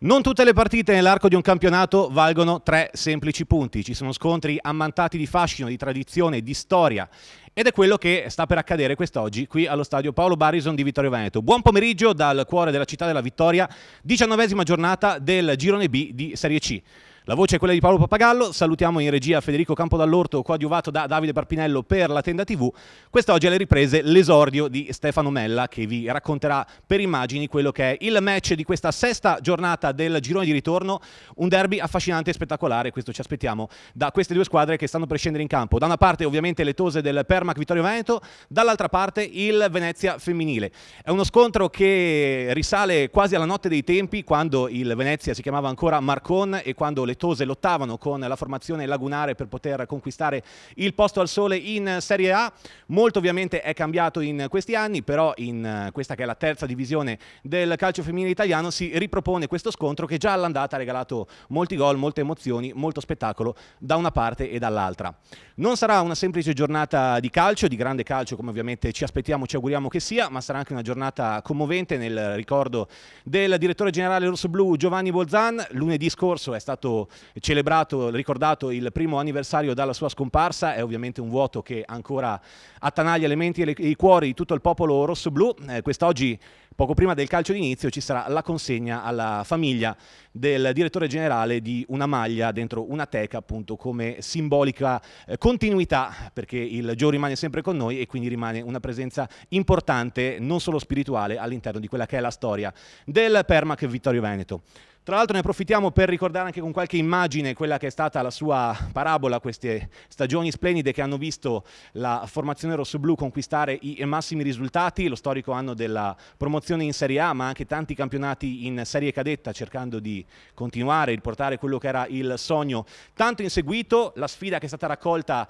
Non tutte le partite nell'arco di un campionato valgono 3 semplici punti. Ci sono scontri ammantati di fascino, di tradizione, di storia. Ed è quello che sta per accadere quest'oggi qui allo stadio Paolo Barison di Vittorio Veneto. Buon pomeriggio dal cuore della città della vittoria, 19ª giornata del girone B di Serie C. La voce è quella di Paolo Pappagallo, salutiamo in regia Federico Campodall'Orto, coadiuvato da Davide Parpinello per la Tenda TV. Quest'oggi alle riprese l'esordio di Stefano Mella che vi racconterà per immagini quello che è il match di questa 6ª giornata del girone di ritorno, un derby affascinante e spettacolare, questo ci aspettiamo da queste due squadre che stanno per scendere in campo. Da una parte ovviamente le tose del Permac Vittorio Veneto, dall'altra parte il Venezia femminile. È uno scontro che risale quasi alla notte dei tempi, quando il Venezia si chiamava ancora Marcon e quando le tose lottavano con la formazione lagunare per poter conquistare il posto al sole in Serie A. Molto ovviamente è cambiato in questi anni, però in questa che è la 3ª divisione del calcio femminile italiano si ripropone questo scontro che già all'andata ha regalato molti gol, molte emozioni, molto spettacolo da una parte e dall'altra. Non sarà una semplice giornata di calcio, di grande calcio come ovviamente ci aspettiamo, ci auguriamo che sia, ma sarà anche una giornata commovente nel ricordo del direttore generale rossoblu Giovanni Bolzan. Lunedì scorso è stato celebrato, ricordato il primo anniversario dalla sua scomparsa. È ovviamente un vuoto che ancora attanaglia le menti e i cuori di tutto il popolo rossoblu. Quest'oggi, poco prima del calcio d'inizio, ci sarà la consegna alla famiglia del direttore generale di una maglia dentro una teca, appunto come simbolica continuità, perché il Gio rimane sempre con noi e quindi rimane una presenza importante, non solo spirituale, all'interno di quella che è la storia del Permac Vittorio Veneto. Tra l'altro ne approfittiamo per ricordare anche con qualche immagine quella che è stata la sua parabola, queste stagioni splendide che hanno visto la formazione rossoblu conquistare i massimi risultati, lo storico anno della promozione in Serie A, ma anche tanti campionati in Serie Cadetta, cercando di continuare, di portare quello che era il sogno tanto inseguito, la sfida che è stata raccolta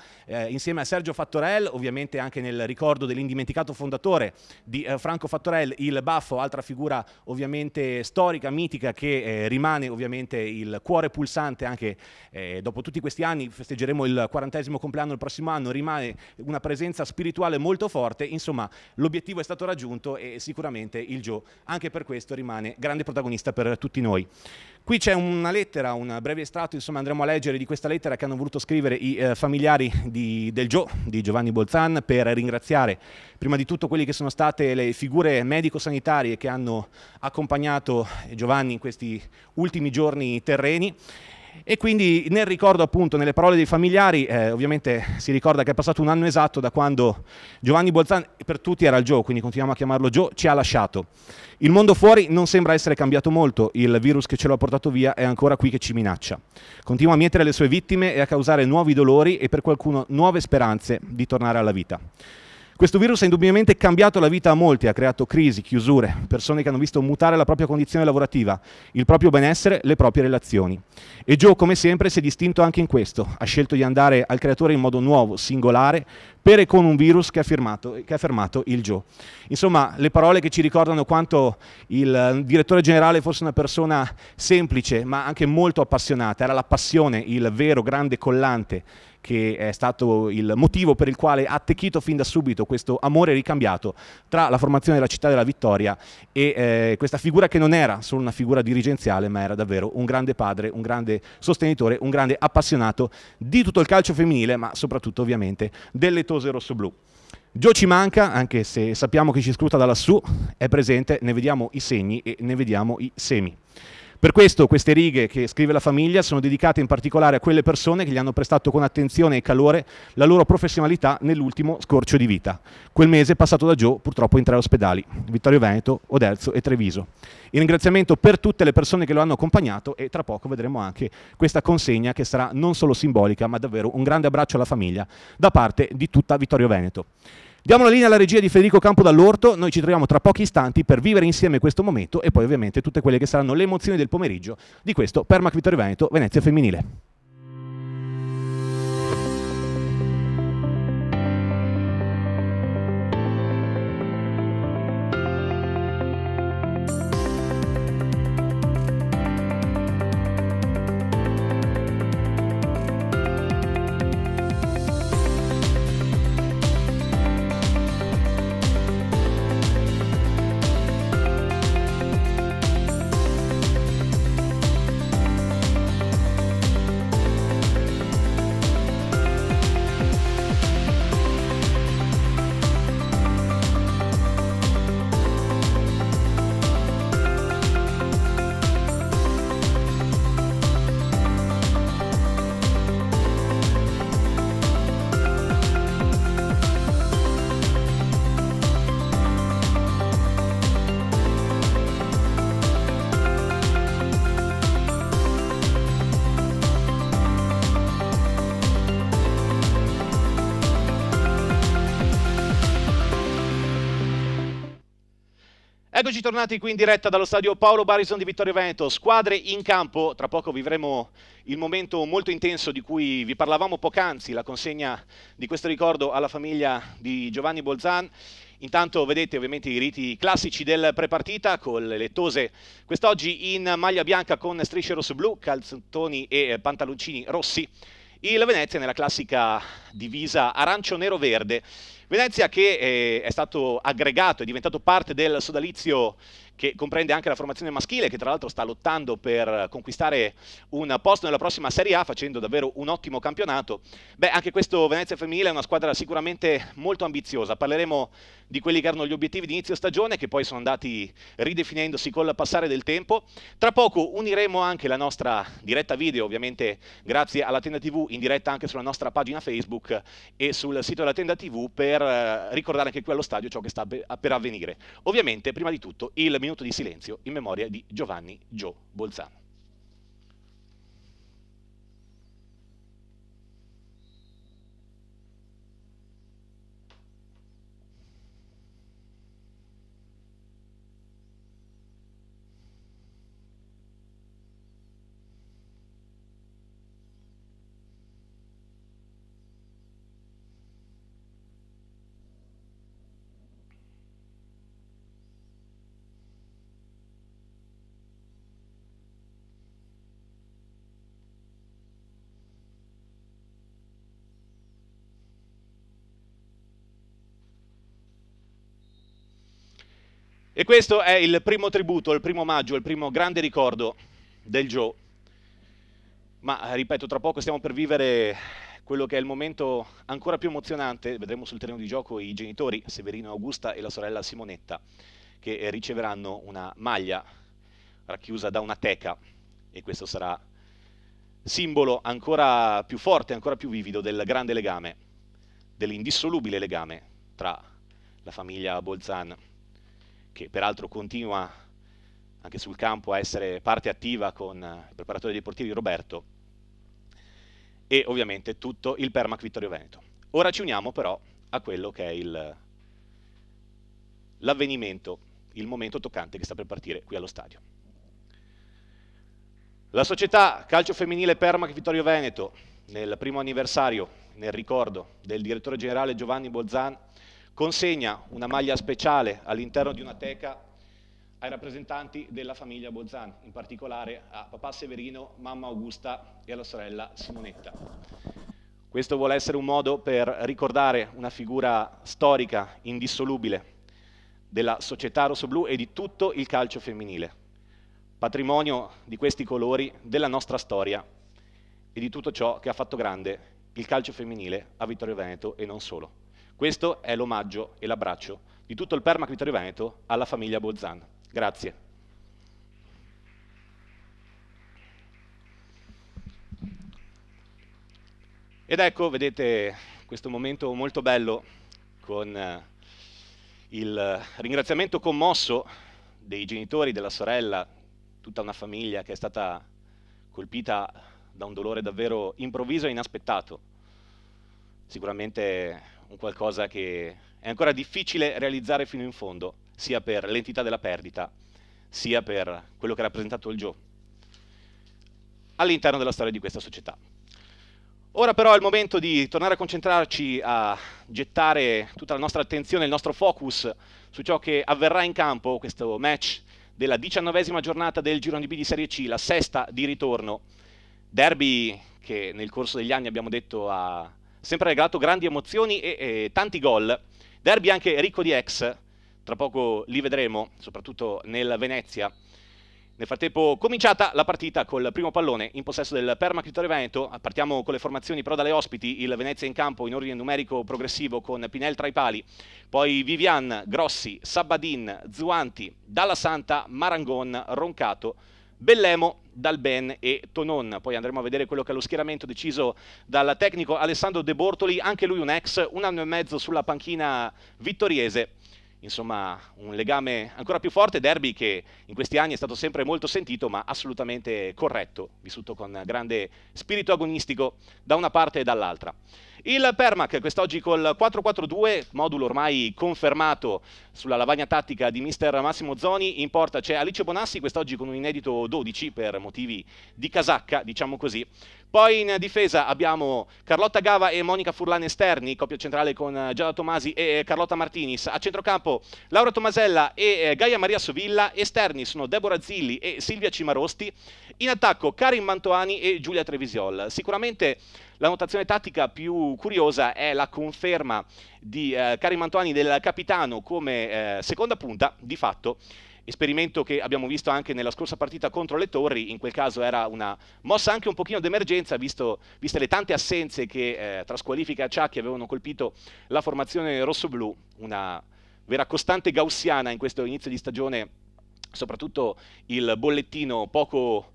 insieme a Sergio Fattorel, ovviamente anche nel ricordo dell'indimenticato fondatore di Franco Fattorel, il Baffo, altra figura ovviamente storica, mitica, che rimane ovviamente il cuore pulsante anche dopo tutti questi anni. Festeggeremo il 40° compleanno il prossimo anno, rimane una presenza spirituale molto forte. Insomma, l'obiettivo è stato raggiunto e sicuramente il Gio anche per questo rimane grande protagonista per tutti noi. Qui c'è una lettera, un breve estratto, insomma andremo a leggere di questa lettera che hanno voluto scrivere i familiari del Gio, di Giovanni Bolzan, per ringraziare prima di tutto quelli che sono state le figure medico-sanitarie che hanno accompagnato Giovanni in questi ultimi giorni terreni. E quindi nel ricordo, appunto, nelle parole dei familiari, ovviamente si ricorda che è passato un anno esatto da quando Giovanni Bolzan, per tutti era il Gio, quindi continuiamo a chiamarlo Gio, ci ha lasciato. Il mondo fuori non sembra essere cambiato molto, il virus che ce l'ha portato via è ancora qui che ci minaccia. Continua a mietere le sue vittime e a causare nuovi dolori e per qualcuno nuove speranze di tornare alla vita. Questo virus ha indubbiamente cambiato la vita a molti, ha creato crisi, chiusure, persone che hanno visto mutare la propria condizione lavorativa, il proprio benessere, le proprie relazioni. E Gio, come sempre, si è distinto anche in questo, ha scelto di andare al creatore in modo nuovo, singolare, per e con un virus che ha fermato il Gio. Insomma, le parole che ci ricordano quanto il direttore generale fosse una persona semplice, ma anche molto appassionata. Era la passione, il vero grande collante, che è stato il motivo per il quale ha attecchito fin da subito questo amore ricambiato tra la formazione della città della vittoria e questa figura che non era solo una figura dirigenziale, ma era davvero un grande padre, un grande sostenitore, un grande appassionato di tutto il calcio femminile, ma soprattutto ovviamente delle tose rossoblu. Gio ci manca, anche se sappiamo che ci scruta da lassù, è presente, ne vediamo i segni e ne vediamo i semi. Per questo queste righe che scrive la famiglia sono dedicate in particolare a quelle persone che gli hanno prestato con attenzione e calore la loro professionalità nell'ultimo scorcio di vita. Quel mese passato da Gio purtroppo in 3 ospedali, Vittorio Veneto, Oderzo e Treviso. Il ringraziamento per tutte le persone che lo hanno accompagnato e tra poco vedremo anche questa consegna che sarà non solo simbolica ma davvero un grande abbraccio alla famiglia da parte di tutta Vittorio Veneto. Diamo la linea alla regia di Federico Campodall'Orto, noi ci troviamo tra pochi istanti per vivere insieme questo momento e poi ovviamente tutte quelle che saranno le emozioni del pomeriggio di questo Permac Vittorio Veneto Venezia femminile. Eccoci tornati qui in diretta dallo stadio Paolo Barison di Vittorio Veneto, squadre in campo, tra poco vivremo il momento molto intenso di cui vi parlavamo poc'anzi, la consegna di questo ricordo alla famiglia di Giovanni Bolzan. Intanto vedete ovviamente i riti classici del prepartita con le lettose quest'oggi in maglia bianca con strisce rosso-blu, calzettoni e pantaloncini rossi. Il Venezia nella classica divisa arancio-nero-verde. Venezia che è stato aggregato, è diventato parte del sodalizio che comprende anche la formazione maschile, che tra l'altro sta lottando per conquistare un posto nella prossima Serie A, facendo davvero un ottimo campionato. Beh, anche questo Venezia femminile è una squadra sicuramente molto ambiziosa. Parleremo di quelli che erano gli obiettivi di inizio stagione, che poi sono andati ridefinendosi col passare del tempo. Tra poco uniremo anche la nostra diretta video, ovviamente grazie alla Tenda TV, in diretta anche sulla nostra pagina Facebook e sul sito della Tenda TV, per ricordare anche qui allo stadio ciò che sta per avvenire. Ovviamente, prima di tutto, il minuto di silenzio in memoria di Giovanni Gio Bolzan. E questo è il primo tributo, il primo omaggio, il primo grande ricordo del Gio. Ma ripeto, tra poco stiamo per vivere quello che è il momento ancora più emozionante. Vedremo sul terreno di gioco i genitori, Severino Augusta e la sorella Simonetta, che riceveranno una maglia racchiusa da una teca, e questo sarà simbolo ancora più forte, ancora più vivido del grande legame, dell'indissolubile legame tra la famiglia Bolzan, che peraltro continua anche sul campo a essere parte attiva con il preparatore dei portieri Roberto, e ovviamente tutto il Permac Vittorio Veneto. Ora ci uniamo però a quello che è l'avvenimento, il momento toccante che sta per partire qui allo stadio. La società calcio femminile Permac Vittorio Veneto, nel primo anniversario, nel ricordo del direttore generale Giovanni Bolzan, consegna una maglia speciale all'interno di una teca ai rappresentanti della famiglia Bolzan, in particolare a papà Severino, mamma Augusta e alla sorella Simonetta. Questo vuole essere un modo per ricordare una figura storica, indissolubile, della società rossoblù e di tutto il calcio femminile, patrimonio di questi colori, della nostra storia e di tutto ciò che ha fatto grande il calcio femminile a Vittorio Veneto e non solo. Questo è l'omaggio e l'abbraccio di tutto il Permac Vittorio Veneto alla famiglia Bolzan. Grazie. Ed ecco, vedete questo momento molto bello con il ringraziamento commosso dei genitori, della sorella, tutta una famiglia che è stata colpita da un dolore davvero improvviso e inaspettato. Sicuramente un qualcosa che è ancora difficile realizzare fino in fondo, sia per l'entità della perdita, sia per quello che ha rappresentato il Gio all'interno della storia di questa società. Ora però è il momento di tornare a concentrarci, a gettare tutta la nostra attenzione, il nostro focus su ciò che avverrà in campo, questo match della 19ª giornata del Girone B di Serie C, la sesta di ritorno. Derby che nel corso degli anni, abbiamo detto, ha sempre regalato grandi emozioni e tanti gol. Derby anche ricco di ex, tra poco li vedremo, soprattutto nel Venezia. Nel frattempo cominciata la partita col primo pallone in possesso del Permac Vittorio Veneto. Partiamo con le formazioni però dalle ospiti. Il Venezia in campo in ordine numerico progressivo con Pinel tra i pali, poi Vivian, Grossi, Sabadin, Zuanti, Dalla Santa, Marangon, Roncato, Bellemo, Dalben e Tonon. Poi andremo a vedere quello che è lo schieramento deciso dal tecnico Alessandro De Bortoli, anche lui un ex, un anno e mezzo sulla panchina vittoriese. insomma un legame ancora più forte, derby che in questi anni è stato sempre molto sentito ma assolutamente corretto, vissuto con grande spirito agonistico da una parte e dall'altra. Il Permac quest'oggi col 4-4-2, modulo ormai confermato sulla lavagna tattica di mister Massimo Zoni. In porta c'è Alice Bonassi, quest'oggi con un inedito 12 per motivi di casacca, diciamo così. Poi in difesa abbiamo Carlotta Gava e Monica Furlan esterni, coppia centrale con Giada Tomasi e Carlotta Martinis. A centrocampo Laura Tomasella e Gaia Maria Sovilla, esterni sono Deborah Zilli e Silvia Cimarosti. In attacco Karin Mantoani e Giulia Trevisiol. Sicuramente la notazione tattica più curiosa è la conferma di Karin Mantoani del capitano come seconda punta, di fatto. Esperimento che abbiamo visto anche nella scorsa partita contro le Torri, in quel caso era una mossa anche un pochino d'emergenza, viste le tante assenze che tra squalifica e acciacchi avevano colpito la formazione rossoblù, una vera costante gaussiana in questo inizio di stagione, soprattutto il bollettino poco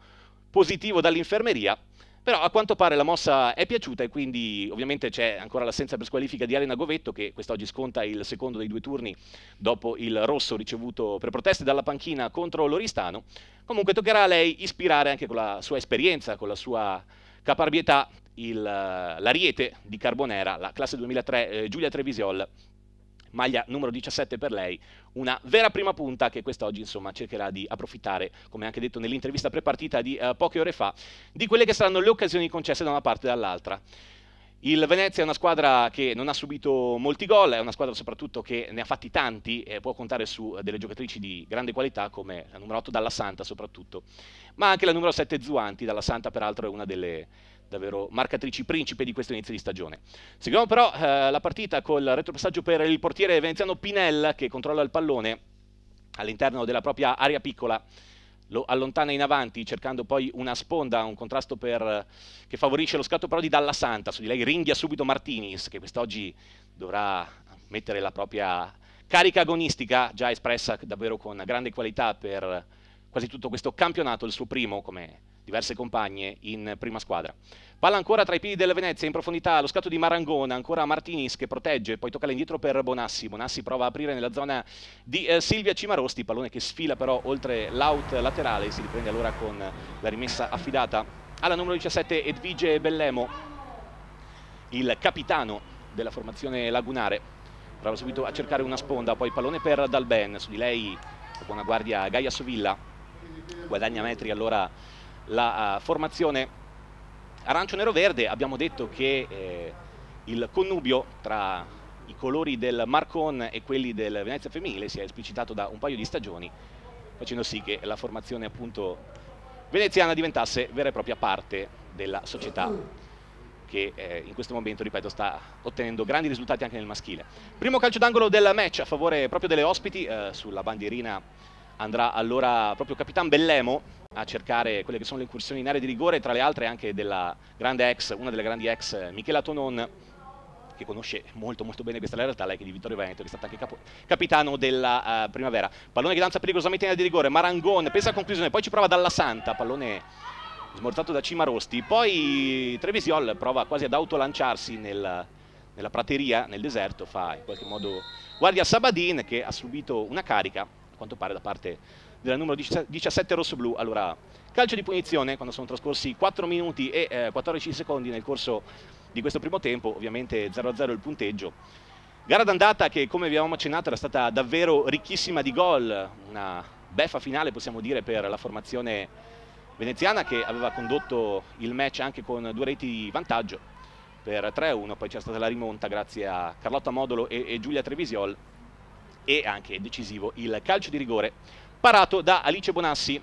positivo dall'infermeria. Però a quanto pare la mossa è piaciuta e quindi ovviamente c'è ancora l'assenza per squalifica di Elena Govetto, che quest'oggi sconta il secondo dei 2 turni dopo il rosso ricevuto per proteste dalla panchina contro l'Oristano. Comunque toccherà a lei ispirare anche con la sua esperienza, con la sua caparbietà, l'ariete di Carbonera, la classe 2003 Giulia Trevisiol, maglia numero 17 per lei, una vera prima punta che quest'oggi insomma cercherà di approfittare, come anche detto nell'intervista prepartita di poche ore fa, di quelle che saranno le occasioni concesse da una parte e dall'altra. Il Venezia è una squadra che non ha subito molti gol, è una squadra soprattutto che ne ha fatti tanti e può contare su delle giocatrici di grande qualità come la numero 8 Dalla Santa soprattutto, ma anche la numero 7 Zuanti. Dalla Santa peraltro è una delle davvero marcatrici principe di questo inizio di stagione. Seguiamo però la partita col retropassaggio per il portiere veneziano Pinel, che controlla il pallone all'interno della propria area piccola, lo allontana in avanti cercando poi una sponda, un contrasto che favorisce lo scatto però di Dalla Santa. Su di lei ringhia subito Martinis, che quest'oggi dovrà mettere la propria carica agonistica già espressa davvero con grande qualità per quasi tutto questo campionato, il suo primo come diverse compagne in prima squadra. Palla ancora tra i piedi del Venezia in profondità, lo scatto di Marangona, ancora Martinis che protegge, poi tocca l'indietro per Bonassi. Bonassi prova a aprire nella zona di Silvia Cimarosti, pallone che sfila però oltre l'out laterale, si riprende allora con la rimessa affidata alla numero 17 Edvige Bellemo, il capitano della formazione lagunare. Prova subito a cercare una sponda, poi pallone per Dalben, su di lei buona guardia Gaia Sovilla, guadagna metri allora la formazione arancio-nero-verde. Abbiamo detto che il connubio tra i colori del Marcon e quelli del Venezia femminile si è esplicitato da un paio di stagioni, facendo sì che la formazione appunto veneziana diventasse vera e propria parte della società che in questo momento, ripeto, sta ottenendo grandi risultati anche nel maschile. Primo calcio d'angolo del match a favore proprio delle ospiti, sulla bandierina andrà allora proprio Capitan Bellemo a cercare quelle che sono le incursioni in area di rigore, tra le altre anche della grande ex, una delle grandi ex, Michela Tonon, che conosce molto bene questa realtà, lei che è di Vittorio Veneto, che è stata anche capitano della Primavera. Pallone che danza pericolosamente in area di rigore, Marangon pensa a conclusione, poi ci prova Dalla Santa, pallone smorzato da Cimarosti, poi Trevisiol prova quasi ad autolanciarsi nella prateria, nel deserto, fa in qualche modo guardia Sabadin, che ha subito una carica, a quanto pare da parte della numero 17 rossoblù. Allora, calcio di punizione quando sono trascorsi 4 minuti e 14 secondi nel corso di questo primo tempo, ovviamente 0-0 il punteggio. Gara d'andata che, come vi avevamo accennato, era stata davvero ricchissima di gol, una beffa finale possiamo dire per la formazione veneziana, che aveva condotto il match anche con 2 reti di vantaggio per 3-1, poi c'è stata la rimonta grazie a Carlotta Modolo e Giulia Trevisiol, e anche decisivo il calcio di rigore parato da Alice Bonassi,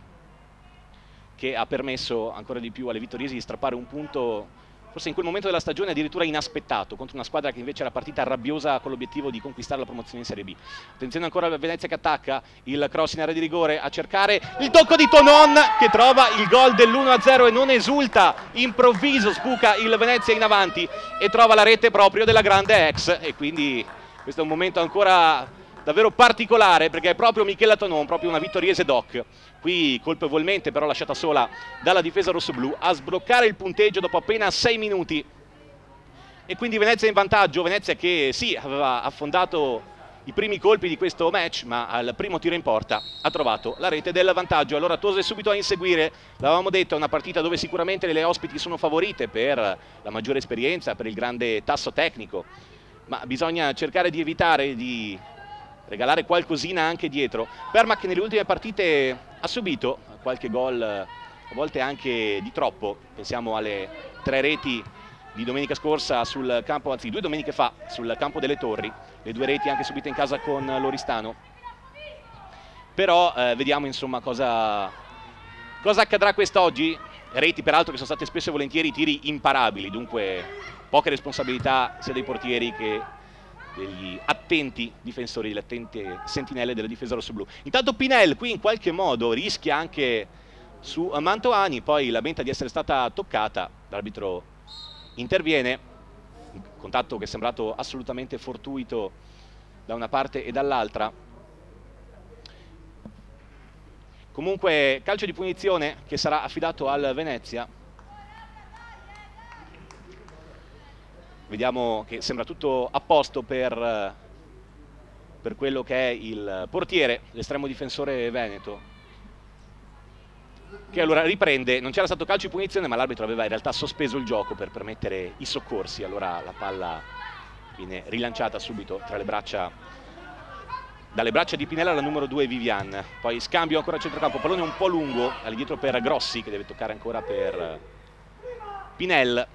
che ha permesso ancora di più alle vittoriesi di strappare un punto forse in quel momento della stagione addirittura inaspettato, contro una squadra che invece era partita rabbiosa con l'obiettivo di conquistare la promozione in Serie B. Attenzione ancora a Venezia che attacca, il cross in area di rigore a cercare il tocco di Tonon, che trova il gol dell'1-0 e non esulta, improvviso sbuca il Venezia in avanti e trova la rete proprio della grande ex, e quindi questo è un momento ancora davvero particolare, perché è proprio Michela Tonon, proprio una vittoriese doc, qui colpevolmente però lasciata sola dalla difesa rossoblù, a sbloccare il punteggio dopo appena 6 minuti. E quindi Venezia in vantaggio, Venezia che sì, aveva affondato i primi colpi di questo match, ma al primo tiro in porta ha trovato la rete del vantaggio. Allora Tose subito a inseguire, l'avevamo detto, è una partita dove sicuramente le ospiti sono favorite per la maggiore esperienza, per il grande tasso tecnico, ma bisogna cercare di evitare di regalare qualcosina anche dietro. Permac nelle ultime partite ha subito qualche gol, a volte anche di troppo, pensiamo alle 3 reti di domenica scorsa sul campo, anzi 2 domeniche fa sul campo delle Torri, le 2 reti anche subite in casa con l'Oristano. Però vediamo insomma cosa accadrà quest'oggi. Reti peraltro che sono state spesso e volentieri tiri imparabili, dunque poche responsabilità sia dei portieri che degli attenti difensori, delle attente sentinelle della difesa rossoblù. Intanto Pinel qui in qualche modo rischia anche su Mantovani, poi lamenta di essere stata toccata, l'arbitro interviene, un contatto che è sembrato assolutamente fortuito da una parte e dall'altra. Comunque calcio di punizione che sarà affidato al Venezia. Vediamo che sembra tutto a posto per quello che è il portiere, l'estremo difensore veneto, che allora riprende. Non c'era stato calcio di punizione, ma l'arbitro aveva in realtà sospeso il gioco per permettere i soccorsi. Allora la palla viene rilanciata subito tra le braccia, dalle braccia di Pinella alla numero 2 Vivian. Poi scambio ancora a centrocampo, pallone un po' lungo all'indietro per Grossi, che deve toccare ancora per Pinel,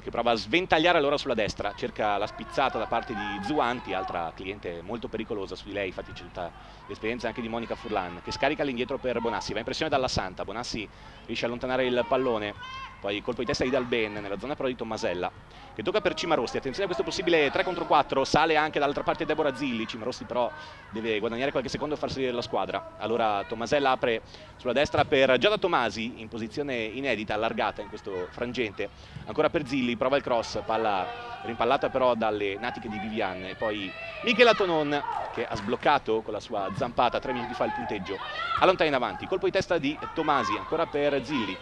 che prova a sventagliare allora sulla destra, cerca la spizzata da parte di Zuanti, altra cliente molto pericolosa su di lei. Infatti c'è tutta l'esperienza anche di Monica Furlan, che scarica all'indietro per Bonassi, va in pressione dalla Santa, Bonassi riesce a allontanare il pallone, poi colpo di testa di Dalben nella zona però di Tommasella, che tocca per Cimarosti. Attenzione a questo possibile 3 contro 4, sale anche dall'altra parte Deborah Zilli. Cimarosti però deve guadagnare qualche secondo e far salire la squadra. Allora Tommasella apre sulla destra per Giada Tomasi, in posizione inedita, allargata in questo frangente, ancora per Zilli, prova il cross, palla rimpallata però dalle natiche di Vivian, e poi Michela Tonon che ha sbloccato con la sua zampata 3 minuti fa il punteggio, allontana in avanti, colpo di testa di Tomasi, ancora per Zilli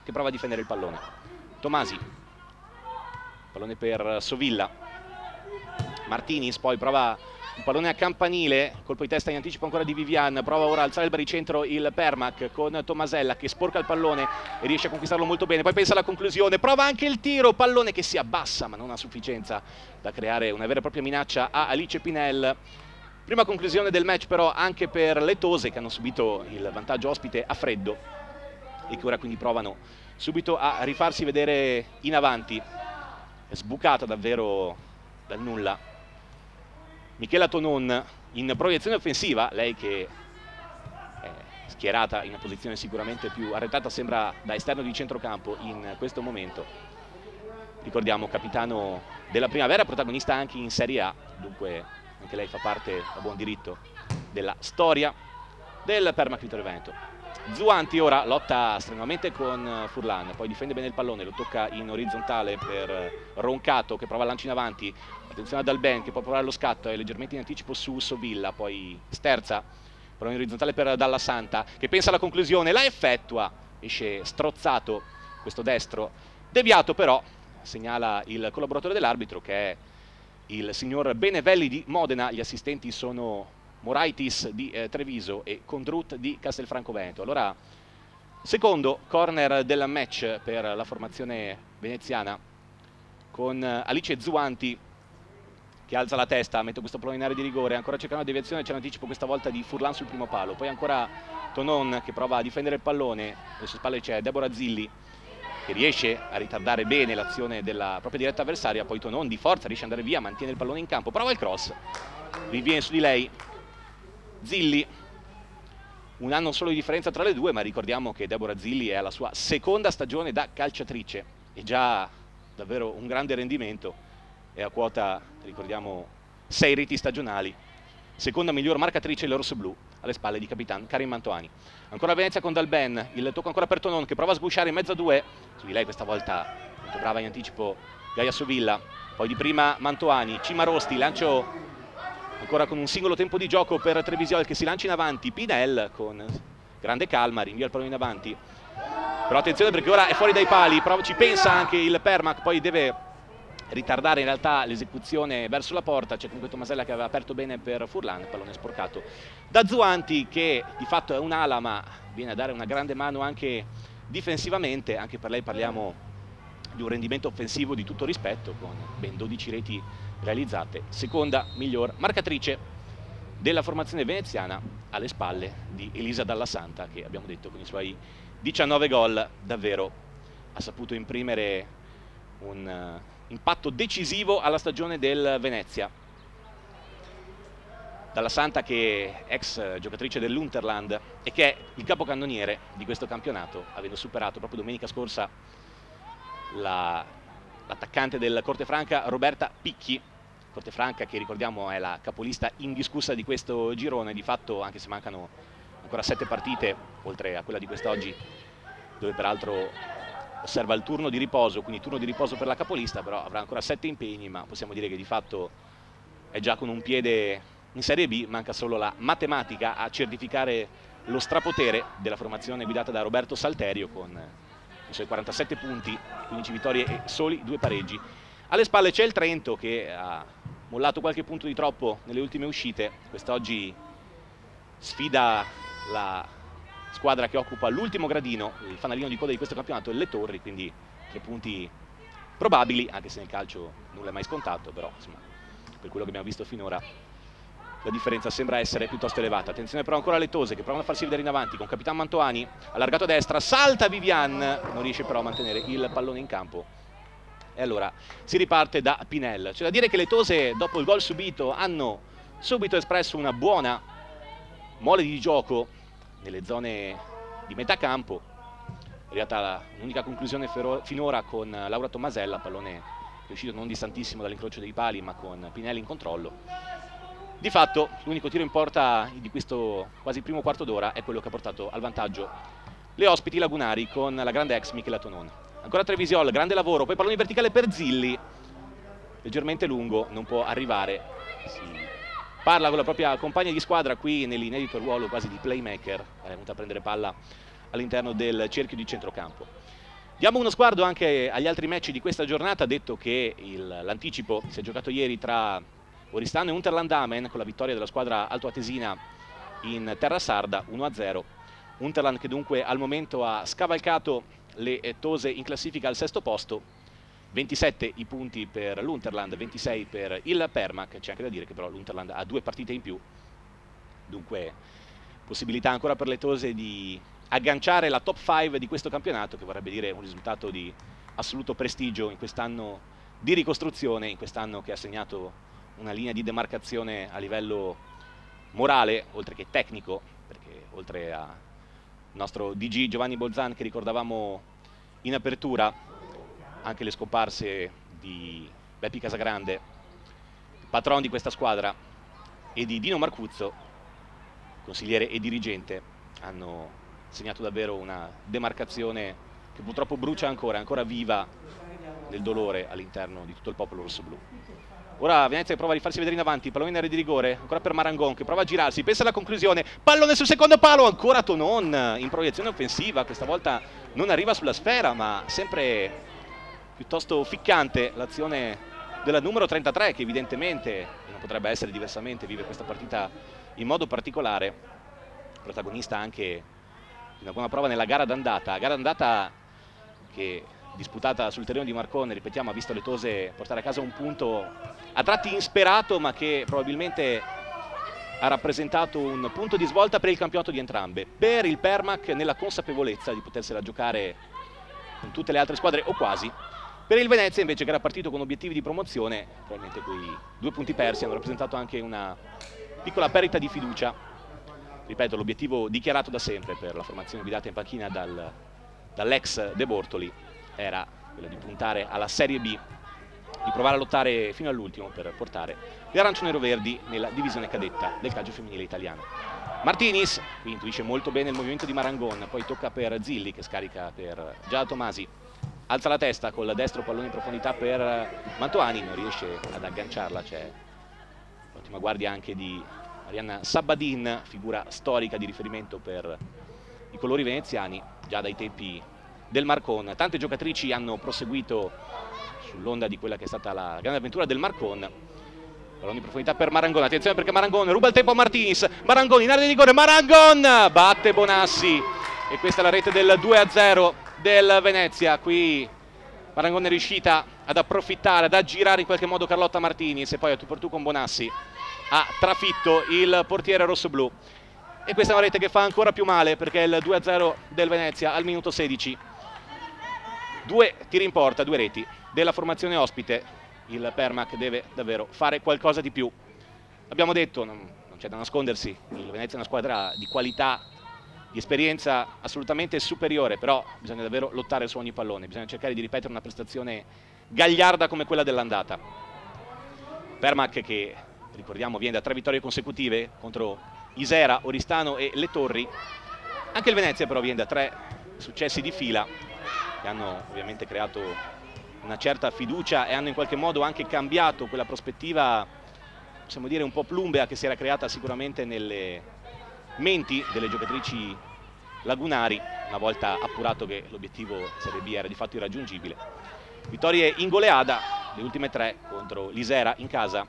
che prova a difendere il pallone. Tomasi, pallone per Sovilla, Martinis poi prova un pallone a campanile, colpo di testa in anticipo ancora di Vivian, prova ora a alzare il baricentro il Permac con Tommasella che sporca il pallone e riesce a conquistarlo molto bene, poi pensa alla conclusione, prova anche il tiro, pallone che si abbassa ma non a sufficienza da creare una vera e propria minaccia a Alice Pinel. Prima conclusione del match però anche per le Tose, che hanno subito il vantaggio ospite a freddo e che ora quindi provano subito a rifarsi vedere in avanti. È sbucata davvero dal nulla Michela Tonon in proiezione offensiva, lei che è schierata in una posizione sicuramente più arretrata, sembra da esterno di centrocampo in questo momento. Ricordiamo capitano della Primavera, protagonista anche in Serie A, dunque anche lei fa parte a buon diritto della storia del Permac Vittorio Veneto. Zuanti ora lotta strenuamente con Furlan, poi difende bene il pallone, lo tocca in orizzontale per Roncato che prova a lancio in avanti, attenzione ad Alben che può provare lo scatto, è leggermente in anticipo su Sovilla, poi sterza, prova in orizzontale per Dalla Santa che pensa alla conclusione, la effettua, esce strozzato questo destro, deviato però, segnala il collaboratore dell'arbitro che è il signor Benevelli di Modena, gli assistenti sono Moraitis di Treviso e Condrut di Castelfranco Veneto. Allora, secondo corner del match per la formazione veneziana, con Alice Zuanti che alza la testa, mette questo pallone in area di rigore, ancora cercando la deviazione, c'è un anticipo questa volta di Furlan sul primo palo, poi ancora Tonon che prova a difendere il pallone, alle sue spalle c'è Deborah Zilli che riesce a ritardare bene l'azione della propria diretta avversaria, poi Tonon di forza riesce ad andare via, mantiene il pallone in campo, prova il cross, riviene su di lei Zilli, un anno solo di differenza tra le due, ma ricordiamo che Deborah Zilli è alla sua seconda stagione da calciatrice e già davvero un grande rendimento, è a quota, ricordiamo, 6 reti stagionali, seconda miglior marcatrice del rossoblù alle spalle di capitan Karin Mantovani. Ancora Venezia con Dalben, il tocco ancora per Tonon che prova a sgusciare in mezzo a due, su di lei questa volta molto brava in anticipo Gaia Sovilla, poi di prima Mantovani, Cimarosti, lancio ancora con un singolo tempo di gioco per Trevisiol che si lancia in avanti, Pinel con grande calma rinvia il pallone in avanti, però attenzione perché ora è fuori dai pali, ci pensa anche il Permac, poi deve ritardare in realtà l'esecuzione verso la porta. C'è comunque Tomasella che aveva aperto bene per Furlan, pallone sporcato da Zuanti, che di fatto è un'ala ma viene a dare una grande mano anche difensivamente. Anche per lei parliamo di un rendimento offensivo di tutto rispetto, con ben 12 reti realizzate, seconda miglior marcatrice della formazione veneziana, alle spalle di Elisa Dalla Santa, che abbiamo detto con i suoi 19 gol davvero ha saputo imprimere un impatto decisivo alla stagione del Venezia. Dalla Santa, che è ex giocatrice dell'Unterland e che è il capocannoniere di questo campionato, avendo superato proprio domenica scorsa l'attaccante del Cortefranca Roberta Picchi. Cortefranca, che ricordiamo è la capolista indiscussa di questo girone, di fatto, anche se mancano ancora 7 partite oltre a quella di quest'oggi, dove peraltro osserva il turno di riposo, quindi turno di riposo per la capolista, però avrà ancora 7 impegni, ma possiamo dire che di fatto è già con un piede in Serie B. Manca solo la matematica a certificare lo strapotere della formazione guidata da Roberto Salterio, con i suoi 47 punti, 15 vittorie e soli 2 pareggi. Alle spalle c'è il Trento, che ha mollato qualche punto di troppo nelle ultime uscite. Quest'oggi sfida la squadra che occupa l'ultimo gradino, il fanalino di coda di questo campionato, Le Torri, quindi 3 punti probabili, anche se nel calcio nulla è mai scontato, però insomma, per quello che abbiamo visto finora la differenza sembra essere piuttosto elevata. Attenzione però ancora alle Tose, che provano a farsi vedere in avanti con Capitan Mantoani, allargato a destra, salta Vivian, non riesce però a mantenere il pallone in campo. E allora si riparte da Pinel. C'è da dire che le Tose, dopo il gol subito, hanno subito espresso una buona mole di gioco nelle zone di metà campo. È arrivata un'unica conclusione finora con Laura Tomasella, pallone che è uscito non distantissimo dall'incrocio dei pali, ma con Pinel in controllo. Di fatto l'unico tiro in porta di questo quasi primo quarto d'ora è quello che ha portato al vantaggio le ospiti lagunari, con la grande ex Michela Tonon. Ancora Trevisiol, grande lavoro, poi pallone verticale per Zilli, leggermente lungo, non può arrivare. Si parla con la propria compagna di squadra qui nell'inedito ruolo quasi di playmaker, è venuta a prendere palla all'interno del cerchio di centrocampo. Diamo uno sguardo anche agli altri match di questa giornata, detto che l'anticipo si è giocato ieri tra Oristano e Unterland Amen, con la vittoria della squadra altoatesina in terra sarda 1-0. Unterland che dunque al momento ha scavalcato le Tose in classifica al 6° posto, 27 i punti per l'Unterland, 26 per il Permac. C'è anche da dire che però l'Unterland ha 2 partite in più, dunque possibilità ancora per le Tose di agganciare la top 5 di questo campionato, che vorrebbe dire un risultato di assoluto prestigio in quest'anno di ricostruzione, in quest'anno che ha segnato una linea di demarcazione a livello morale, oltre che tecnico, perché oltre al nostro DG Giovanni Bolzan, che ricordavamo in apertura, anche le scomparse di Beppi Casagrande, patron di questa squadra, e di Dino Marcuzzo, consigliere e dirigente, hanno segnato davvero una demarcazione che purtroppo brucia ancora, è ancora viva nel dolore all'interno di tutto il popolo rossoblù. Ora Venezia prova a rifarsi vedere in avanti, pallone in area di rigore, ancora per Marangon che prova a girarsi, pensa alla conclusione, pallone sul secondo palo, ancora Tonon in proiezione offensiva, questa volta non arriva sulla sfera, ma sempre piuttosto ficcante l'azione della numero 33, che evidentemente, e non potrebbe essere diversamente, vive questa partita in modo particolare, protagonista anche di una buona prova nella gara d'andata che, disputata sul terreno di Marcone, ripetiamo, ha visto le Tose portare a casa un punto a tratti insperato, ma che probabilmente ha rappresentato un punto di svolta per il campionato di entrambe. Per il Permac nella consapevolezza di potersela giocare con tutte le altre squadre, o quasi. Per il Venezia invece, che era partito con obiettivi di promozione, probabilmente quei 2 punti persi hanno rappresentato anche una piccola perdita di fiducia. Ripeto, l'obiettivo dichiarato da sempre per la formazione guidata in panchina dall'ex De Bortoli era quello di puntare alla Serie B, di provare a lottare fino all'ultimo per portare gli arancione-verdi nella divisione cadetta del calcio femminile italiano. Martinis qui intuisce molto bene il movimento di Marangon, poi tocca per Zilli che scarica per Giada Tomasi, alza la testa col destro, pallone in profondità per Mantoani, non riesce ad agganciarla. C'è l'ottima guardia anche di Marianna Sabadin, figura storica di riferimento per i colori veneziani già dai tempi del Marcon. Tante giocatrici hanno proseguito sull'onda di quella che è stata la grande avventura del Marcon. Pallone in profondità per Marangon, attenzione perché Marangon ruba il tempo a Martinis, Marangon in area di rigore, Marangon batte Bonassi e questa è la rete del 2-0 del Venezia. Qui Marangon è riuscita ad approfittare, ad aggirare in qualche modo Carlotta Martinis e poi a tu per tu con Bonassi ha trafitto il portiere rossoblù. E questa è una rete che fa ancora più male perché è il 2-0 del Venezia al minuto 16. Due tiri in porta, due reti della formazione ospite. Il Permac deve davvero fare qualcosa di più. Abbiamo detto, non c'è da nascondersi, il Venezia è una squadra di qualità, di esperienza assolutamente superiore, però bisogna davvero lottare su ogni pallone, bisogna cercare di ripetere una prestazione gagliarda come quella dell'andata. Permac che, ricordiamo, viene da 3 vittorie consecutive contro Isera, Oristano e Le Torri. Anche il Venezia però viene da 3 successi di fila che hanno ovviamente creato una certa fiducia e hanno in qualche modo anche cambiato quella prospettiva, possiamo dire, un po' plumbea che si era creata sicuramente nelle menti delle giocatrici lagunari, una volta appurato che l'obiettivo Serie B era di fatto irraggiungibile. Vittorie in goleada, le ultime 3 contro l'Isera in casa,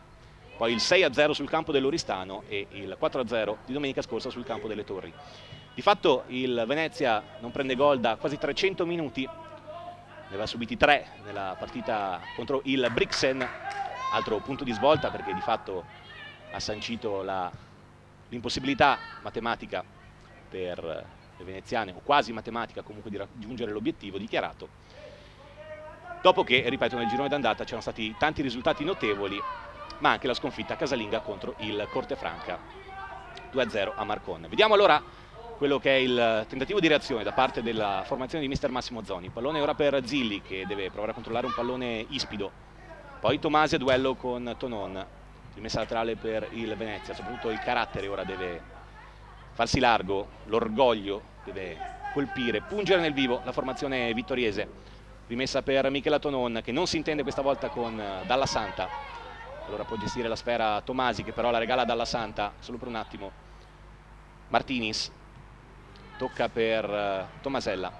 poi il 6-0 sul campo dell'Oristano e il 4-0 di domenica scorsa sul campo delle Torri. Di fatto il Venezia non prende gol da quasi 300 minuti, ne aveva subiti 3 nella partita contro il Brixen, altro punto di svolta perché di fatto ha sancito l'impossibilità matematica per le veneziane, o quasi matematica comunque, di raggiungere l'obiettivo dichiarato. Dopo che, ripeto, nel girone d'andata c'erano stati tanti risultati notevoli, ma anche la sconfitta casalinga contro il Cortefranca, 2-0 a Marcon. Vediamo allora quello che è il tentativo di reazione da parte della formazione di mister Massimo Zoni. Pallone ora per Zilli che deve provare a controllare un pallone ispido, poi Tomasi a duello con Tonon, rimessa laterale per il Venezia, soprattutto il carattere ora deve farsi largo, l'orgoglio deve colpire, pungere nel vivo la formazione vittoriese. Rimessa per Michela Tonon che non si intende questa volta con Dalla Santa, allora può gestire la sfera Tomasi che però la regala a Dalla Santa solo per un attimo. Martinis tocca per Tomasella.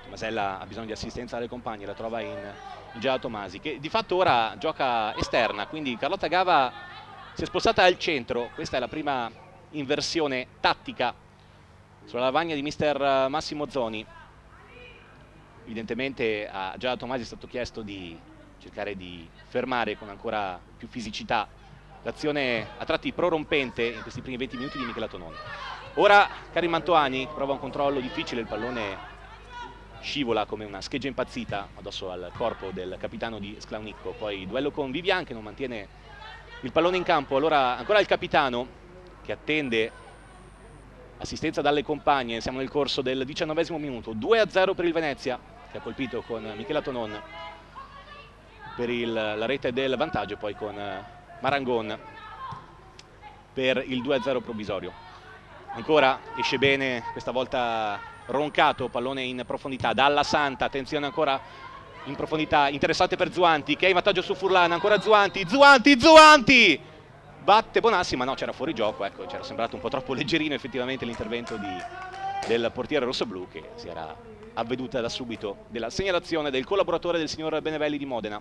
Tomasella ha bisogno di assistenza dalle compagne, la trova in Giada Tomasi che di fatto ora gioca esterna, quindi Carlotta Gava si è spostata al centro. Questa è la prima inversione tattica sulla lavagna di mister Massimo Zoni. Evidentemente a Giada Tomasi è stato chiesto di cercare di fermare con ancora più fisicità l'azione a tratti prorompente in questi primi 20 minuti di Michela Tonon. Ora Karin Mantoani prova un controllo difficile, il pallone scivola come una scheggia impazzita addosso al corpo del capitano di Sclaunicco, poi duello con Vivian che non mantiene il pallone in campo, allora ancora il capitano che attende assistenza dalle compagne. Siamo nel corso del 19° minuto, 2-0 per il Venezia che ha colpito con Michela Tonon per la rete del vantaggio, poi con Marangon per il 2-0 provvisorio. Ancora esce bene, questa volta roncato, pallone in profondità, Dalla Santa, attenzione ancora in profondità, interessante per Zuanti che è in vantaggio su Furlan, ancora Zuanti, batte Bonassi, ma no, c'era fuori gioco, ecco, c'era sembrato un po' troppo leggerino effettivamente l'intervento del portiere rossoblù che si era avveduta da subito della segnalazione del collaboratore del signor Benevelli di Modena,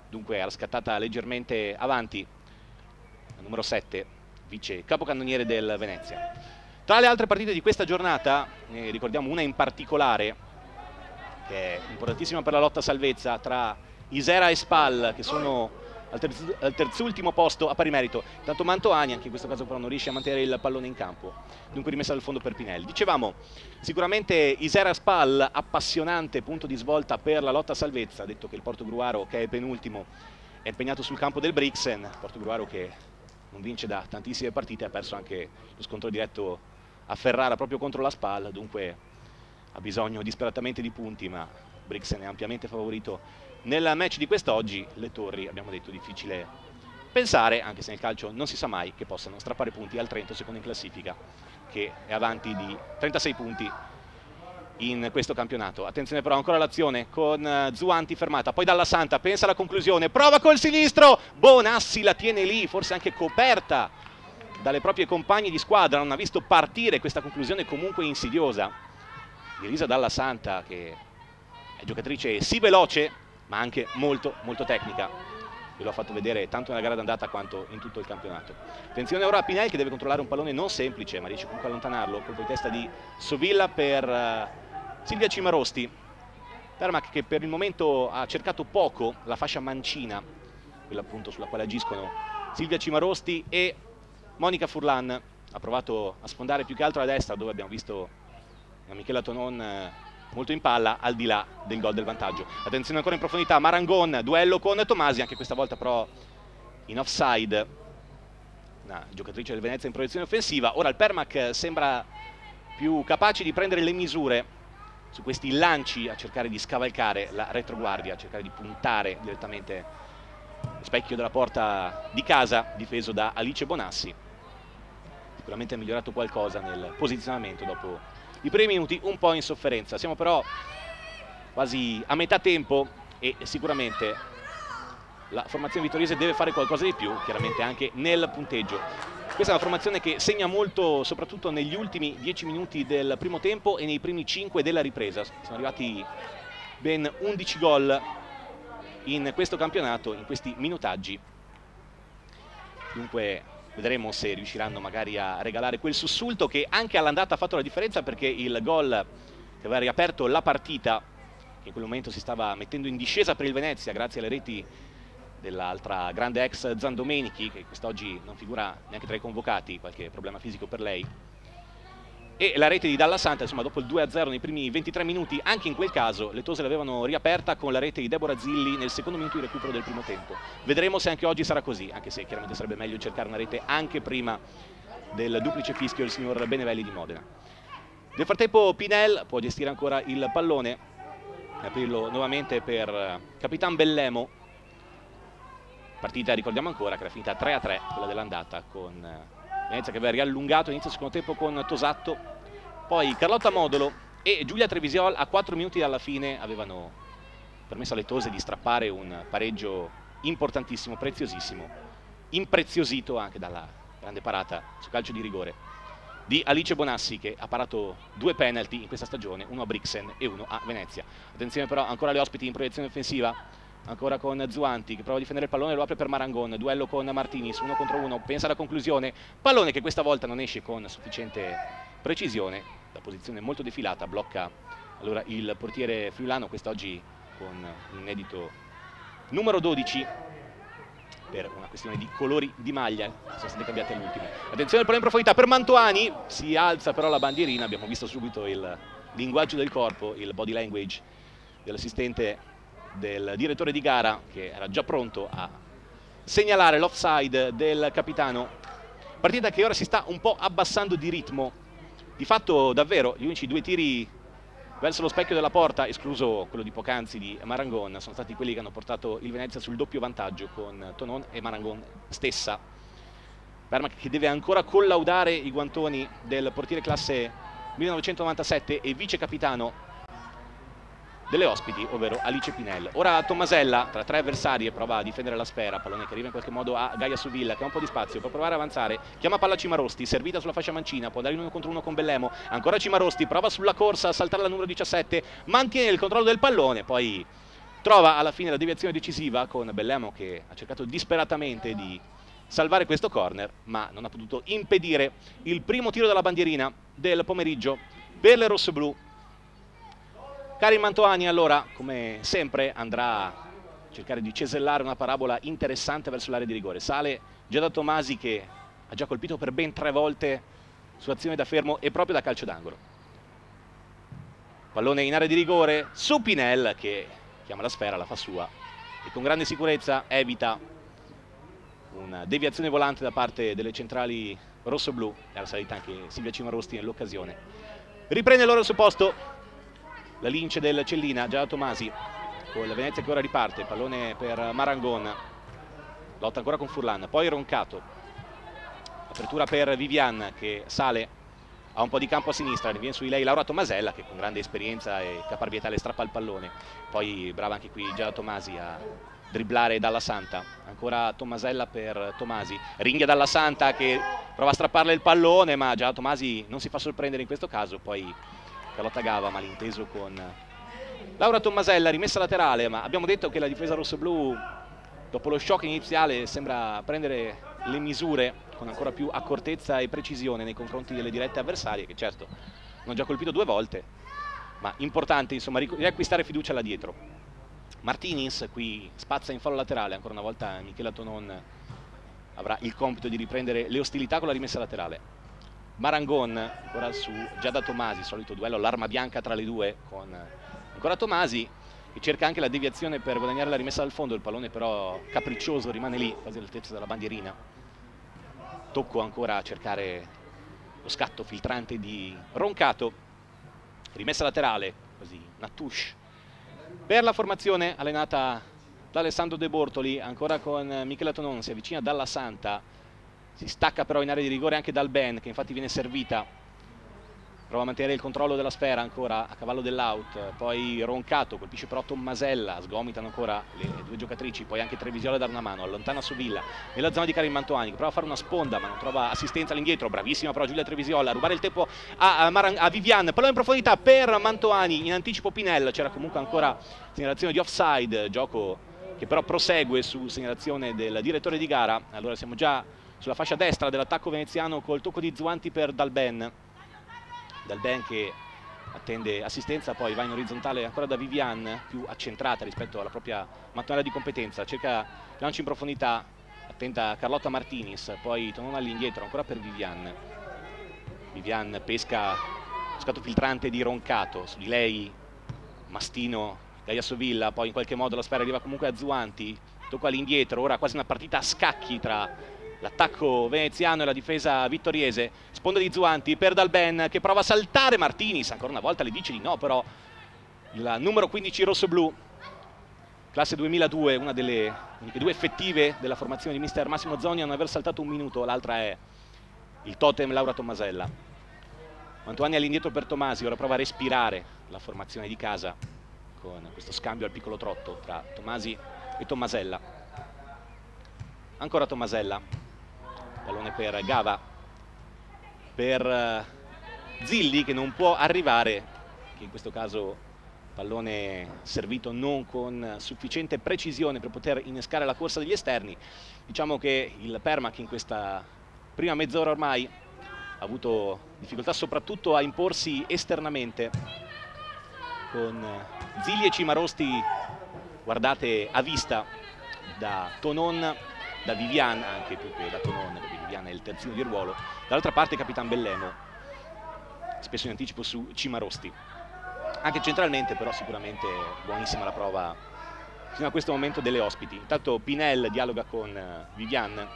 dunque era scattata leggermente avanti la numero 7, vice capocannoniere del Venezia. Tra le altre partite di questa giornata, ricordiamo una in particolare che è importantissima per la lotta a salvezza tra Isera e Spal che sono al terzultimo posto a pari merito. Intanto Mantoani anche in questo caso però non riesce a mantenere il pallone in campo, dunque rimessa dal fondo per Pinelli. Dicevamo sicuramente Isera Spal appassionante punto di svolta per la lotta a salvezza, detto che il Portogruaro che è penultimo è impegnato sul campo del Brixen, Portogruaro che non vince da tantissime partite, ha perso anche lo scontro diretto a Ferrara proprio contro la Spal, dunque ha bisogno disperatamente di punti, ma Brixen è ampiamente favorito nel match di quest'oggi. Le Torri, abbiamo detto, difficile pensare, anche se nel calcio non si sa mai, che possano strappare punti al Trento, secondo in classifica, che è avanti di 36 punti in questo campionato. Attenzione però ancora l'azione con Zuanti fermata, poi Dalla Santa pensa alla conclusione, prova col sinistro, Bonassi la tiene lì, forse anche coperta dalle proprie compagne di squadra, non ha visto partire questa conclusione comunque insidiosa di Elisa Dalla Santa, che è giocatrice sì veloce ma anche molto tecnica, e lo ha fatto vedere tanto nella gara d'andata quanto in tutto il campionato. Attenzione ora a Pinel, che deve controllare un pallone non semplice, ma riesce comunque a allontanarlo. Colpo di testa di Sovilla per Silvia Cimarosti. Permac, che per il momento ha cercato poco la fascia mancina, quella appunto sulla quale agiscono Silvia Cimarosti, e Monica Furlan ha provato a sfondare più che altro a destra, dove abbiamo visto la Michela Tonon molto in palla, al di là del gol del vantaggio. Attenzione ancora in profondità, Marangon, duello con Tomasi, anche questa volta però in offside, una giocatrice del Venezia in proiezione offensiva. Ora il Permac sembra più capace di prendere le misure su questi lanci, a cercare di scavalcare la retroguardia, a cercare di puntare direttamente lo specchio della porta di casa, difeso da Alice Bonassi. Sicuramente è migliorato qualcosa nel posizionamento dopo i primi minuti, un po' in sofferenza. Siamo però quasi a metà tempo e sicuramente la formazione vittoriese deve fare qualcosa di più, chiaramente anche nel punteggio. Questa è una formazione che segna molto, soprattutto negli ultimi 10 minuti del primo tempo e nei primi 5 della ripresa. Sono arrivati ben 11 gol in questo campionato, in questi minutaggi. Dunque vedremo se riusciranno magari a regalare quel sussulto che anche all'andata ha fatto la differenza, perché il gol che aveva riaperto la partita, che in quel momento si stava mettendo in discesa per il Venezia grazie alle reti dell'altra grande ex Zandomenichi, che quest'oggi non figura neanche tra i convocati, qualche problema fisico per lei, e la rete di Dalla Santa, insomma dopo il 2-0 nei primi 23 minuti, anche in quel caso le Tose l'avevano riaperta con la rete di Deborah Zilli nel secondo minuto di recupero del primo tempo. Vedremo se anche oggi sarà così, anche se chiaramente sarebbe meglio cercare una rete anche prima del duplice fischio del signor Benevelli di Modena. Nel frattempo Pinel può gestire ancora il pallone, aprirlo nuovamente per Capitan Bellemo. Partita, ricordiamo ancora, che era finita 3-3, quella dell'andata, con Venezia che aveva riallungato inizio del secondo tempo con Tosatto. Poi Carlotta Modolo e Giulia Trevisiol a 4 minuti dalla fine avevano permesso alle Tose di strappare un pareggio importantissimo, preziosissimo, impreziosito anche dalla grande parata su calcio di rigore di Alice Bonassi, che ha parato 2 penalty in questa stagione, uno a Brixen e uno a Venezia. Attenzione però ancora alle ospiti in proiezione offensiva, ancora con Zuanti che prova a difendere il pallone, lo apre per Marangon, duello con Martinis, 1 contro 1, pensa alla conclusione, pallone che questa volta non esce con sufficiente precisione, da posizione molto defilata blocca allora il portiere friulano, quest'oggi con un inedito numero 12 per una questione di colori di maglia, sono state cambiate all'ultimo. Attenzione al pallone in profondità per Mantuani, si alza però la bandierina, abbiamo visto subito il linguaggio del corpo, il body language dell'assistente del direttore di gara, che era già pronto a segnalare l'offside del capitano. Partita che ora si sta un po' abbassando di ritmo, di fatto davvero gli unici 2 tiri verso lo specchio della porta, escluso quello di poc'anzi di Marangon, sono stati quelli che hanno portato il Venezia sul doppio vantaggio, con Tonon e Marangon stessa. Permac che deve ancora collaudare i guantoni del portiere classe 1997 e vice capitano delle ospiti, ovvero Alice Pinel. Ora Tommasella tra 3 avversari e prova a difendere la sfera, pallone che arriva in qualche modo a Gaia Sovilla, che ha un po' di spazio, può provare a avanzare, chiama palla Cimarosti, servita sulla fascia mancina, può andare in 1 contro 1 con Bellemo, ancora Cimarosti, prova sulla corsa a saltare la numero 17, mantiene il controllo del pallone, poi trova alla fine la deviazione decisiva con Bellemo, che ha cercato disperatamente di salvare questo corner, ma non ha potuto impedire il primo tiro della bandierina del pomeriggio per le rossoblù. Karin Mantoani allora, come sempre, andrà a cercare di cesellare una parabola interessante verso l'area di rigore. Sale Giada Tomasi, che ha già colpito per ben 3 volte su azione da fermo e proprio da calcio d'angolo. Pallone in area di rigore su Pinel, che chiama la sfera, la fa sua e con grande sicurezza evita una deviazione volante da parte delle centrali rosso-blu. Era salita anche Silvia Cimarosti nell'occasione. Riprende loro il suo posto la lince del Cellina, Giada Tomasi, con la Venezia che ora riparte, pallone per Marangon, lotta ancora con Furlan, poi Roncato, apertura per Vivian che sale, ha un po' di campo a sinistra, ne viene su di lei Laura Tommasella, che con grande esperienza e caparbietà le strappa il pallone, poi brava anche qui Giada Tomasi a dribblare Dalla Santa, ancora Tommasella per Tomasi, ringhia Dalla Santa che prova a strapparle il pallone, ma Giada Tomasi non si fa sorprendere in questo caso, poi Carlotta Gava, malinteso con Laura Tommasella, rimessa laterale, ma abbiamo detto che la difesa rossoblu dopo lo shock iniziale sembra prendere le misure con ancora più accortezza e precisione nei confronti delle dirette avversarie, che certo hanno già colpito 2 volte, ma importante insomma riacquistare fiducia là dietro. Martinez qui spazza in fallo laterale, ancora una volta Michela Tonon avrà il compito di riprendere le ostilità con la rimessa laterale. Marangon ancora su Giada Tomasi, solito duello all'arma bianca tra le due, con ancora Tomasi che cerca anche la deviazione per guadagnare la rimessa dal fondo, il pallone però capriccioso rimane lì, quasi all'altezza della bandierina. Tocco ancora a cercare lo scatto filtrante di Roncato, rimessa laterale, così Natouche per la formazione allenata da Alessandro De Bortoli, ancora con Michela Tonon, si avvicina Dalla Santa, si stacca però in area di rigore anche dal Ben, che infatti viene servita. Prova a mantenere il controllo della sfera ancora a cavallo dell'out, poi Roncato, colpisce però Tommasella, sgomitano ancora le 2 giocatrici, poi anche Trevisiola a dare una mano, allontana Sovilla nella zona di Karin Mantoani, che prova a fare una sponda ma non trova assistenza all'indietro, bravissima però Giulia Trevisiola a rubare il tempo a Vivian, pallone in profondità per Mantoani, in anticipo Pinel, c'era comunque ancora segnalazione di offside, gioco che però prosegue su segnalazione del direttore di gara. Allora siamo già sulla fascia destra dell'attacco veneziano col tocco di Zuanti per Dalben che attende assistenza, poi va in orizzontale ancora da Vivian, più accentrata rispetto alla propria mattonella di competenza, cerca lancio in profondità, attenta Carlotta Martinez, poi Tonona all'indietro ancora per Vivian pesca lo scatto filtrante di Roncato, su di lei Mastino, Gaia Sovilla, poi in qualche modo la sfera arriva comunque a Zuanti, tocca all'indietro, ora quasi una partita a scacchi tra l'attacco veneziano e la difesa vittoriese. Sponda di Zuanti per Dalben che prova a saltare Martinez, ancora una volta le dice di no, però il numero 15 rossoblu, classe 2002, una delle uniche 2 effettive della formazione di mister Massimo Zoni a non aver saltato un minuto, l'altra è il totem Laura Tommasella. Mantuani all'indietro per Tomasi, ora prova a respirare la formazione di casa con questo scambio al piccolo trotto tra Tomasi e Tommasella. Ancora Tommasella, pallone per Gava, per Zilli che non può arrivare, che in questo caso pallone servito non con sufficiente precisione per poter innescare la corsa degli esterni. Diciamo che il Permac in questa prima mezz'ora ormai ha avuto difficoltà soprattutto a imporsi esternamente, con Zilli e Cimarosti guardate a vista da Tonon, da Vivian, anche più che da Tonon, perché Vivian è il terzino di ruolo, dall'altra parte Capitan Bellemo, spesso in anticipo su Cimarosti. Anche centralmente però sicuramente buonissima la prova fino a questo momento delle ospiti. Intanto Pinel dialoga con Vivian,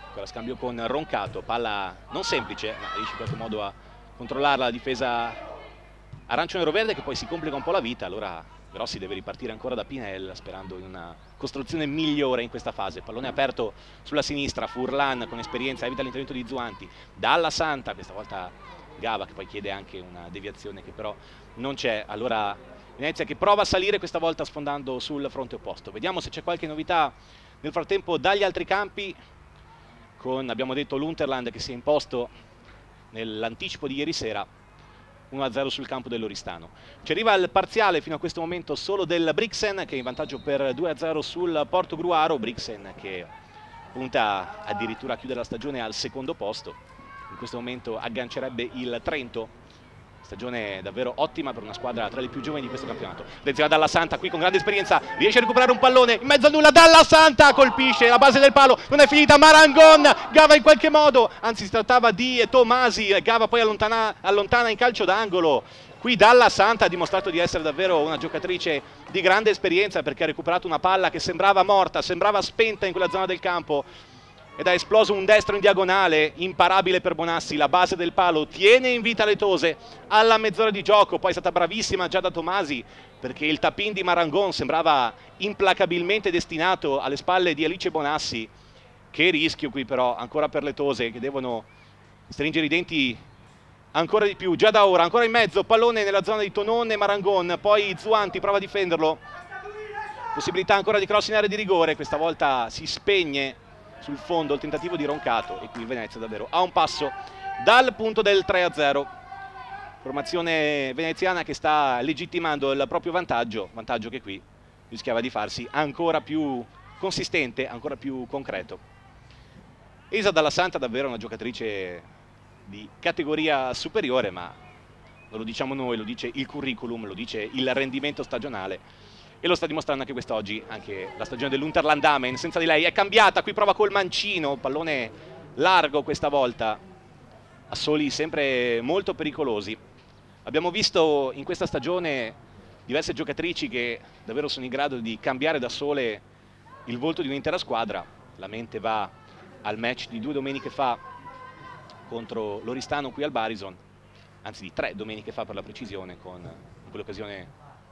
ancora scambio con Roncato, palla non semplice ma riesce in qualche modo a controllarla la difesa arancio-nero-verde, che poi si complica un po' la vita. Allora Grossi deve ripartire ancora da Pinel sperando in una costruzione migliore in questa fase. Pallone aperto sulla sinistra, Furlan con esperienza evita l'intervento di Zuanti, Dalla Santa, questa volta Gava che poi chiede anche una deviazione che però non c'è. Allora Venezia che prova a salire questa volta sfondando sul fronte opposto. Vediamo se c'è qualche novità nel frattempo dagli altri campi, con abbiamo detto l'Unterland che si è imposto nell'anticipo di ieri sera 1-0 sul campo dell'Oristano. Ci arriva il parziale fino a questo momento solo del Brixen, che è in vantaggio per 2-0 sul Portogruaro. Brixen che punta addirittura a chiudere la stagione al secondo posto, in questo momento aggancerebbe il Trento. Stagione davvero ottima per una squadra tra le più giovani di questo campionato. Attenzione Dalla Santa qui con grande esperienza, riesce a recuperare un pallone in mezzo a nulla, Dalla Santa colpisce la base del palo, non è finita, Marangon, Gava in qualche modo, anzi si trattava di Tomasi, Gava poi allontana in calcio d'angolo. Qui Dalla Santa ha dimostrato di essere davvero una giocatrice di grande esperienza, perché ha recuperato una palla che sembrava morta, sembrava spenta in quella zona del campo, ed ha esploso un destro in diagonale imparabile per Bonassi. La base del palo tiene in vita le Tose alla mezz'ora di gioco. Poi è stata bravissima Giada Tomasi, perché il tap-in di Marangon sembrava implacabilmente destinato alle spalle di Alice Bonassi. Che rischio qui però ancora per le Tose, che devono stringere i denti ancora di più. Già da ora ancora in mezzo, pallone nella zona di Tonon e Marangon, poi Zuanti prova a difenderlo, possibilità ancora di cross in area di rigore. Questa volta si spegne sul fondo il tentativo di Roncato, e qui Venezia davvero a un passo dal punto del 3-0. Formazione veneziana che sta legittimando il proprio vantaggio che qui rischiava di farsi ancora più consistente, ancora più concreto. Elisa Dalla Santa davvero una giocatrice di categoria superiore, ma non lo diciamo noi, lo dice il curriculum, lo dice il rendimento stagionale e lo sta dimostrando anche quest'oggi. Anche la stagione dell'Unterland Damen senza di lei è cambiata, qui prova col mancino, pallone largo questa volta, assoli sempre molto pericolosi. Abbiamo visto in questa stagione diverse giocatrici che davvero sono in grado di cambiare da sole il volto di un'intera squadra. La mente va al match di 2 domeniche fa contro l'Oristano qui al Barison, anzi di 3 domeniche fa per la precisione, con in quell'occasione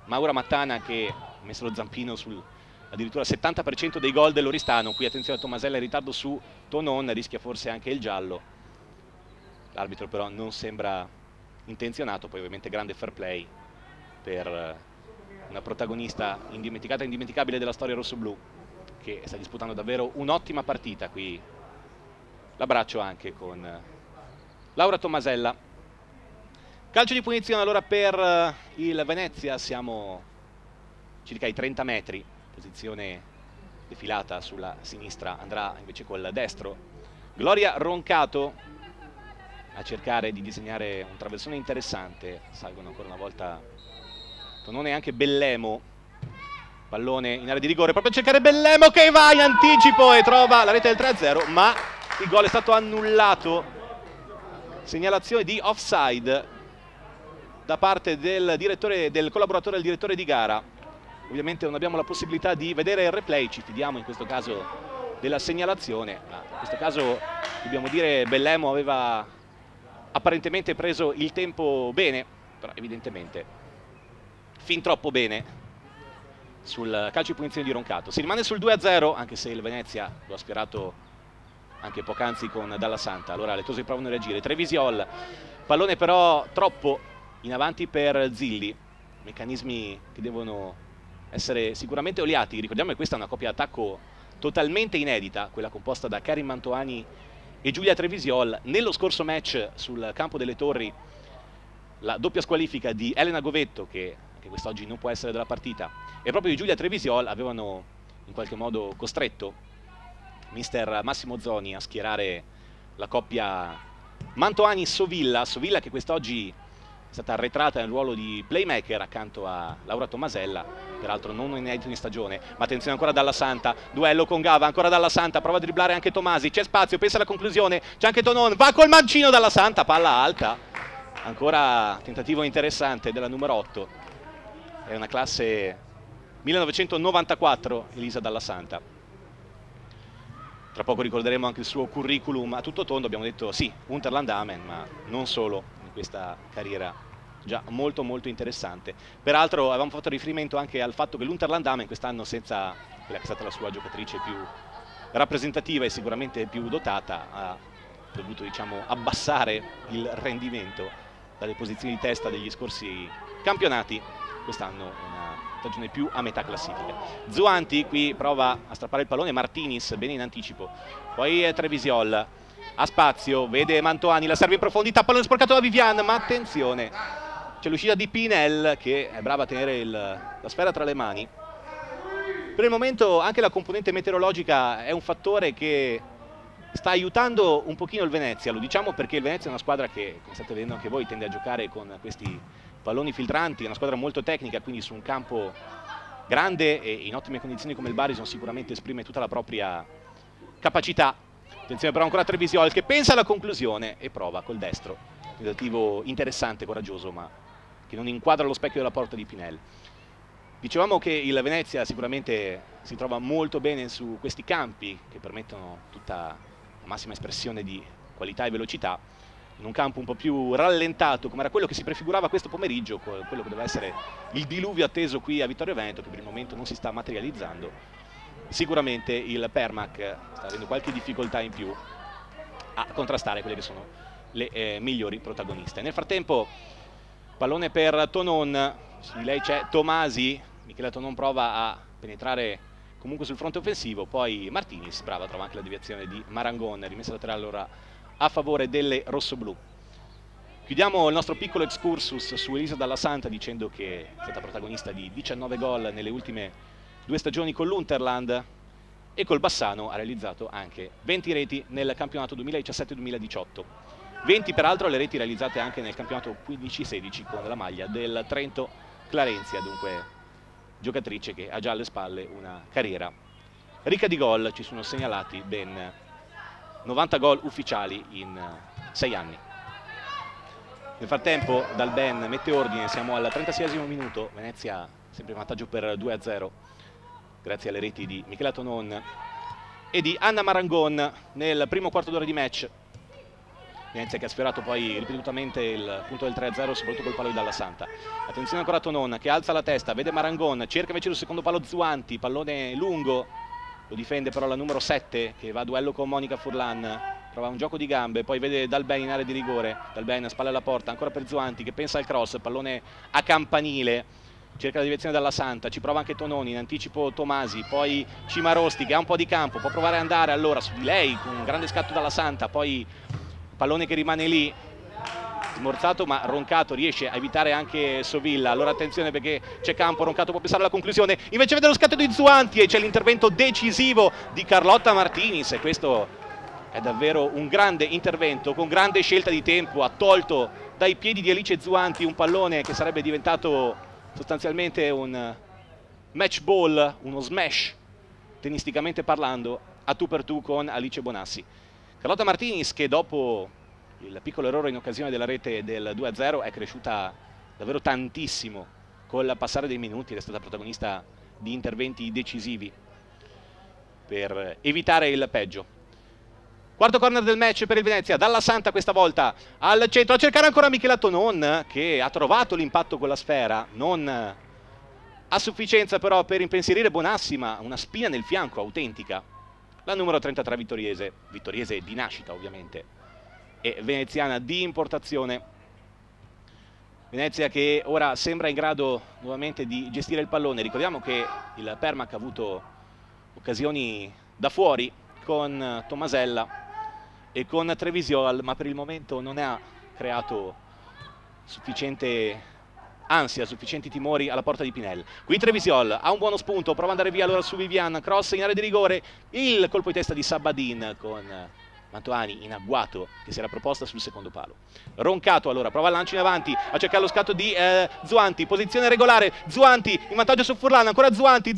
Maura Mattana che ha messo lo zampino sul addirittura 70% dei gol dell'Oristano. Qui attenzione a Tomasella in ritardo su Tonon, rischia forse anche il giallo. L'arbitro però non sembra intenzionato, poi ovviamente grande fair play per una protagonista indimenticata e indimenticabile della storia rossoblù che sta disputando davvero un'ottima partita. Qui l'abbraccio anche con Laura Tomasella. Calcio di punizione allora per il Venezia, siamo circa ai 30 metri, posizione defilata sulla sinistra, andrà invece col destro Gloria Roncato a cercare di disegnare un traversone interessante. Salgono ancora una volta Tonone e anche Bellemo, pallone in area di rigore, proprio a cercare Bellemo che va in anticipo e trova la rete del 3-0, ma il gol è stato annullato. Segnalazione di offside da parte del collaboratore del direttore di gara. Ovviamente non abbiamo la possibilità di vedere il replay, ci fidiamo in questo caso della segnalazione, ma in questo caso dobbiamo dire Bellemo aveva apparentemente preso il tempo bene, però evidentemente fin troppo bene sul calcio di punizione di Roncato. Si rimane sul 2-0, anche se il Venezia lo ha sperato anche poc'anzi con Dalla Santa. Allora le Tose provano a reagire, Trevisiol, pallone però troppo in avanti per Zilli, meccanismi che devono essere sicuramente oliati. Ricordiamo che questa è una coppia d'attacco totalmente inedita, quella composta da Karin Mantovani e Giulia Trevisiol. Nello scorso match sul campo delle Torri la doppia squalifica di Elena Govetto, che anche quest'oggi non può essere della partita, e proprio di Giulia Trevisiol avevano in qualche modo costretto mister Massimo Zoni a schierare la coppia Mantovani-Sovilla, Sovilla che quest'oggi è stata arretrata nel ruolo di playmaker accanto a Laura Tomasella, peraltro non inedito in stagione. Ma attenzione ancora Dalla Santa, duello con Gava, ancora Dalla Santa, prova a dribblare anche Tomasi, c'è spazio, pensa alla conclusione, c'è anche Tonon, va col mancino Dalla Santa, palla alta, ancora tentativo interessante della numero 8, è una classe 1994 Elisa Dalla Santa. Tra poco ricorderemo anche il suo curriculum a tutto tondo. Abbiamo detto sì, Unterland Damen, ma non solo, in questa carriera già molto molto interessante. Peraltro avevamo fatto riferimento anche al fatto che l'Unterland Damen quest'anno, senza quella che è stata la sua giocatrice più rappresentativa e sicuramente più dotata, ha dovuto, diciamo, abbassare il rendimento dalle posizioni di testa degli scorsi campionati. Quest'anno una stagione più a metà classifica. Zuanti qui prova a strappare il pallone, Martinis bene in anticipo, poi Trevisiol ha spazio, vede Mantovani, la serve in profondità, pallone sporcato da Vivian, ma attenzione, c'è l'uscita di Pinel che è brava a tenere la sfera tra le mani. Per il momento anche la componente meteorologica è un fattore che sta aiutando un pochino il Venezia, lo diciamo perché il Venezia è una squadra che, come state vedendo anche voi, tende a giocare con questi palloni filtranti, è una squadra molto tecnica, quindi su un campo grande e in ottime condizioni come il Barison sicuramente esprime tutta la propria capacità. Attenzione però ancora a Trevisiol che pensa alla conclusione e prova col destro, tentativo interessante, coraggioso, ma che non inquadra lo specchio della porta di Pinel. Dicevamo che il Venezia sicuramente si trova molto bene su questi campi che permettono tutta la massima espressione di qualità e velocità, in un campo un po' più rallentato come era quello che si prefigurava questo pomeriggio, quello che doveva essere il diluvio atteso qui a Vittorio Veneto, che per il momento non si sta materializzando. Sicuramente il Permac sta avendo qualche difficoltà in più a contrastare quelle che sono le migliori protagoniste. Nel frattempo pallone per Tonon, su di lei c'è Tomasi, Michela Tonon prova a penetrare comunque sul fronte offensivo, poi Martinis, brava, trova anche la deviazione di Marangon, rimessa laterale allora a favore delle rossoblù. Chiudiamo il nostro piccolo excursus su Elisa Dalla Santa dicendo che è stata protagonista di 19 gol nelle ultime 2 stagioni con l'Unterland e col Bassano ha realizzato anche 20 reti nel campionato 2017-2018. 20 peraltro le reti realizzate anche nel campionato 15-16 con la maglia del Trento Clarenzia, dunque giocatrice che ha già alle spalle una carriera ricca di gol. Ci sono segnalati ben 90 gol ufficiali in 6 anni. Nel frattempo Dal Ben mette ordine, siamo al 36esimo minuto, Venezia sempre in vantaggio per 2-0 grazie alle reti di Michela Tonon e di Anna Marangon nel primo quarto d'ora di match. Venezia che ha sfiorato poi ripetutamente il punto del 3-0 soprattutto col palo di Dalla Santa. Attenzione ancora a Tonon che alza la testa, vede Marangon, cerca invece il secondo palo Zuanti, pallone lungo, lo difende però la numero 7 che va a duello con Monica Furlan, prova un gioco di gambe, poi vede Dal Ben in area di rigore, Dal Ben spalla alla porta, ancora per Zuanti che pensa al cross, pallone a campanile, cerca la direzione Dalla Santa, ci prova anche Tononi, in anticipo Tomasi, poi Cimarosti che ha un po' di campo, può provare ad andare allora su di lei con un grande scatto Dalla Santa, poi pallone che rimane lì, smorzato ma Roncato riesce a evitare anche Sovilla, allora attenzione perché c'è campo, Roncato può pensare alla conclusione, invece vede lo scatto di Zuanti e c'è l'intervento decisivo di Carlotta Martinis e questo è davvero un grande intervento con grande scelta di tempo, ha tolto dai piedi di Alice Zuanti un pallone che sarebbe diventato sostanzialmente un match ball, uno smash tennisticamente parlando, a tu per tu con Alice Bonassi. Carlotta Martinis che dopo il piccolo errore in occasione della rete del 2-0 è cresciuta davvero tantissimo col passare dei minuti ed è stata protagonista di interventi decisivi per evitare il peggio. Quarto corner del match per il Venezia, Dalla Santa questa volta al centro, a cercare ancora Michela Tonon che ha trovato l'impatto con la sfera, non a sufficienza però per impensierire Bonassi, ma una spina nel fianco autentica. La numero 33 vittoriese di nascita ovviamente, e veneziana di importazione. Venezia che ora sembra in grado nuovamente di gestire il pallone. Ricordiamo che il Permac ha avuto occasioni da fuori con Tomasella e con Trevisiol, ma per il momento non ha creato sufficiente ansia, sufficienti timori alla porta di Pinel. Qui Trevisiol ha un buono spunto, prova ad andare via allora su Vivian, cross in area di rigore, il colpo di testa di Sabadin con Mantovani in agguato che si era proposta sul secondo palo. Roncato allora, prova il lancio in avanti, a cercare lo scatto di Zuanti, posizione regolare, Zuanti in vantaggio su Furlan, ancora Zuanti,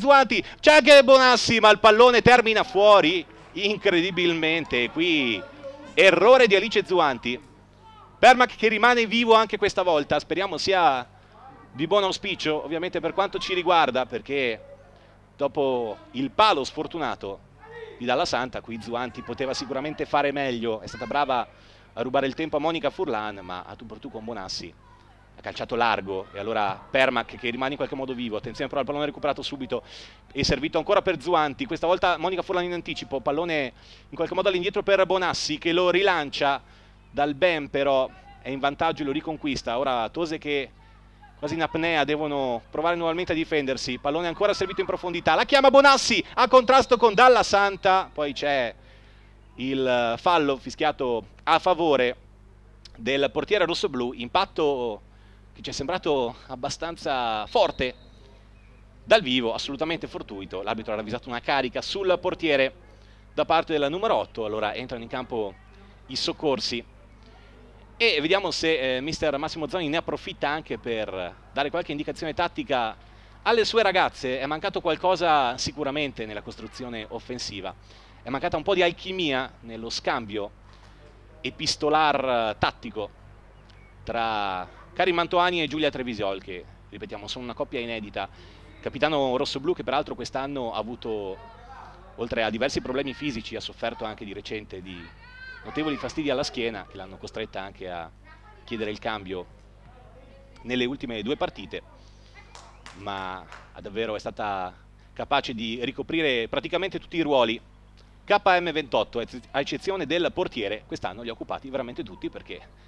c'è anche Bonassi ma il pallone termina fuori incredibilmente, qui errore di Alice Zuanti. Permac che rimane vivo anche questa volta, speriamo sia di buon auspicio ovviamente per quanto ci riguarda, perché dopo il palo sfortunato di Dalla Santa qui Zuanti poteva sicuramente fare meglio, è stata brava a rubare il tempo a Monica Furlan, ma a tu per tu con Bonassi ha calciato largo e allora Permac che rimane in qualche modo vivo. Attenzione però al pallone recuperato subito e servito ancora per Zuanti, questa volta Monica Furlan in anticipo, pallone in qualche modo all'indietro per Bonassi che lo rilancia, Dal Ben però è in vantaggio e lo riconquista. Ora Tose che quasi in apnea devono provare nuovamente a difendersi, pallone ancora servito in profondità, la chiama Bonassi a contrasto con Dalla Santa, poi c'è il fallo fischiato a favore del portiere rossoblù, impatto che ci è sembrato abbastanza forte dal vivo, assolutamente fortuito. L'arbitro ha ravvisato una carica sul portiere da parte della numero 8, allora entrano in campo i soccorsi e vediamo se mister Massimo Zoni ne approfitta anche per dare qualche indicazione tattica alle sue ragazze. È mancato qualcosa sicuramente nella costruzione offensiva, è mancata un po' di alchimia nello scambio epistolar tattico tra Karin Mantovani e Giulia Trevisiol, che ripetiamo sono una coppia inedita. Capitano rossoblù che peraltro quest'anno ha avuto, oltre a diversi problemi fisici, ha sofferto anche di recente di notevoli fastidi alla schiena che l'hanno costretta anche a chiedere il cambio nelle ultime 2 partite, ma davvero è stata capace di ricoprire praticamente tutti i ruoli. KM28, a eccezione del portiere, quest'anno li ha occupati veramente tutti, perché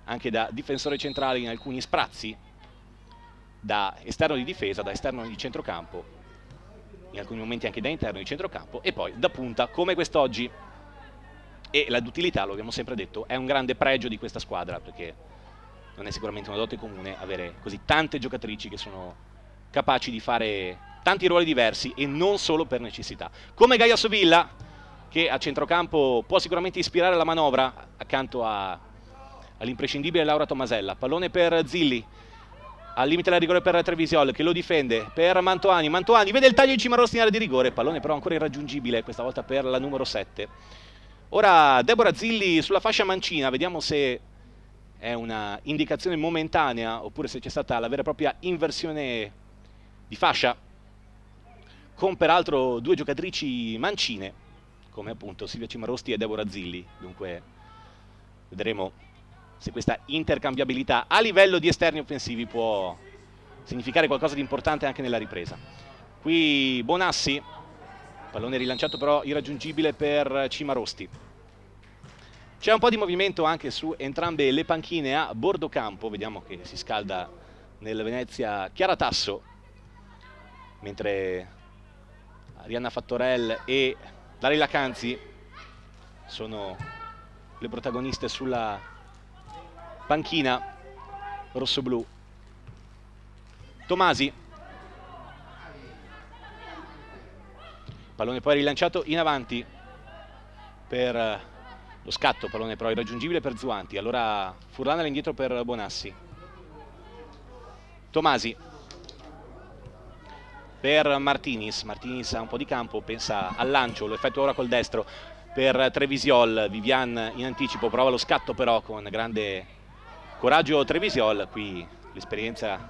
anche da difensore centrale in alcuni sprazzi, da esterno di difesa, da esterno di centrocampo, in alcuni momenti anche da interno di centrocampo, e poi da punta come quest'oggi. e la duttilità, lo abbiamo sempre detto, è un grande pregio di questa squadra, perché non è sicuramente una dote comune avere così tante giocatrici che sono capaci di fare tanti ruoli diversi e non solo per necessità. Come Gaia Sovilla, che a centrocampo può sicuramente ispirare la manovra accanto all'imprescindibile Laura Tomasella. Pallone per Zilli, al limite della rigore per Trevisiol, che lo difende per Mantoani. Mantoani vede il taglio di Cimarossi in area di rigore, pallone però ancora irraggiungibile, questa volta per la numero 7. Ora Deborah Zilli sulla fascia mancina, vediamo se è una indicazione momentanea oppure se c'è stata la vera e propria inversione di fascia, con peraltro due giocatrici mancine, come appunto Silvia Cimarosti e Deborah Zilli. Dunque vedremo se questa intercambiabilità a livello di esterni offensivi può significare qualcosa di importante anche nella ripresa. Qui Bonassi, pallone rilanciato però irraggiungibile per Cimarosti. C'è un po' di movimento anche su entrambe le panchine a bordo campo, vediamo che si scalda nel Venezia Chiara Tasso, mentre Arianna Fattorell e Dalila Canzi sono le protagoniste sulla panchina rossoblù. Tomasi, pallone poi rilanciato in avanti per lo scatto, pallone però irraggiungibile per Zuanti. Allora Furlan all'indietro per Bonassi. Tomasi per Martinis. Martinis ha un po' di campo, pensa al lancio, lo effettua ora col destro per Trevisiol. Vivian in anticipo, prova lo scatto però con grande coraggio Trevisiol. Qui l'esperienza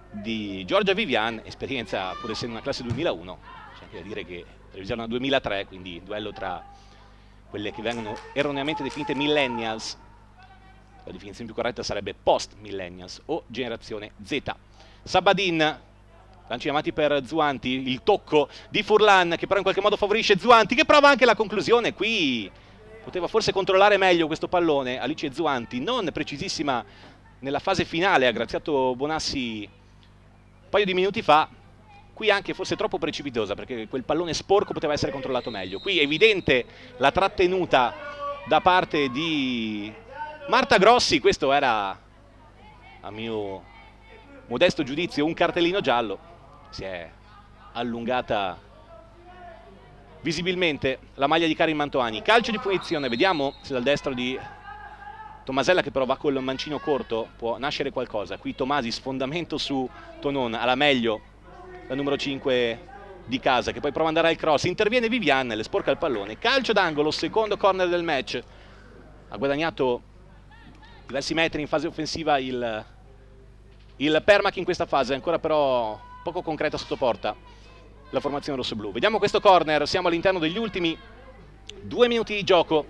di Giorgia Vivian, esperienza pur essendo una classe 2001, c'è anche da dire che Trevisiol è una 2003, quindi duello tra quelle che vengono erroneamente definite millennials. La definizione più corretta sarebbe post-millennials o generazione Z. Sabadin, lanci in avanti per Zuanti, il tocco di Furlan che però in qualche modo favorisce Zuanti, che prova anche la conclusione. Qui poteva forse controllare meglio questo pallone Alice Zuanti, non precisissima nella fase finale, ha graziato Bonassi un paio di minuti fa. Qui anche forse troppo precipitosa, perché quel pallone sporco poteva essere controllato meglio. Qui è evidente la trattenuta da parte di Marta Grossi. Questo era, a mio modesto giudizio, un cartellino giallo. Si è allungata visibilmente la maglia di Karin Mantoani. Calcio di punizione, vediamo se dal destro di Tomasella, che però va col mancino corto, può nascere qualcosa. Qui Tomasi, sfondamento su Tonon, alla meglio la numero 5 di casa, che poi prova ad andare al cross, interviene Vivian, le sporca il pallone, calcio d'angolo, secondo corner del match. Ha guadagnato diversi metri in fase offensiva il Permac in questa fase, ancora però poco concreta sotto porta la formazione rossoblù. Vediamo questo corner, siamo all'interno degli ultimi 2 minuti di gioco,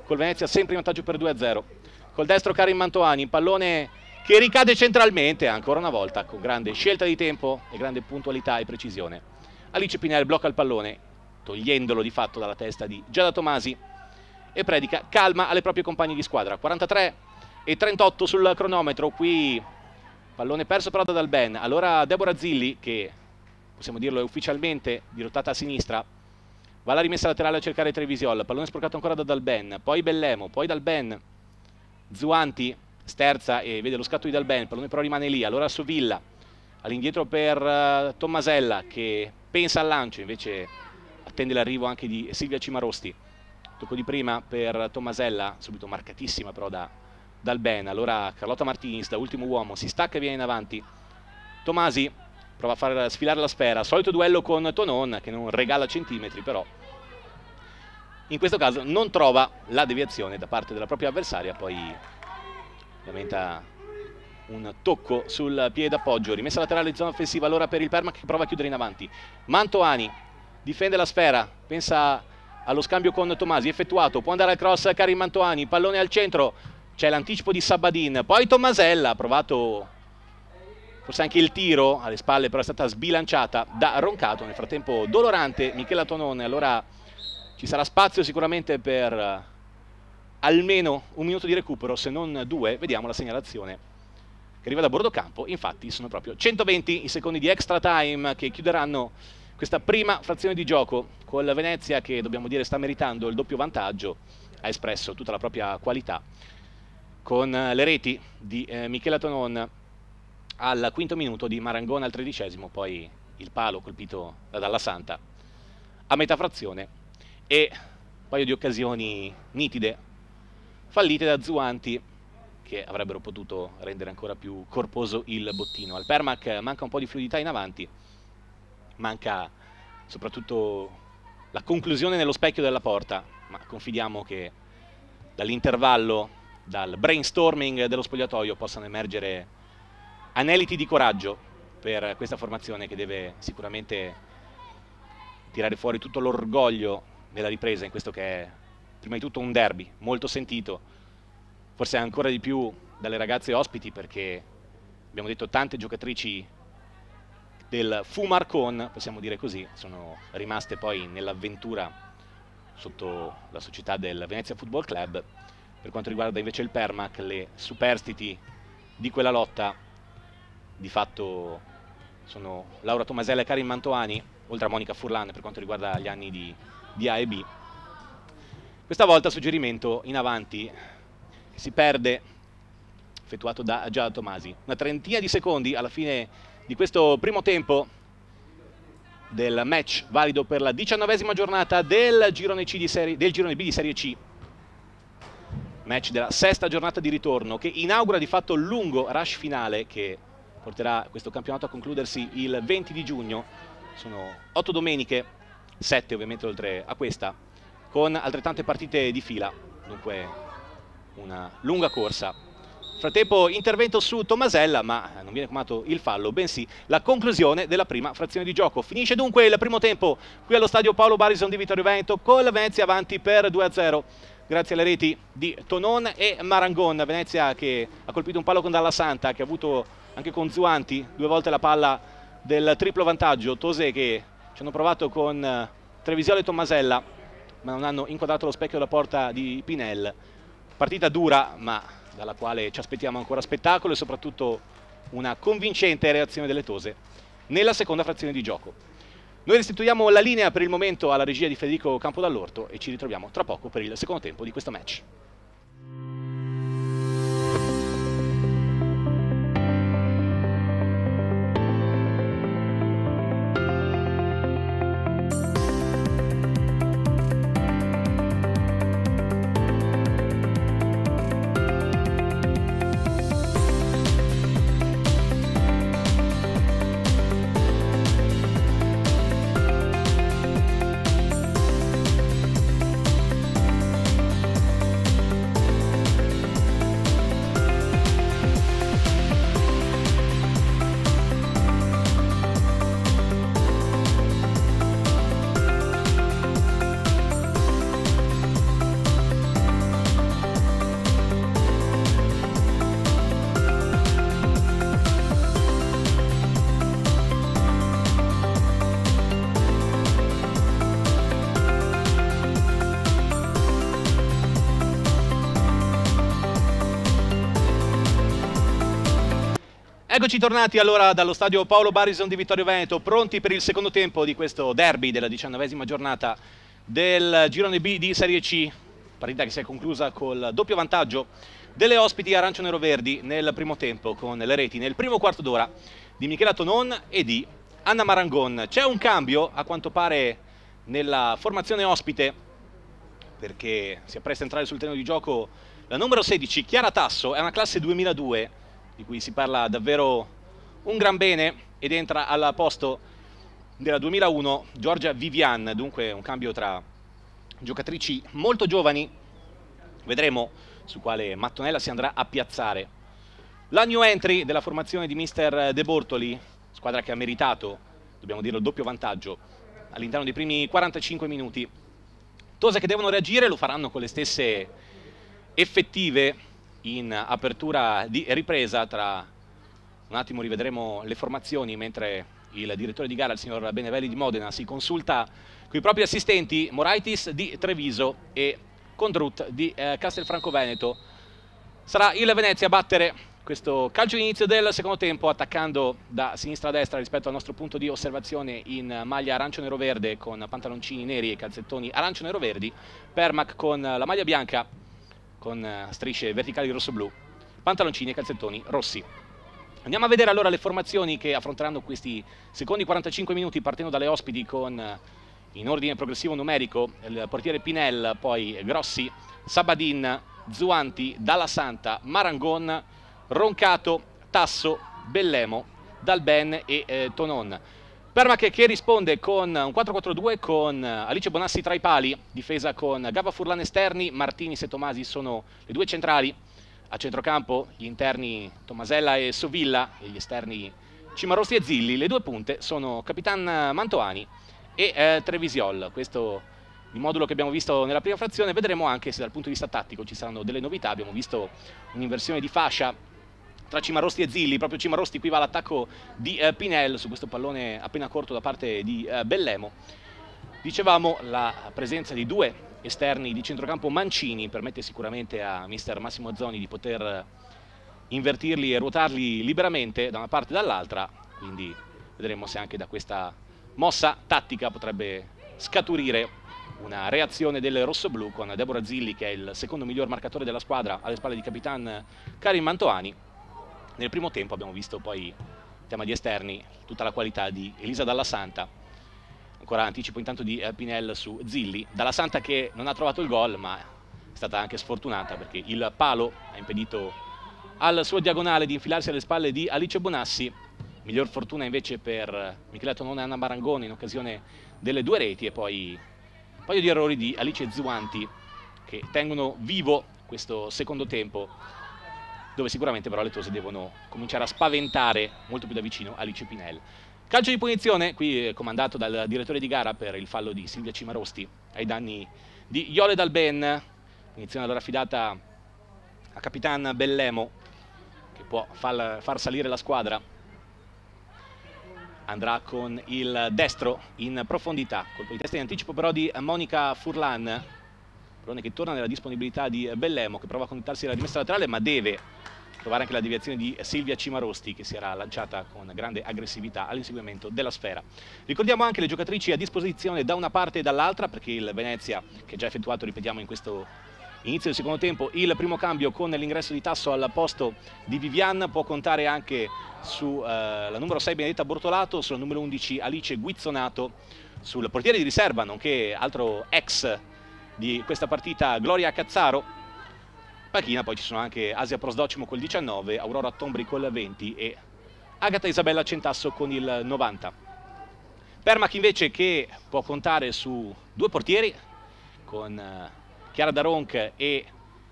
col Venezia sempre in vantaggio per 2-0. Col destro Karin Mantoani, pallone che ricade centralmente ancora una volta con grande scelta di tempo e grande puntualità e precisione. Alice Pinel blocca il pallone, togliendolo di fatto dalla testa di Giada Tomasi, e predica calma alle proprie compagne di squadra. 43:38 sul cronometro. Qui pallone perso però da Dalben. Allora Deborah Zilli, che possiamo dirlo è ufficialmente dirottata a sinistra, va alla rimessa laterale a cercare Trevisiol. Pallone sporcato ancora da Dalben, poi Bellemo, poi Dalben. Zuanti sterza e vede lo scatto di Dalben, il pallone però rimane lì. Allora Sovilla all'indietro per Tommasella, che pensa al lancio, invece attende l'arrivo anche di Silvia Cimarosti. Tocco di prima per Tommasella, subito marcatissima però da Dalben. Allora Carlotta Martinis, da ultimo uomo, si stacca e viene in avanti. Tomasi prova a far sfilare la sfera, solito duello con Tonon che non regala centimetri, però in questo caso non trova la deviazione da parte della propria avversaria, poi lamenta un tocco sul piede d'appoggio. Rimessa laterale in zona offensiva allora per il Permac, che prova a chiudere in avanti. Mantoani difende la sfera, pensa allo scambio con Tomasi, effettuato, può andare al cross Karin Mantoani, pallone al centro, c'è l'anticipo di Sabadin, poi Tomasella ha provato forse anche il tiro alle spalle, però è stata sbilanciata da Roncato. Nel frattempo dolorante Michela Tonone. Allora ci sarà spazio sicuramente per almeno un minuto di recupero, se non 2. Vediamo la segnalazione che arriva da bordo campo. Infatti sono proprio 120 i secondi di extra time che chiuderanno questa prima frazione di gioco, col Venezia che, dobbiamo dire, sta meritando il doppio vantaggio ha espresso tutta la propria qualità, con le reti di Michela Tonon al quinto minuto, di Marangon al 13°, poi il palo colpito da Dalla Santa a metà frazione e un paio di occasioni nitide fallite da Zuanti, che avrebbero potuto rendere ancora più corposo il bottino. Al Permac manca un po' di fluidità in avanti, manca soprattutto la conclusione nello specchio della porta, ma confidiamo che dall'intervallo, dal brainstorming dello spogliatoio, possano emergere aneliti di coraggio per questa formazione, che deve sicuramente tirare fuori tutto l'orgoglio nella ripresa in questo che è prima di tutto un derby molto sentito, forse ancora di più dalle ragazze ospiti, perché abbiamo detto tante giocatrici del Fumarcon, possiamo dire così, sono rimaste poi nell'avventura sotto la società del Venezia Football Club. Per quanto riguarda invece il Permac, le superstiti di quella lotta di fatto sono Laura Tomasella e Karin Mantoani, oltre a Monica Furlan per quanto riguarda gli anni di A e B. Questa volta suggerimento in avanti si perde, effettuato da Giada Tomasi. Una trentina di secondi alla fine di questo primo tempo del match valido per la 19ª giornata del girone B di Serie C. Match della sesta giornata di ritorno, che inaugura di fatto il lungo rush finale che porterà questo campionato a concludersi il 20 di giugno. Sono 8 domeniche, 7 ovviamente oltre a questa, con altrettante partite di fila, dunque una lunga corsa. Frattempo intervento su Tomasella, ma non viene comato il fallo, bensì la conclusione della prima frazione di gioco. Finisce dunque il primo tempo qui allo stadio Paolo Barison di Vittorio Veneto, con Venezia avanti per 2-0 grazie alle reti di Tonon e Marangon. Venezia che ha colpito un palo con Dalla Santa, che ha avuto anche con Zuanti 2 volte la palla del triplo vantaggio. Tose che ci hanno provato con Trevisole e Tomasella, ma non hanno inquadrato lo specchio della porta di Pinel. Partita dura, ma dalla quale ci aspettiamo ancora spettacolo e soprattutto una convincente reazione delle Tose nella seconda frazione di gioco. Noi restituiamo la linea per il momento alla regia di Federico Campodall'Orto e ci ritroviamo tra poco per il secondo tempo di questo match. Eccoci tornati allora dallo stadio Paolo Barison di Vittorio Veneto, pronti per il secondo tempo di questo derby della 19ª giornata del girone B di Serie C, partita che si è conclusa col doppio vantaggio delle ospiti arancio-nero-verdi nel primo tempo, con le reti nel primo quarto d'ora di Michela Tonon e di Anna Marangon. C'è un cambio a quanto pare nella formazione ospite, perché si appresta a entrare sul terreno di gioco la numero 16, Chiara Tasso. È una classe 2002 di cui si parla davvero un gran bene, ed entra al posto della 2001 Giorgia Vivian. Dunque un cambio tra giocatrici molto giovani, vedremo su quale mattonella si andrà a piazzare la new entry della formazione di mister De Bortoli, squadra che ha meritato, dobbiamo dirlo, il doppio vantaggio all'interno dei primi 45 minuti. Tose che devono reagire, lo faranno con le stesse effettive in apertura di ripresa. Tra un attimo rivedremo le formazioni, mentre il direttore di gara, il signor Benevelli di Modena, si consulta con i propri assistenti Moraitis di Treviso e Condrut di Castelfranco Veneto. Sarà il Venezia a battere questo calcio d'inizio del secondo tempo, attaccando da sinistra a destra rispetto al nostro punto di osservazione in maglia arancio-nero-verde con pantaloncini neri e calzettoni arancio-nero-verdi. Permac con la maglia bianca con strisce verticali rosso-blu, pantaloncini e calzettoni rossi. Andiamo a vedere allora le formazioni che affronteranno questi secondi 45 minuti, partendo dalle ospiti con, in ordine progressivo numerico, il portiere Pinel, poi Grossi, Sabadin, Zuanti, Dalla Santa, Marangon, Roncato, Tasso, Bellemo, Dalben e Tonon. Permac che risponde con un 4-4-2 con Alice Bonassi tra i pali, difesa con Gabba Furlan esterni, Martinis e Tomasi sono le due centrali. A centrocampo gli interni Tomasella e Sovilla e gli esterni Cimarosti e Zilli. Le due punte sono Capitan Mantoani e Trevisiol. Questo il modulo che abbiamo visto nella prima frazione. Vedremo anche se dal punto di vista tattico ci saranno delle novità. Abbiamo visto un'inversione di fascia tra Cimarosti e Zilli. Proprio Cimarosti qui va all'attacco di Pinel su questo pallone appena corto da parte di Bellemo. Dicevamo, la presenza di due esterni di centrocampo mancini permette sicuramente a mister Massimo Azzoni di poter invertirli e ruotarli liberamente da una parte e dall'altra, quindi vedremo se anche da questa mossa tattica potrebbe scaturire una reazione del rossoblù con Deborah Zilli, che è il secondo miglior marcatore della squadra alle spalle di Capitan Karim Mantoani. Nel primo tempo abbiamo visto poi, in tema di esterni, tutta la qualità di Elisa Dalla Santa. Ancora anticipo intanto di Pinel su Zilli. Dalla Santa che non ha trovato il gol, ma è stata anche sfortunata perché il palo ha impedito al suo diagonale di infilarsi alle spalle di Alice Bonassi. Miglior fortuna invece per Michela Tonone e Anna Marangoni in occasione delle due reti, e poi un paio di errori di Alice Zuanti che tengono vivo questo secondo tempo, dove sicuramente però le tose devono cominciare a spaventare molto più da vicino Alice Pinel. Calcio di punizione, qui comandato dal direttore di gara per il fallo di Silvia Cimarosti ai danni di Iole Dalben. Punizione allora affidata a Capitan Bellemo, che può far salire la squadra. Andrà con il destro in profondità, colpo di testa in anticipo però di Monica Furlan. Pallone che torna nella disponibilità di Bellemo, che prova a connettersi alla rimessa laterale, ma deve trovare anche la deviazione di Silvia Cimarosti, che si era lanciata con grande aggressività all'inseguimento della sfera. Ricordiamo anche le giocatrici a disposizione da una parte e dall'altra, perché il Venezia, che ha già effettuato, ripetiamo, in questo inizio del secondo tempo, il primo cambio con l'ingresso di Tasso al posto di Vivian, può contare anche su la numero 6 Benedetta Bortolato, sul numero 11 Alice Guizzonato, sul portiere di riserva, nonché altro ex di questa partita, Gloria Cazzaro. Panchina poi ci sono anche Asia Prosdocimo col 19, Aurora Tombri col 20 e Agata Isabella Centasso con il 90. Permac invece che può contare su due portieri con Chiara Daronc e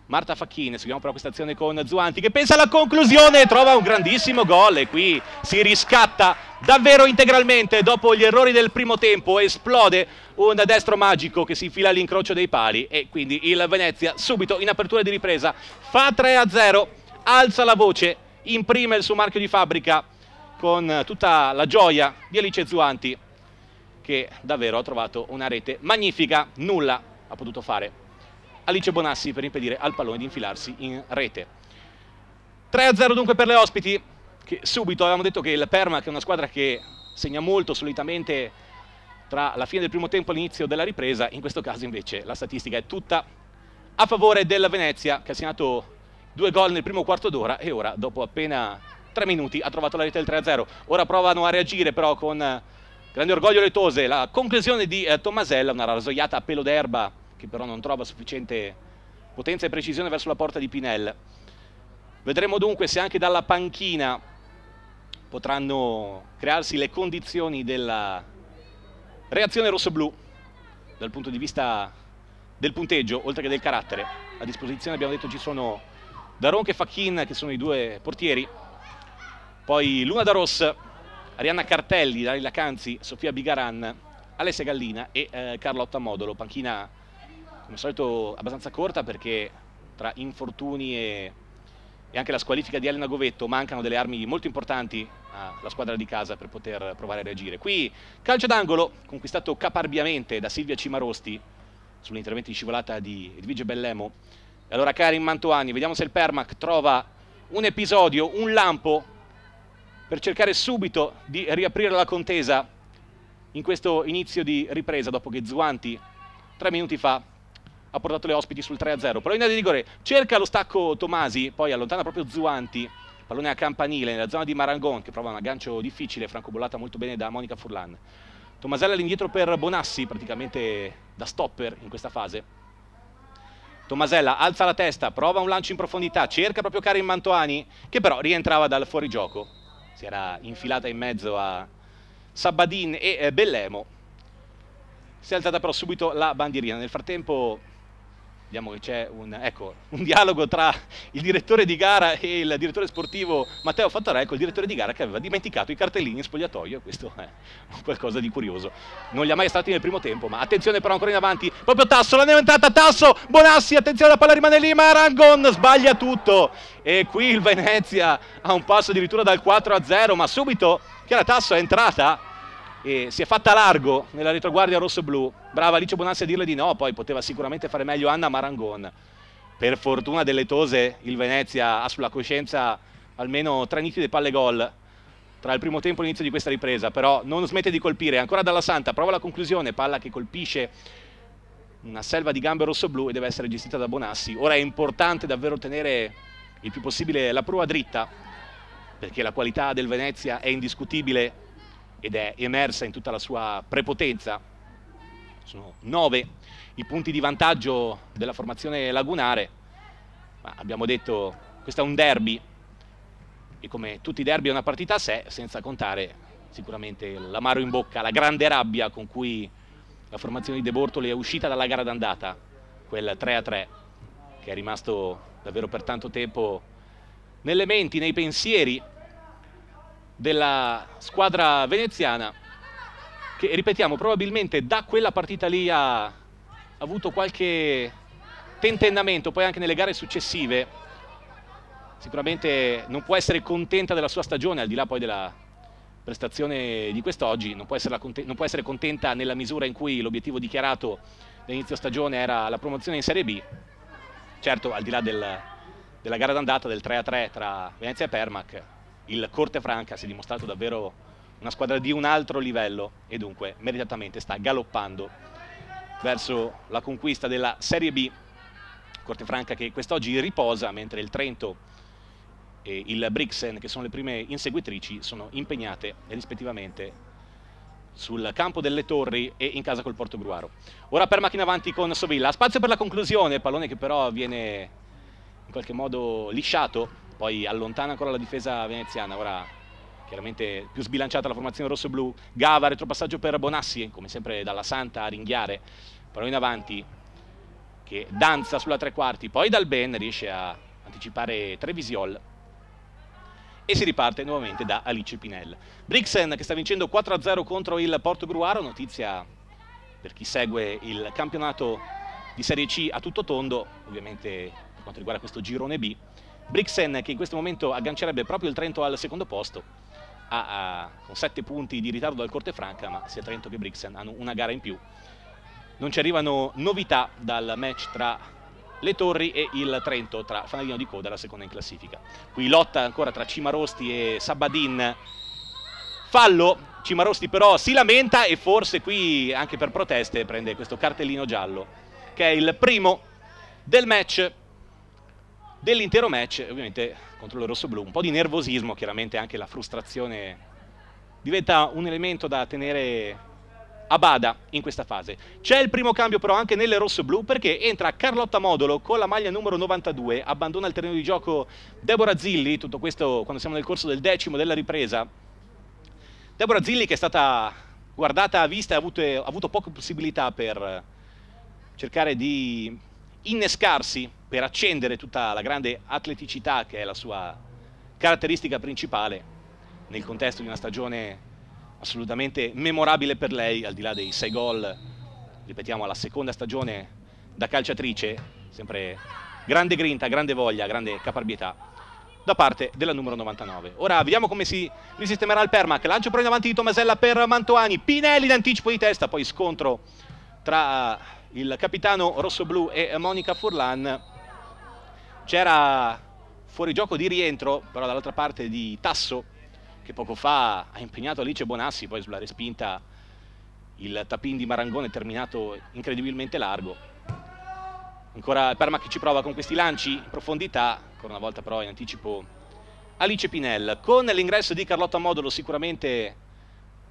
Marta Facchin. Seguiamo però questa azione con Zuanti che pensa alla conclusione, trova un grandissimo gol e qui si riscatta davvero integralmente dopo gli errori del primo tempo. Esplode un destro magico che si infila all'incrocio dei pali e quindi il Venezia subito in apertura di ripresa fa 3-0, alza la voce, imprime il suo marchio di fabbrica con tutta la gioia di Alice Zuanti, che davvero ha trovato una rete magnifica. Nulla ha potuto fare Alice Bonassi per impedire al pallone di infilarsi in rete. 3-0 dunque per le ospiti, che subito avevamo detto che il Permac è una squadra che segna molto solitamente tra la fine del primo tempo e l'inizio della ripresa. In questo caso invece la statistica è tutta a favore del Venezia, che ha segnato 2 gol nel primo quarto d'ora e ora, dopo appena 3 minuti, ha trovato la rete del 3-0. Ora provano a reagire però con grande orgoglio le tose. La conclusione di Tomasella, una rasoiata a pelo d'erba che però non trova sufficiente potenza e precisione verso la porta di Pinel. Vedremo dunque se anche dalla panchina potranno crearsi le condizioni della reazione rossoblù dal punto di vista del punteggio, oltre che del carattere. A disposizione, abbiamo detto, ci sono Daronc e Facchin, che sono i due portieri, poi Luna Daros, Arianna Cartelli, Dalila Canzi, Sofia Bigaran, Alessia Gallina e Carlotta Modolo. Panchina come al solito abbastanza corta, perché tra infortuni e anche la squalifica di Elena Govetto mancano delle armi molto importanti alla squadra di casa per poter provare a reagire. Qui calcio d'angolo conquistato caparbiamente da Silvia Cimarosti sull'intervento di scivolata di Edvige Bellemo. E allora Karim Mantoani, vediamo se il Permac trova un episodio, un lampo per cercare subito di riaprire la contesa in questo inizio di ripresa dopo che Zuanti 3 minuti fa ha portato le ospiti sul 3-0. Pallone di rigore, cerca lo stacco Tomasi, poi allontana proprio Zuanti, pallone a campanile nella zona di Marangon che prova un aggancio difficile, francobollata molto bene da Monica Furlan. Tomasella all'indietro per Bonassi, praticamente da stopper in questa fase. Tomasella alza la testa, prova un lancio in profondità, cerca proprio Karin Mantoani, che però rientrava dal fuorigioco. Si era infilata in mezzo a Sabadin e Bellemo. Si è alzata però subito la bandierina. Nel frattempo vediamo che c'è un dialogo tra il direttore di gara e il direttore sportivo Matteo Fattarello, il direttore di gara che aveva dimenticato i cartellini in spogliatoio, e questo è qualcosa di curioso. Non li ha mai stati nel primo tempo, ma attenzione però ancora in avanti, proprio Tasso, l'hanno entrata Tasso, Bonassi, attenzione, la palla rimane lì, Marangon sbaglia tutto, e qui il Venezia ha un passo addirittura dal 4-0, ma subito Chiara Tasso è entrata e si è fatta largo nella retroguardia rosso-blu. Brava Alice Bonassi a dirle di no, poi poteva sicuramente fare meglio Anna Marangon. Per fortuna delle Tose il Venezia ha sulla coscienza almeno 3 nitide palle gol tra il primo tempo e l'inizio di questa ripresa, però non smette di colpire, ancora Dalla Santa, prova la conclusione, palla che colpisce una selva di gambe rosso-blu e deve essere gestita da Bonassi. Ora è importante davvero tenere il più possibile la prua dritta, perché la qualità del Venezia è indiscutibile ed è emersa in tutta la sua prepotenza. Sono 9 i punti di vantaggio della formazione lagunare, ma abbiamo detto questo è un derby e come tutti i derby è una partita a sé, senza contare sicuramente l'amaro in bocca, la grande rabbia con cui la formazione di De Bortoli è uscita dalla gara d'andata, quel 3-3 che è rimasto davvero per tanto tempo nelle menti, nei pensieri della squadra veneziana, che ripetiamo probabilmente da quella partita lì ha avuto qualche tentennamento poi anche nelle gare successive. Sicuramente non può essere contenta della sua stagione, al di là poi della prestazione di quest'oggi, non può essere contenta nella misura in cui l'obiettivo dichiarato all'inizio stagione era la promozione in Serie B. Certo, al di là della gara d'andata del 3-3 tra Venezia e Permac, il Cortefranca si è dimostrato davvero una squadra di un altro livello e dunque meritatamente sta galoppando verso la conquista della Serie B. Cortefranca che quest'oggi riposa, mentre il Trento e il Brixen, che sono le prime inseguitrici, sono impegnate rispettivamente sul campo delle Torri e in casa col Portogruaro. Ora Permac in avanti con Sovilla, spazio per la conclusione, pallone che però viene in qualche modo lisciato, poi allontana ancora la difesa veneziana. Ora chiaramente più sbilanciata la formazione rosso-blu. Gava, retropassaggio per Bonassi, come sempre Dalla Santa a ringhiare, però in avanti che danza sulla tre quarti, poi Dal Ben riesce a anticipare Trevisiol e si riparte nuovamente da Alice Pinel. Brixen che sta vincendo 4-0 contro il Portogruaro, notizia per chi segue il campionato di Serie C a tutto tondo, ovviamente per quanto riguarda questo girone B. Brixen che in questo momento aggancerebbe proprio il Trento al secondo posto, con 7 punti di ritardo dal Cortefranca, ma sia Trento che Brixen hanno una gara in più. Non ci arrivano novità dal match tra le Torri e il Trento, tra fanalino di coda la seconda in classifica. Qui lotta ancora tra Cimarosti e Sabadin, fallo, Cimarosti però si lamenta e forse qui anche per proteste prende questo cartellino giallo, che è il primo del match, dell'intero match, ovviamente contro il rossoblu. Un po' di nervosismo, chiaramente anche la frustrazione diventa un elemento da tenere a bada in questa fase. C'è il primo cambio però anche nelle rossoblu, perché entra Carlotta Modolo con la maglia numero 92, abbandona il terreno di gioco Deborah Zilli, tutto questo quando siamo nel corso del 10° della ripresa. Deborah Zilli che è stata guardata a vista e ha avuto poche possibilità per cercare di innescarsi, per accendere tutta la grande atleticità che è la sua caratteristica principale nel contesto di una stagione assolutamente memorabile per lei, al di là dei 6 gol, ripetiamo, alla seconda stagione da calciatrice, sempre grande grinta, grande voglia, grande caparbietà da parte della numero 99. Ora vediamo come si risistemerà il Permac, lancio però in avanti di Tomasella per Mantoani, Pinelli in anticipo di testa, poi scontro tra il capitano rossoblu e Monica Furlan. C'era fuorigioco di rientro, però dall'altra parte di Tasso, che poco fa ha impegnato Alice Bonassi, poi sulla respinta il tapin di Marangone è terminato incredibilmente largo. Ancora il Perma che ci prova con questi lanci in profondità, ancora una volta però in anticipo Alice Pinel. Con l'ingresso di Carlotta Modolo sicuramente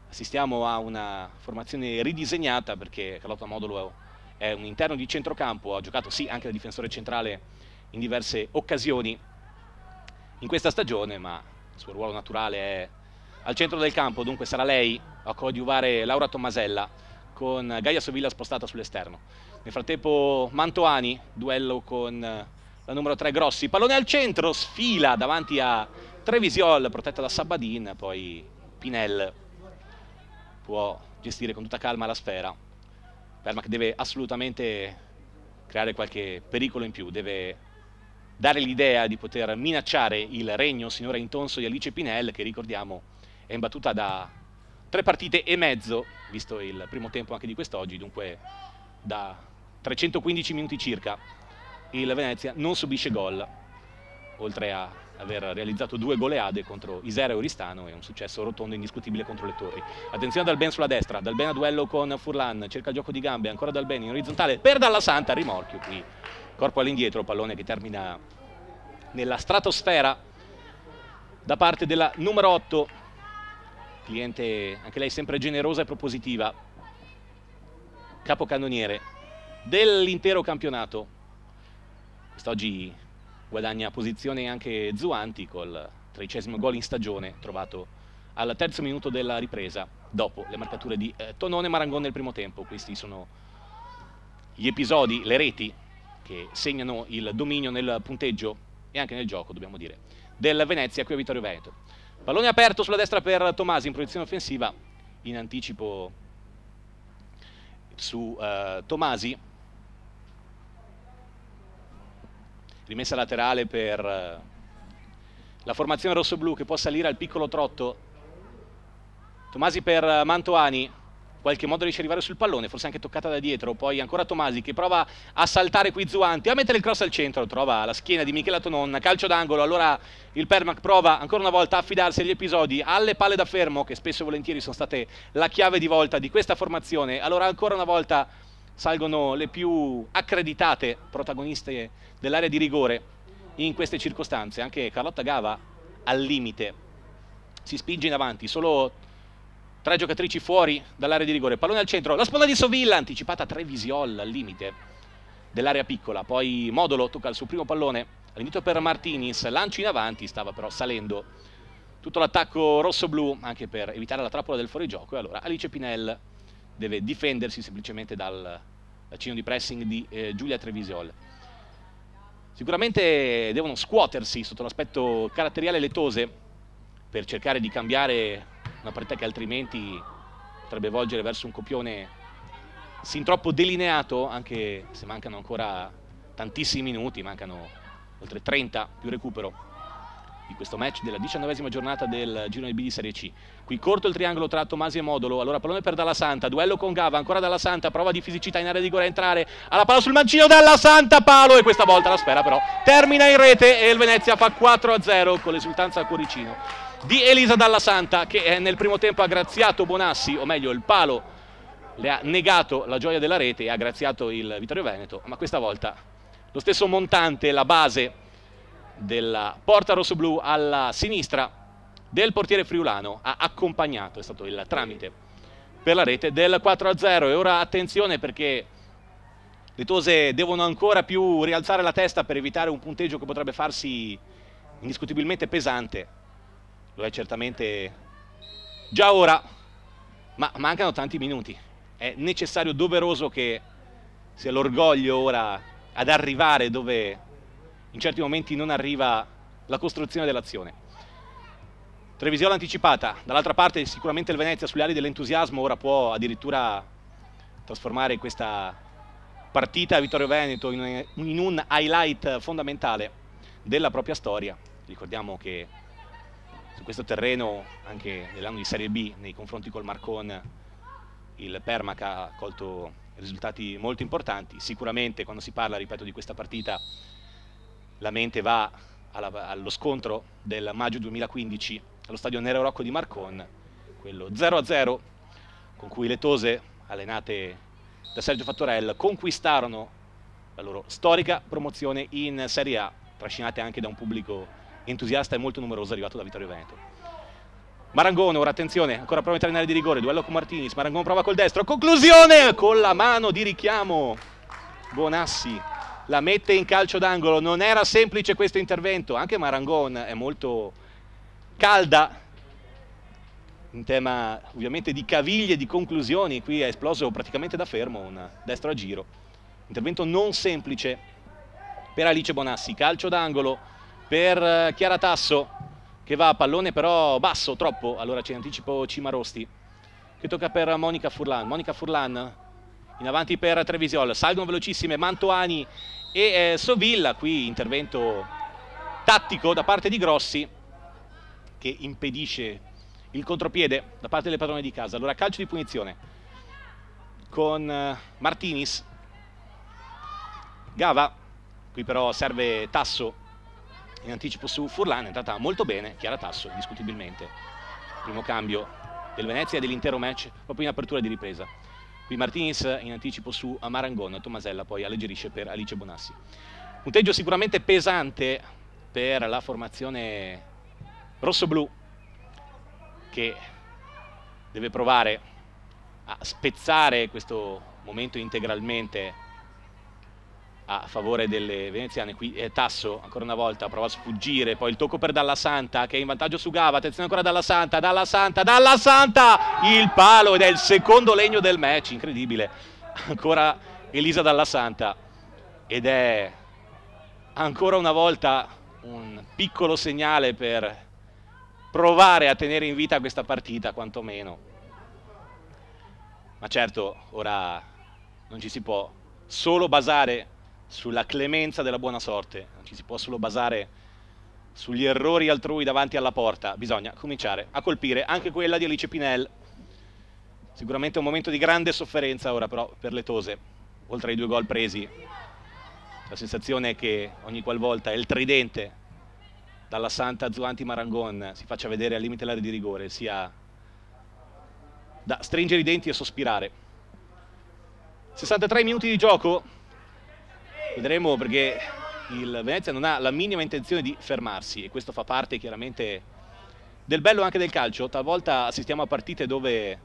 assistiamo a una formazione ridisegnata, perché Carlotta Modolo è un interno di centrocampo, ha giocato sì anche da difensore centrale in diverse occasioni in questa stagione, ma il suo ruolo naturale è al centro del campo, dunque sarà lei a coadiuvare Laura Tommasella con Gaia Sovilla spostata sull'esterno. Nel frattempo Mantoani, duello con la numero 3 Grossi, pallone al centro, sfila davanti a Trevisiol protetta da Sabadin, poi Pinel può gestire con tutta calma la sfera. Perma che deve assolutamente creare qualche pericolo in più, deve dare l'idea di poter minacciare il regno sinora intonso di Alice Pinel, che ricordiamo è imbattuta da 3 partite e mezzo, visto il primo tempo anche di quest'oggi, dunque da 315 minuti circa il Venezia non subisce gol, oltre a aver realizzato 2 goleade contro Isera e Oristano e un successo rotondo indiscutibile contro le Torri. Attenzione Dalben sulla destra, Dalben a duello con Furlan, cerca il gioco di gambe, ancora Dalben in orizzontale per Dalla Santa, rimorchio qui, corpo all'indietro, pallone che termina nella stratosfera da parte della numero 8, cliente anche lei sempre generosa e propositiva, capocannoniere dell'intero campionato. Quest'oggi guadagna posizione anche Zuanti col 13° gol in stagione trovato al 3° minuto della ripresa dopo le marcature di Tonone e Marangone nel primo tempo. Questi sono gli episodi, le reti che segnano il dominio nel punteggio e anche nel gioco, dobbiamo dire, del Venezia qui a Vittorio Veneto. Pallone aperto sulla destra per Tomasi in proiezione offensiva, in anticipo su Tomasi, rimessa laterale per la formazione rossoblu che può salire al piccolo trotto. Tomasi per Mantoani, qualche modo riesce ad arrivare sul pallone, forse anche toccata da dietro, poi ancora Tomasi che prova a saltare qui Zuanti, a mettere il cross al centro, trova la schiena di Michela Tonon, calcio d'angolo, allora il Permac prova ancora una volta a affidarsi agli episodi, alle palle da fermo, che spesso e volentieri sono state la chiave di volta di questa formazione. Allora ancora una volta salgono le più accreditate protagoniste dell'area di rigore in queste circostanze, anche Carlotta Gava al limite, si spinge in avanti, solo 3 giocatrici fuori dall'area di rigore, pallone al centro, la sponda di Sovilla, anticipata Trevisiol al limite dell'area piccola, poi Modolo tocca il suo primo pallone, all'inizio per Martinis, lancio in avanti, stava però salendo tutto l'attacco rosso-blu anche per evitare la trappola del fuorigioco, e allora Alice Pinel deve difendersi semplicemente dal bacino di pressing di Giulia Trevisiol. Sicuramente devono scuotersi sotto l'aspetto caratteriale le tose per cercare di cambiare una partita che altrimenti potrebbe volgere verso un copione sin troppo delineato, anche se mancano ancora tantissimi minuti, mancano oltre 30 più recupero di questo match della 19ª giornata del girone B di Serie C. Qui corto il triangolo tra Tomasi e Modolo, allora pallone per Dalla Santa, duello con Gava, ancora Dalla Santa, prova di fisicità in area di rigore a entrare, alla palla sul mancino Dalla Santa, palo, e questa volta la sfera però termina in rete e il Venezia fa 4-0 con l'esultanza a cuoricino di Elisa Dalla Santa, che nel primo tempo ha graziato Bonassi, o meglio il palo le ha negato la gioia della rete e ha graziato il Vittorio Veneto, ma questa volta lo stesso montante, la base della porta rossoblu alla sinistra del portiere friulano ha accompagnato, è stato il tramite per la rete del 4-0. E ora attenzione, perché le tose devono ancora più rialzare la testa per evitare un punteggio che potrebbe farsi indiscutibilmente pesante. Lo è certamente già ora, ma mancano tanti minuti. È necessario, doveroso che sia l'orgoglio ora ad arrivare dove in certi momenti non arriva la costruzione dell'azione. Trevisione anticipata, dall'altra parte sicuramente il Venezia sulle ali dell'entusiasmo ora può addirittura trasformare questa partita a Vittorio Veneto in un highlight fondamentale della propria storia. Ricordiamo che su questo terreno, anche nell'anno di Serie B, nei confronti col Marcon, il Permac ha colto risultati molto importanti. Sicuramente quando si parla, ripeto, di questa partita, la mente va allo scontro del maggio 2015 allo stadio Nero Rocco di Marcon, quello 0-0 con cui le Tose, allenate da Sergio Fattorel, conquistarono la loro storica promozione in Serie A, trascinate anche da un pubblico entusiasta e molto numeroso arrivato da Vittorio Veneto. Marangon, ora attenzione, ancora prova a entrare in area di rigore, duello con Martinis, Marangon prova col destro, conclusione con la mano di richiamo. Bonassi la mette in calcio d'angolo, non era semplice questo intervento, anche Marangon è molto calda in tema ovviamente di caviglie, di conclusioni, qui è esploso praticamente da fermo, un destro a giro. Intervento non semplice per Alice Bonassi, calcio d'angolo per Chiara Tasso, che va a pallone però basso, troppo, allora c'è in anticipo Cimarosti, che tocca per Monica Furlan. Monica Furlan in avanti per Trevisiol, salgono velocissime Mantoani e Sovilla, qui intervento tattico da parte di Grossi, che impedisce il contropiede da parte delle padrone di casa. Allora calcio di punizione con Martinis, Gava, qui però serve Tasso in anticipo su Furlan, è entrata molto bene Chiara Tasso, indiscutibilmente. Primo cambio del Venezia e dell'intero match proprio in apertura di ripresa. Qui Martinis in anticipo su Marangon, Tomasella poi alleggerisce per Alice Bonassi. Punteggio sicuramente pesante per la formazione rossoblù, che deve provare a spezzare questo momento integralmente a favore delle veneziane. Qui Tasso ancora una volta prova a sfuggire, poi il tocco per Dalla Santa che è in vantaggio su Gava, attenzione ancora Dalla Santa, Dalla Santa, Dalla Santa, il palo, ed è il secondo legno del match, incredibile, ancora Elisa Dalla Santa, ed è ancora una volta un piccolo segnale per provare a tenere in vita questa partita quantomeno. Ma certo, ora non ci si può solo basare sulla clemenza della buona sorte, non ci si può solo basare sugli errori altrui davanti alla porta, bisogna cominciare a colpire anche quella di Alice Pinel. Sicuramente un momento di grande sofferenza ora però per le Tose, oltre ai 2 gol presi. La sensazione è che ogni qualvolta il tridente Dalla Santa, Zuanti, Marangon si faccia vedere al limite dell'area di rigore, sia da stringere i denti e sospirare. 63 minuti di gioco, vedremo, perché il Venezia non ha la minima intenzione di fermarsi e questo fa parte chiaramente del bello anche del calcio. Talvolta assistiamo a partite dove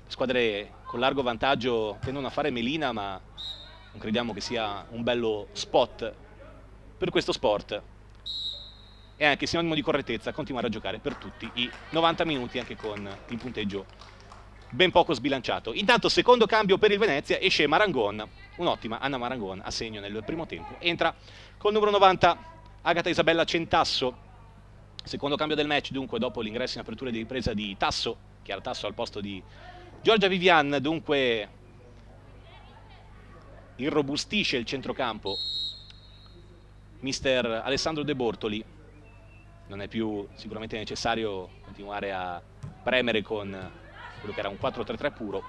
squadre con largo vantaggio tendono a fare melina, ma non crediamo che sia un bello spot per questo sport. E anche sinonimo di correttezza continuare a giocare per tutti i 90 minuti anche con il punteggio ben poco sbilanciato. Intanto secondo cambio per il Venezia, esce Marangon, un'ottima Anna Marangon a segno nel primo tempo, entra col numero 90 Agata Isabella Centasso. Secondo cambio del match dunque dopo l'ingresso in apertura di ripresa di Tasso, Chiara Tasso al posto di Giorgia Vivian, dunque irrobustisce il centrocampo mister Alessandro De Bortoli. Non è più sicuramente necessario continuare a premere con quello che era un 4-3-3 puro,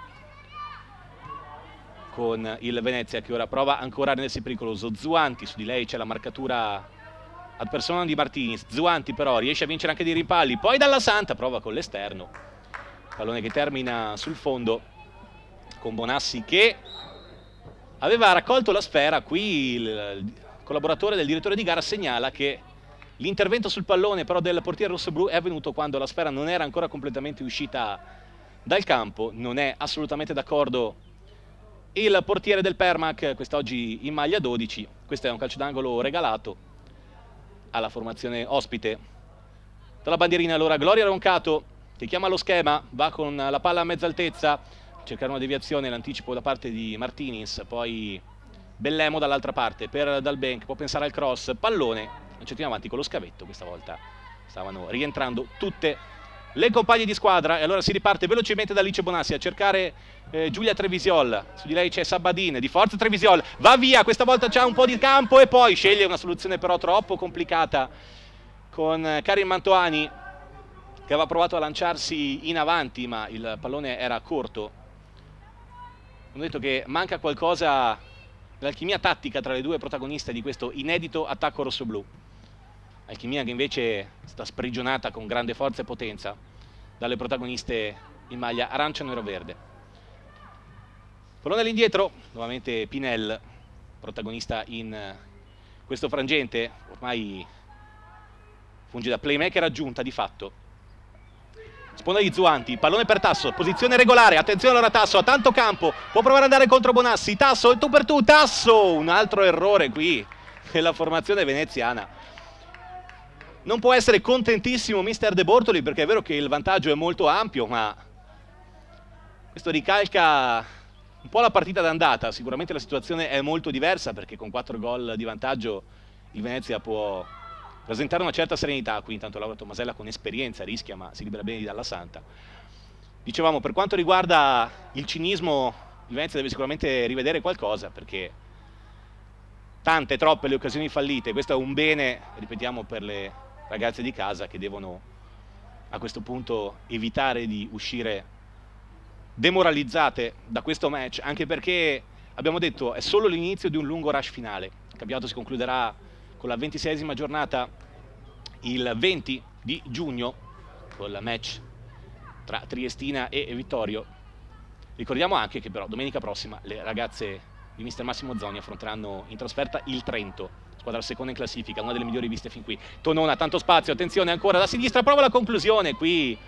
con il Venezia che ora prova ancora a rendersi pericoloso. Zuanti, su di lei c'è la marcatura ad persona di Martinis. Zuanti però riesce a vincere anche dei rimpalli, poi Dalla Santa prova con l'esterno, pallone che termina sul fondo con Bonassi che aveva raccolto la sfera. Qui il collaboratore del direttore di gara segnala che l'intervento sul pallone però del portiere rossoblù è avvenuto quando la sfera non era ancora completamente uscita dal campo. Non è assolutamente d'accordo il portiere del Permac, quest'oggi in maglia 12. Questo è un calcio d'angolo regalato alla formazione ospite dalla bandierina. Allora Gloria Roncato che chiama lo schema, va con la palla a mezza altezza, cercare una deviazione, l'anticipo da parte di Martinis, poi Bellemo dall'altra parte per Dalben, può pensare al cross, pallone, un centino avanti con lo scavetto. Questa volta stavano rientrando tutte le compagne di squadra e allora si riparte velocemente da Alice Bonassi a cercare Giulia Trevisiol. Su di lei c'è Sabadin, di forza Trevisiol, va via, questa volta c'ha un po' di campo e poi sceglie una soluzione però troppo complicata con Karin Mantoani che aveva provato a lanciarsi in avanti ma il pallone era corto. Ho detto che manca qualcosa dell'alchimia tattica tra le due protagoniste di questo inedito attacco rossoblù. alchimia che invece sta sprigionata con grande forza e potenza dalle protagoniste in maglia arancia, nero, verde. Pallone all'indietro, nuovamente Pinel, protagonista in questo frangente, ormai funge da playmaker aggiunta di fatto. Sponda di Zuanti, pallone per Tasso, posizione regolare, attenzione allora Tasso, ha tanto campo, può provare ad andare contro Bonassi, Tasso, il tu per tu, Tasso, un altro errore qui nella formazione veneziana. Non può essere contentissimo mister De Bortoli, perché è vero che il vantaggio è molto ampio, ma questo ricalca un po' la partita d'andata. Sicuramente la situazione è molto diversa, perché con 4 gol di vantaggio il Venezia può presentare una certa serenità. Qui intanto Laura Tomasella con esperienza rischia, ma si libera bene di Dalla Santa. Dicevamo, per quanto riguarda il cinismo, il Venezia deve sicuramente rivedere qualcosa, perché tante, troppe le occasioni fallite. Questo è un bene, ripetiamo, per le ragazze di casa, che devono a questo punto evitare di uscire demoralizzate da questo match, anche perché abbiamo detto è solo l'inizio di un lungo rush finale. Il campionato si concluderà con la 26esima giornata il 20 di giugno con il match tra Triestina e Vittorio. Ricordiamo anche che però domenica prossima le ragazze di mister Massimo Zoni affronteranno in trasferta il Trento, squadra seconda in classifica, una delle migliori viste fin qui. Tonona, tanto spazio, attenzione ancora da sinistra, prova la conclusione, qui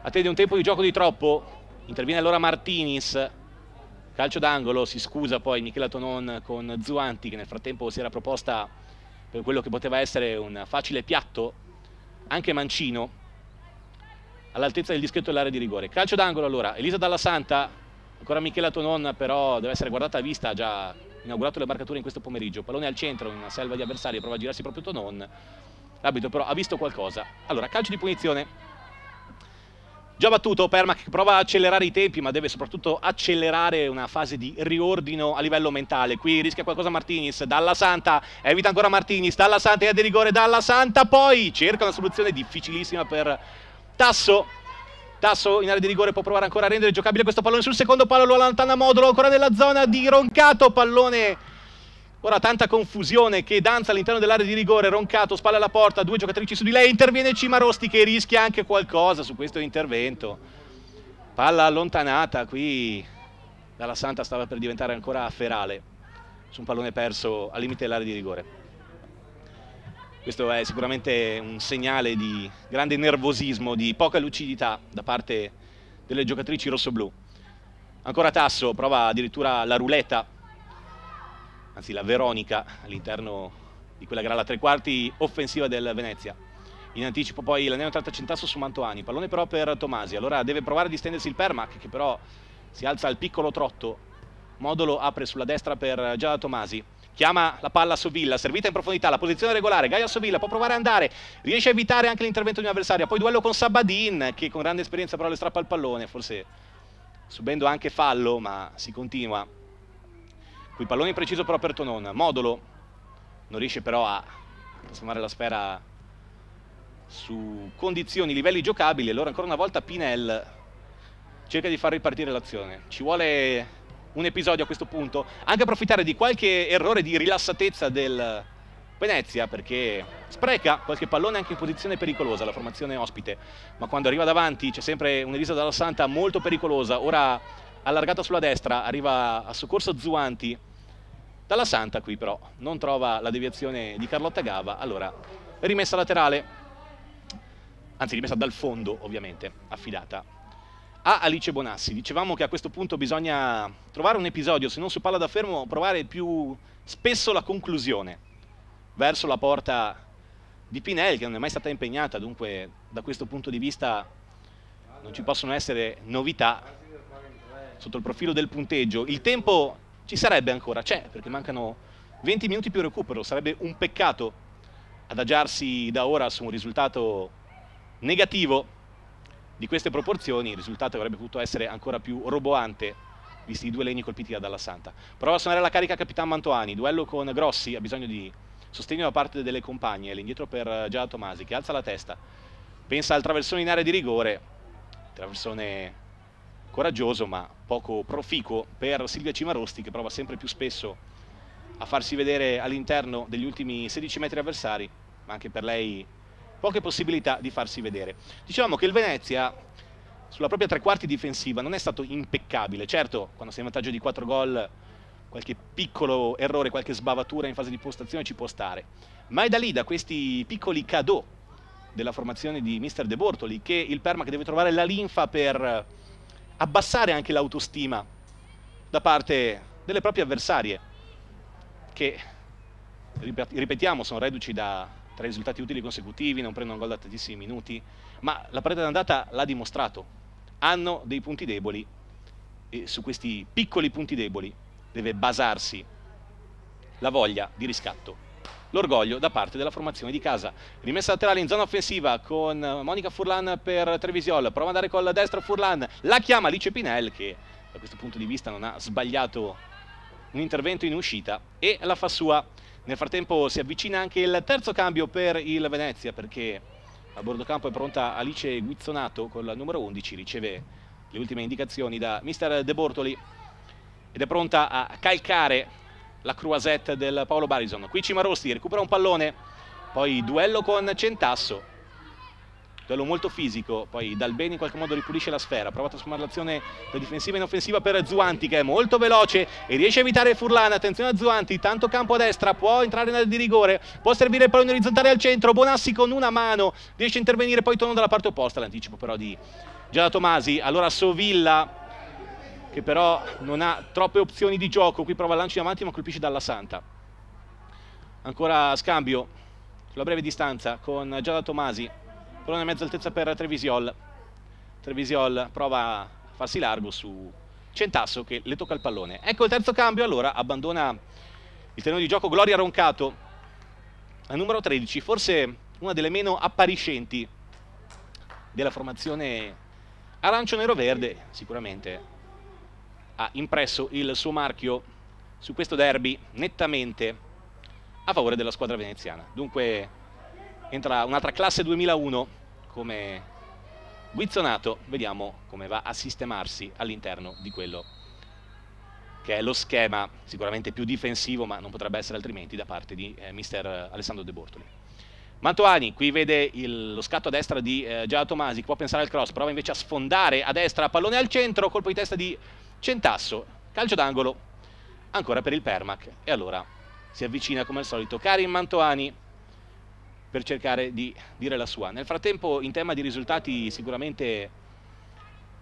attende un tempo di gioco di troppo, interviene allora Martinis, calcio d'angolo, si scusa poi Michela Tonon con Zuanti, che nel frattempo si era proposta per quello che poteva essere un facile piatto, anche mancino, all'altezza del dischetto dell'area di rigore. Calcio d'angolo allora, Elisa Dalla Santa, ancora Michela Tonon, però deve essere guardata a vista, ha già inaugurato le marcature in questo pomeriggio. Pallone al centro, in una selva di avversari, prova a girarsi proprio Tonon, l'arbitro però ha visto qualcosa. Allora, calcio di punizione, già battuto Permac, che prova a accelerare i tempi, ma deve soprattutto accelerare una fase di riordino a livello mentale. Qui rischia qualcosa Martinis, Dalla Santa, evita ancora Martinis, Dalla Santa in area di rigore, Dalla Santa poi cerca una soluzione difficilissima per Tasso. Tasso in area di rigore può provare ancora a rendere giocabile questo pallone sul secondo palo, lo allontana Modulo, ancora nella zona di Roncato, pallone... Ora tanta confusione che danza all'interno dell'area di rigore, Roncato, spalle alla porta, 2 giocatrici su di lei, interviene Cimarosti che rischia anche qualcosa su questo intervento. Palla allontanata, qui Dalla Santa stava per diventare ancora ferale su un pallone perso al limite dell'area di rigore. Questo è sicuramente un segnale di grande nervosismo, di poca lucidità da parte delle giocatrici rossoblù. Ancora Tasso, prova addirittura la ruletta, anzi la Veronica, all'interno di quella che era la tre quarti offensiva del Venezia. In anticipo poi la neoentrata Centasso su Mantoani, pallone però per Tomasi, allora deve provare a distendersi il Permac, che però si alza al piccolo trotto. Modulo apre sulla destra per Giada Tomasi, chiama la palla a Sovilla, servita in profondità, la posizione regolare, Gaia Sovilla può provare ad andare, riesce a evitare anche l'intervento di un'avversaria, poi duello con Sabadin, che con grande esperienza però le strappa il pallone, forse subendo anche fallo, ma si continua. Qui pallone preciso però per Tonon, Modulo non riesce però a trasformare la sfera su condizioni, livelli giocabili, allora ancora una volta Pinel cerca di far ripartire l'azione. Ci vuole un episodio a questo punto, anche approfittare di qualche errore di rilassatezza del Venezia, perché spreca qualche pallone anche in posizione pericolosa la formazione ospite, ma quando arriva davanti c'è sempre un'Elisa Dalla Santa molto pericolosa, ora allargata sulla destra, arriva a soccorso Zuanti. Dalla Santa qui però non trova la deviazione di Carlotta Gava, allora rimessa laterale, anzi rimessa dal fondo ovviamente, affidata a Alice Bonassi. Dicevamo che a questo punto bisogna trovare un episodio, se non su palla da fermo, provare più spesso la conclusione verso la porta di Pinel, che non è mai stata impegnata, dunque da questo punto di vista non ci possono essere novità sotto il profilo del punteggio. Il tempo ci sarebbe ancora, c'è, perché mancano 20 minuti più recupero, sarebbe un peccato adagiarsi da ora su un risultato negativo di queste proporzioni, il risultato avrebbe potuto essere ancora più roboante, visti i due legni colpiti da Dalla Santa. Prova a suonare la carica Capitan Mantoani, duello con Grossi, ha bisogno di sostegno da parte delle compagne, l'indietro per Giada Tomasi, che alza la testa, pensa al traversone in area di rigore, traversone coraggioso ma poco proficuo per Silvia Cimarosti, che prova sempre più spesso a farsi vedere all'interno degli ultimi 16 metri avversari, ma anche per lei poche possibilità di farsi vedere. Dicevamo che il Venezia sulla propria tre quarti difensiva non è stato impeccabile. Certo, quando sei in vantaggio di 4 gol, qualche piccolo errore, qualche sbavatura in fase di postazione ci può stare. Ma è da lì, da questi piccoli cadeau della formazione di Mister De Bortoli, che il Premac deve trovare la linfa per abbassare anche l'autostima da parte delle proprie avversarie, che, ripetiamo, sono reduci da 3 risultati utili consecutivi, non prendono gol da tantissimi minuti, ma la partita d'andata l'ha dimostrato. Hanno dei punti deboli e su questi piccoli punti deboli deve basarsi la voglia di riscatto, l'orgoglio da parte della formazione di casa. Rimessa laterale in zona offensiva con Monica Furlan per Trevisiol, prova ad andare con la destra Furlan, la chiama Alice Pinel, che da questo punto di vista non ha sbagliato un intervento in uscita, e la fa sua. Nel frattempo si avvicina anche il terzo cambio per il Venezia, perché a bordo campo è pronta Alice Guizzonato con la numero 11, riceve le ultime indicazioni da Mister De Bortoli ed è pronta a calcare la croisette del Paolo Barison. Qui Cimarosti recupera un pallone, poi duello con Centasso, duello molto fisico, poi Dalbeni in qualche modo ripulisce la sfera, prova a trasformare l'azione da difensiva in offensiva per Zuanti, che è molto veloce e riesce a evitare Furlan. Attenzione a Zuanti, tanto campo a destra, può entrare nel di rigore, può servire il pallone orizzontale al centro, Bonassi con una mano riesce a intervenire, poi torna dalla parte opposta, l'anticipo però di Giada Tomasi. Allora Sovilla, che però non ha troppe opzioni di gioco, qui prova il lancio in avanti ma colpisce dalla Santa. Ancora scambio sulla breve distanza con Giada Tomasi, pallone a mezza altezza per Trevisiol. Trevisiol prova a farsi largo su Centasso, che le tocca il pallone. Ecco il terzo cambio, allora abbandona il terreno di gioco Gloria Roncato, la numero 13, forse una delle meno appariscenti della formazione arancio-nero-verde. Sicuramente ha impresso il suo marchio su questo derby nettamente a favore della squadra veneziana. Dunque entra un'altra classe 2001 come Guizzonato, vediamo come va a sistemarsi all'interno di quello che è lo schema sicuramente più difensivo, ma non potrebbe essere altrimenti, da parte di mister Alessandro De Bortoli. Mantovani qui vede lo scatto a destra di Giada Tomasi, che può pensare al cross, prova invece a sfondare a destra, pallone al centro, colpo di testa di Centasso, calcio d'angolo ancora per il Premac, e allora si avvicina come al solito Karin Mantovani per cercare di dire la sua. Nel frattempo, in tema di risultati sicuramente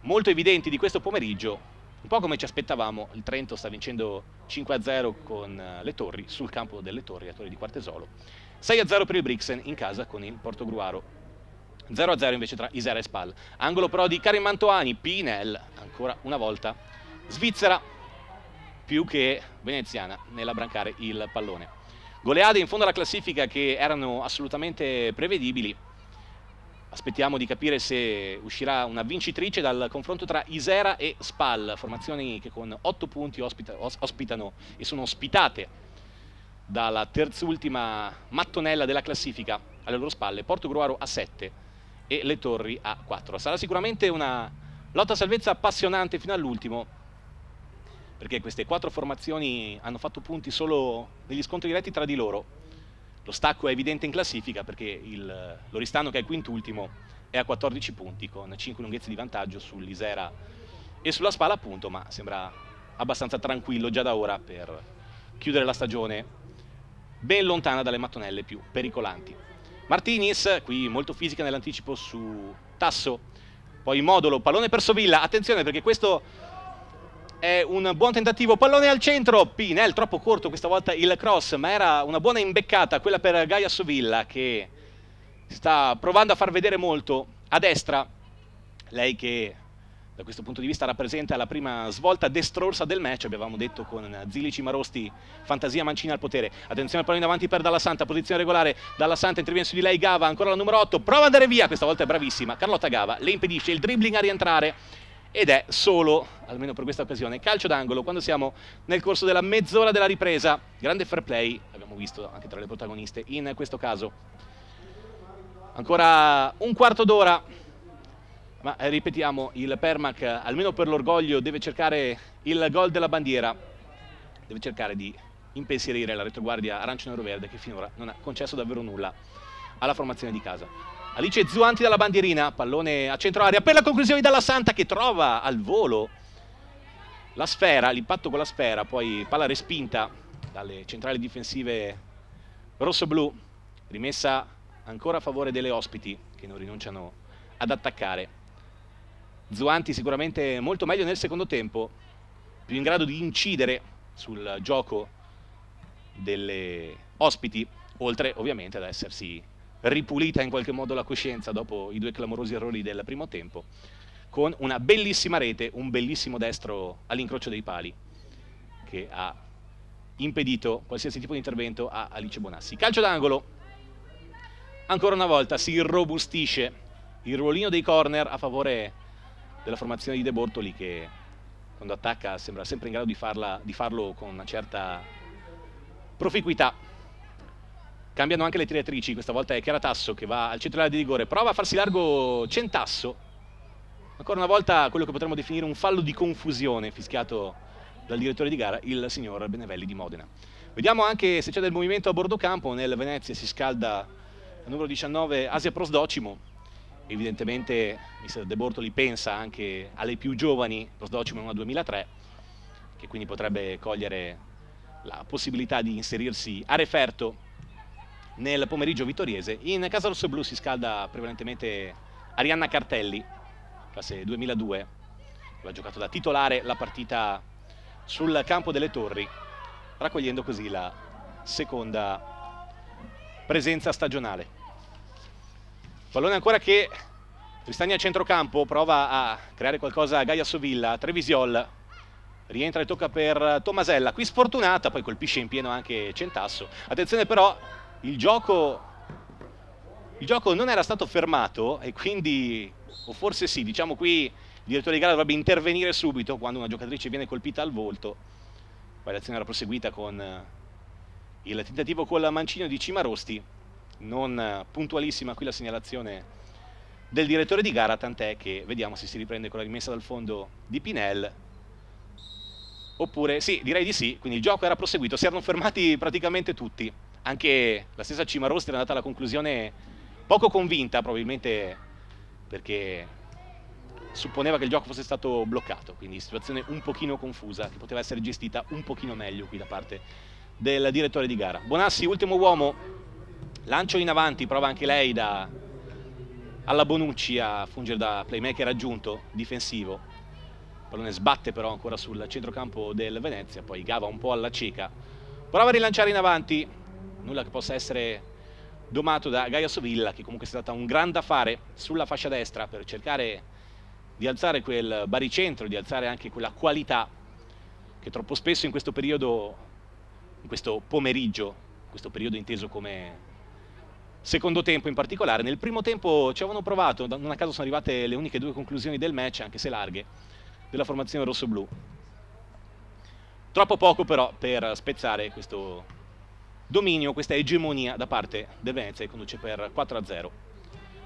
molto evidenti di questo pomeriggio, un po' come ci aspettavamo, il Trento sta vincendo 5-0 con le Torri, sul campo delle Torri, la Torre di Quartesolo, 6-0 per il Brixen in casa con il Portogruaro, 0-0 invece tra Isera e Spal. Angolo però di Karin Mantovani, Pinel ancora una volta, svizzera più che veneziana nell'abbrancare il pallone. Goleade in fondo alla classifica che erano assolutamente prevedibili. Aspettiamo di capire se uscirà una vincitrice dal confronto tra Isera e Spal, formazioni che con 8 punti ospitano e sono ospitate dalla terzultima mattonella della classifica alle loro spalle, Portogruaro a 7 e le Torri a 4. Sarà sicuramente una lotta a salvezza appassionante fino all'ultimo, perché queste 4 formazioni hanno fatto punti solo negli scontri diretti tra di loro. Lo stacco è evidente in classifica perché l'Oristano, che è quintultimo, è a 14 punti con 5 lunghezze di vantaggio sull'Isera e sulla Spal appunto, ma sembra abbastanza tranquillo già da ora per chiudere la stagione ben lontana dalle mattonelle più pericolanti. Martinis, qui molto fisica nell'anticipo su Tasso, poi Modolo, pallone per Sovilla, attenzione perché questo è un buon tentativo, pallone al centro, Pinel troppo corto questa volta il cross, ma era una buona imbeccata quella per Gaia Sovilla, che sta provando a far vedere molto a destra, lei che da questo punto di vista rappresenta la prima svolta destrorsa del match, avevamo detto con Zili Cimarosti, fantasia mancina al potere. Attenzione al pallone in avanti per Dalla Santa, posizione regolare, Dalla Santa interviene su di lei Gava, ancora la numero 8, prova ad andare via, questa volta è bravissima Carlotta Gava, le impedisce il dribbling a rientrare ed è solo, almeno per questa occasione, calcio d'angolo quando siamo nel corso della mezz'ora della ripresa. Grande fair play, abbiamo visto anche tra le protagoniste in questo caso. Ancora un quarto d'ora, ma ripetiamo, il Premac, almeno per l'orgoglio, deve cercare il gol della bandiera, deve cercare di impensierire la retroguardia arancio-nero-verde, che finora non ha concesso davvero nulla alla formazione di casa. Alice Zuanti dalla bandierina, pallone a centro area per la conclusione dalla Santa, che trova al volo la sfera, l'impatto con la sfera, poi palla respinta dalle centrali difensive rosso-blu, rimessa ancora a favore delle ospiti che non rinunciano ad attaccare. Zuanti sicuramente molto meglio nel secondo tempo, più in grado di incidere sul gioco delle ospiti, oltre ovviamente ad essersi ripulita in qualche modo la coscienza dopo i 2 clamorosi errori del primo tempo, con una bellissima rete, un bellissimo destro all'incrocio dei pali che ha impedito qualsiasi tipo di intervento a Alice Bonassi. Calcio d'angolo, ancora una volta si irrobustisce il ruolino dei corner a favore della formazione di De Bortoli, che quando attacca sembra sempre in grado di farlo con una certa proficuità. Cambiano anche le tiratrici, questa volta è Chiara Tasso che va al centro dell'area di rigore, prova a farsi largo Centasso, ancora una volta quello che potremmo definire un fallo di confusione fischiato dal direttore di gara, il signor Benevelli di Modena. Vediamo anche se c'è del movimento a bordo campo. Nel Venezia si scalda il numero 19 Asia Prosdocimo, evidentemente mister De Bortoli pensa anche alle più giovani. Prosdocimo è una 2003, che quindi potrebbe cogliere la possibilità di inserirsi a referto nel pomeriggio vittoriese. In casa rossoblu si scalda prevalentemente Arianna Cartelli, classe 2002, che ha giocato da titolare la partita sul campo delle Torri, raccogliendo così la seconda presenza stagionale. Pallone ancora che Tristani a centrocampo, prova a creare qualcosa a Gaia Sovilla, Trevisiol, rientra e tocca per Tomasella, qui sfortunata, poi colpisce in pieno anche Centasso. Attenzione però, il gioco non era stato fermato e quindi, o forse sì, diciamo qui il direttore di gara dovrebbe intervenire subito quando una giocatrice viene colpita al volto. Poi l'azione era proseguita con il tentativo con la mancino di Cimarosti, non puntualissima qui la segnalazione del direttore di gara, tant'è che vediamo se si riprende con la rimessa dal fondo di Pinel. Oppure sì, direi di sì, quindi il gioco era proseguito, si erano fermati praticamente tutti. Anche la stessa Cimarosti era andata alla conclusione poco convinta, probabilmente perché supponeva che il gioco fosse stato bloccato, quindi situazione un pochino confusa che poteva essere gestita un pochino meglio qui da parte del direttore di gara. Bonassi, ultimo uomo, lancio in avanti, prova anche lei alla Bonucci a fungere da playmaker aggiunto difensivo. Il pallone sbatte però ancora sul centrocampo del Venezia, poi Gava un po' alla cieca, prova a rilanciare in avanti, nulla che possa essere domato da Gaia Sovilla, che comunque è stata un gran da fare sulla fascia destra per cercare di alzare quel baricentro, di alzare anche quella qualità che troppo spesso in questo periodo, in questo pomeriggio, in questo periodo inteso come secondo tempo in particolare, nel primo tempo ci avevano provato, non a caso sono arrivate le uniche 2 conclusioni del match, anche se larghe, della formazione rossoblu. Troppo poco però per spezzare questo dominio, questa egemonia da parte del Venezia, che conduce per 4-0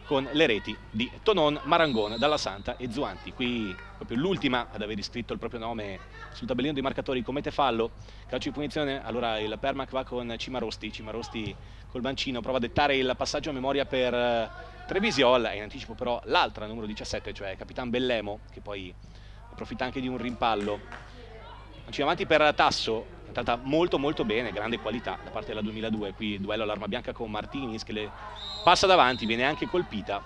con le reti di Tonon, Marangon, Dalla Santa e Zuanti. Qui proprio l'ultima ad aver iscritto il proprio nome sul tabellino dei marcatori commette fallo, calcio di punizione. Allora il Permac va con Cimarosti col mancino, prova a dettare il passaggio a memoria per Trevisiol, e in anticipo però l'altra, numero 17, cioè Capitan Bellemo, che poi approfitta anche di un rimpallo. Ci avanti per Tasso, entrata molto bene, grande qualità da parte della 2002, qui duello all'arma bianca con Martinis che le passa davanti, viene anche colpita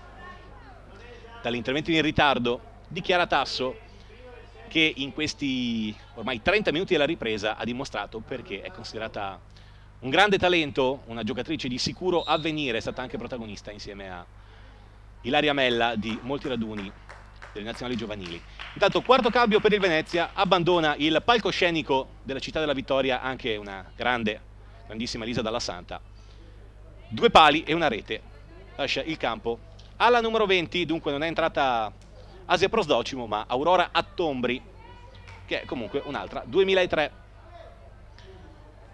dall'intervento in ritardo di Chiara Tasso, che in questi ormai 30 minuti della ripresa ha dimostrato perché è considerata un grande talento, una giocatrice di sicuro avvenire, è stata anche protagonista insieme a Ilaria Mella di molti raduni delle nazionali giovanili. Intanto quarto cambio per il Venezia, abbandona il palcoscenico della città della vittoria anche una grandissima Elisa Dalla Santa. 2 pali e una rete, lascia il campo alla numero 20, dunque non è entrata Asia Prosdocimo ma Aurora Attombri, che è comunque un'altra 2003.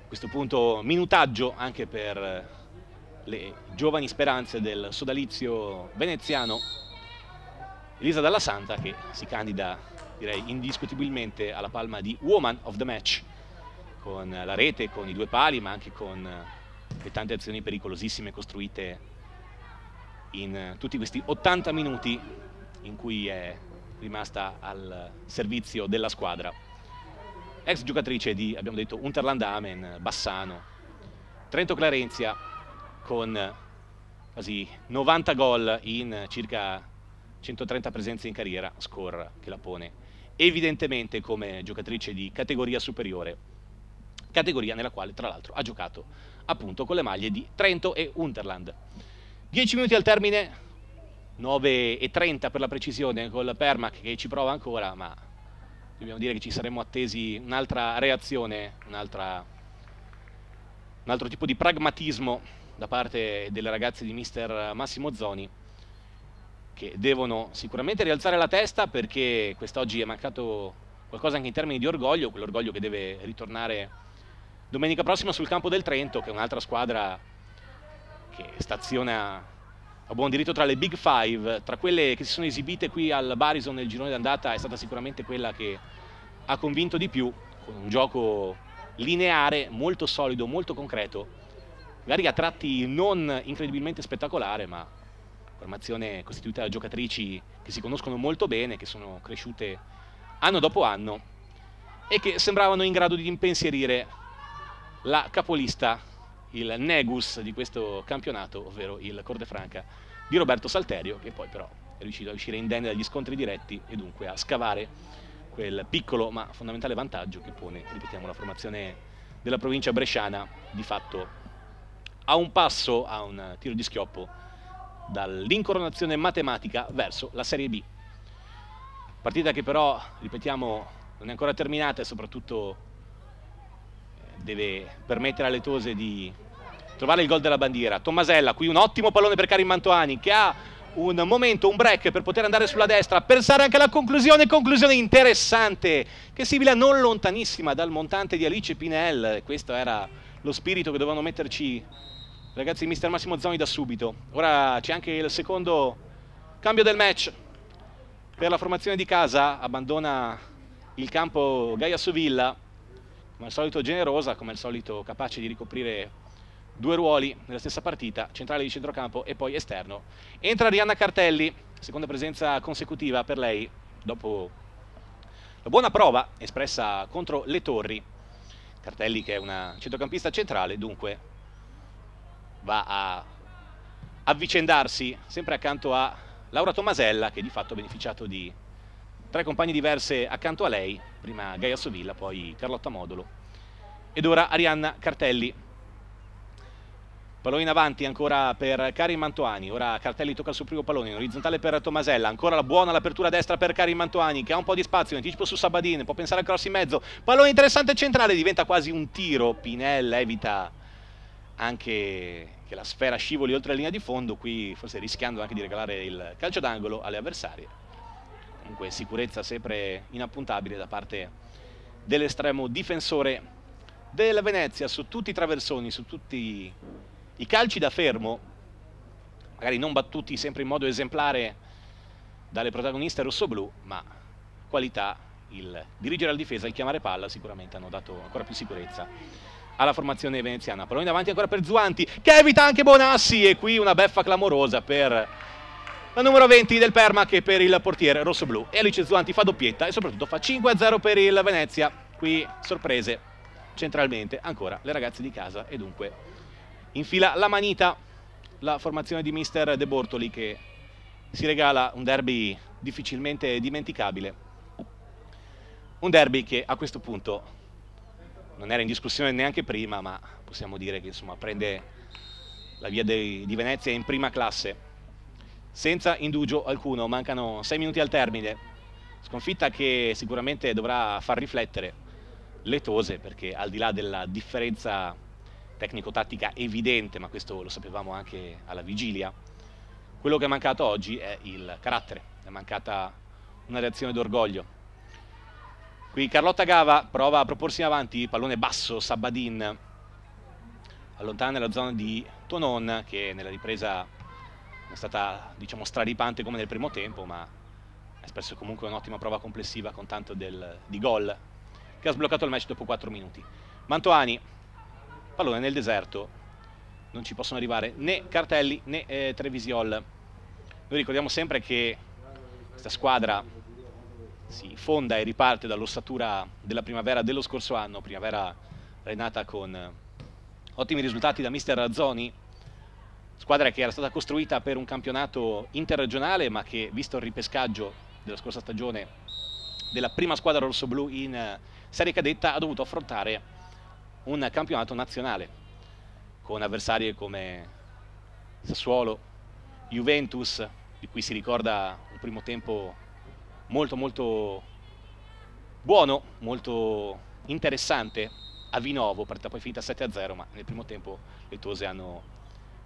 A questo punto minutaggio anche per le giovani speranze del sodalizio veneziano. Elisa Dalla Santa che si candida, direi indiscutibilmente, alla palma di Woman of the Match, con la rete, con i 2 pali, ma anche con le tante azioni pericolosissime costruite in tutti questi 80 minuti in cui è rimasta al servizio della squadra. Ex giocatrice di, abbiamo detto, Unterland Amen, Bassano, Trento Clarenzia, con quasi 90 gol in circa 130 presenze in carriera, score che la pone evidentemente come giocatrice di categoria superiore, categoria nella quale tra l'altro ha giocato appunto con le maglie di Trento e Unterland. 10 minuti al termine, 9:30 per la precisione, col Permac che ci prova ancora, ma dobbiamo dire che ci saremmo attesi un'altra reazione, un altro tipo di pragmatismo da parte delle ragazze di mister Massimo Zoni, che devono sicuramente rialzare la testa, perché quest'oggi è mancato qualcosa anche in termini di orgoglio, quell'orgoglio che deve ritornare domenica prossima sul campo del Trento, che è un'altra squadra che staziona a buon diritto tra le Big Five. Tra quelle che si sono esibite qui al Barison nel girone d'andata è stata sicuramente quella che ha convinto di più, con un gioco lineare, molto solido, molto concreto, magari a tratti non incredibilmente spettacolare, ma formazione costituita da giocatrici che si conoscono molto bene, che sono cresciute anno dopo anno e che sembravano in grado di impensierire la capolista, il Negus di questo campionato, ovvero il Cordefranca di Roberto Salterio, che poi però è riuscito a uscire indenne dagli scontri diretti e dunque a scavare quel piccolo ma fondamentale vantaggio che pone, ripetiamo, la formazione della provincia bresciana di fatto a un passo, a un tiro di schioppo dall'incoronazione matematica verso la Serie B. Partita che però, ripetiamo, non è ancora terminata e soprattutto deve permettere alle Tose di trovare il gol della bandiera. Tommasella, qui un ottimo pallone per Karim Mantoani, che ha un momento, un break per poter andare sulla destra, pensare anche alla conclusione interessante, che si vela non lontanissima dal montante di Alice Pinel. Questo era lo spirito che dovevano metterci ragazzi di mister Massimo Zoni da subito. Ora c'è anche il secondo cambio del match per la formazione di casa. Abbandona il campo Gaia Sovilla, come al solito generosa, come al solito capace di ricoprire due ruoli nella stessa partita, centrale di centrocampo e poi esterno. Entra Arianna Cartelli, seconda presenza consecutiva per lei dopo la buona prova espressa contro le Torri. Cartelli, che è una centrocampista centrale, dunque va a avvicendarsi sempre accanto a Laura Tommasella, che di fatto ha beneficiato di tre compagne diverse accanto a lei, prima Gaia Sovilla, poi Carlotta Modolo ed ora Arianna Cartelli. Pallone in avanti ancora per Karim Mantoani, ora Cartelli tocca il suo primo pallone in orizzontale per Tommasella, ancora la buona l'apertura destra per Karim Mantoani, che ha un po' di spazio, in anticipo su Sabadin, può pensare al cross in mezzo, pallone interessante centrale, diventa quasi un tiro, Pinel evita anche che la sfera scivoli oltre la linea di fondo, qui forse rischiando anche di regalare il calcio d'angolo alle avversarie. Comunque sicurezza sempre inappuntabile da parte dell'estremo difensore del Venezia, su tutti i traversoni, su tutti i calci da fermo, magari non battuti sempre in modo esemplare dalle protagoniste rossoblù, ma qualità, il dirigere la difesa, il chiamare palla sicuramente hanno dato ancora più sicurezza alla formazione veneziana. Pallone davanti ancora per Zuanti, che evita anche Bonassi, e qui una beffa clamorosa per la numero 20 del Permac e per il portiere rossoblù. E Alice Zuanti fa doppietta e soprattutto fa 5-0 per il Venezia. Qui sorprese centralmente ancora le ragazze di casa e dunque infila la manita la formazione di mister De Bortoli, che si regala un derby difficilmente dimenticabile, un derby che a questo punto non era in discussione neanche prima, ma possiamo dire che insomma prende la via di Venezia in prima classe senza indugio alcuno. Mancano 6 minuti al termine, sconfitta che sicuramente dovrà far riflettere le Tose, perché al di là della differenza tecnico-tattica evidente, ma questo lo sapevamo anche alla vigilia, quello che è mancato oggi è il carattere, è mancata una reazione d'orgoglio. Qui Carlotta Gava prova a proporsi in avanti, pallone basso, Sabadin allontana nella zona di Tonon, che nella ripresa è stata, diciamo, straripante come nel primo tempo, ma ha espresso comunque un'ottima prova complessiva con tanto di gol, che ha sbloccato il match dopo 4 minuti. Mantoani, pallone nel deserto, non ci possono arrivare né Cartelli né Trevisiol. Noi ricordiamo sempre che questa squadra si fonda e riparte dall'ossatura della primavera dello scorso anno, primavera renata con ottimi risultati da mister Razzoni, squadra che era stata costruita per un campionato interregionale, ma che, visto il ripescaggio della scorsa stagione della prima squadra rossoblù in serie cadetta, ha dovuto affrontare un campionato nazionale con avversarie come Sassuolo, Juventus, di cui si ricorda un primo tempo molto buono, molto interessante a Vinovo, partita poi finita 7-0, ma nel primo tempo le Tose hanno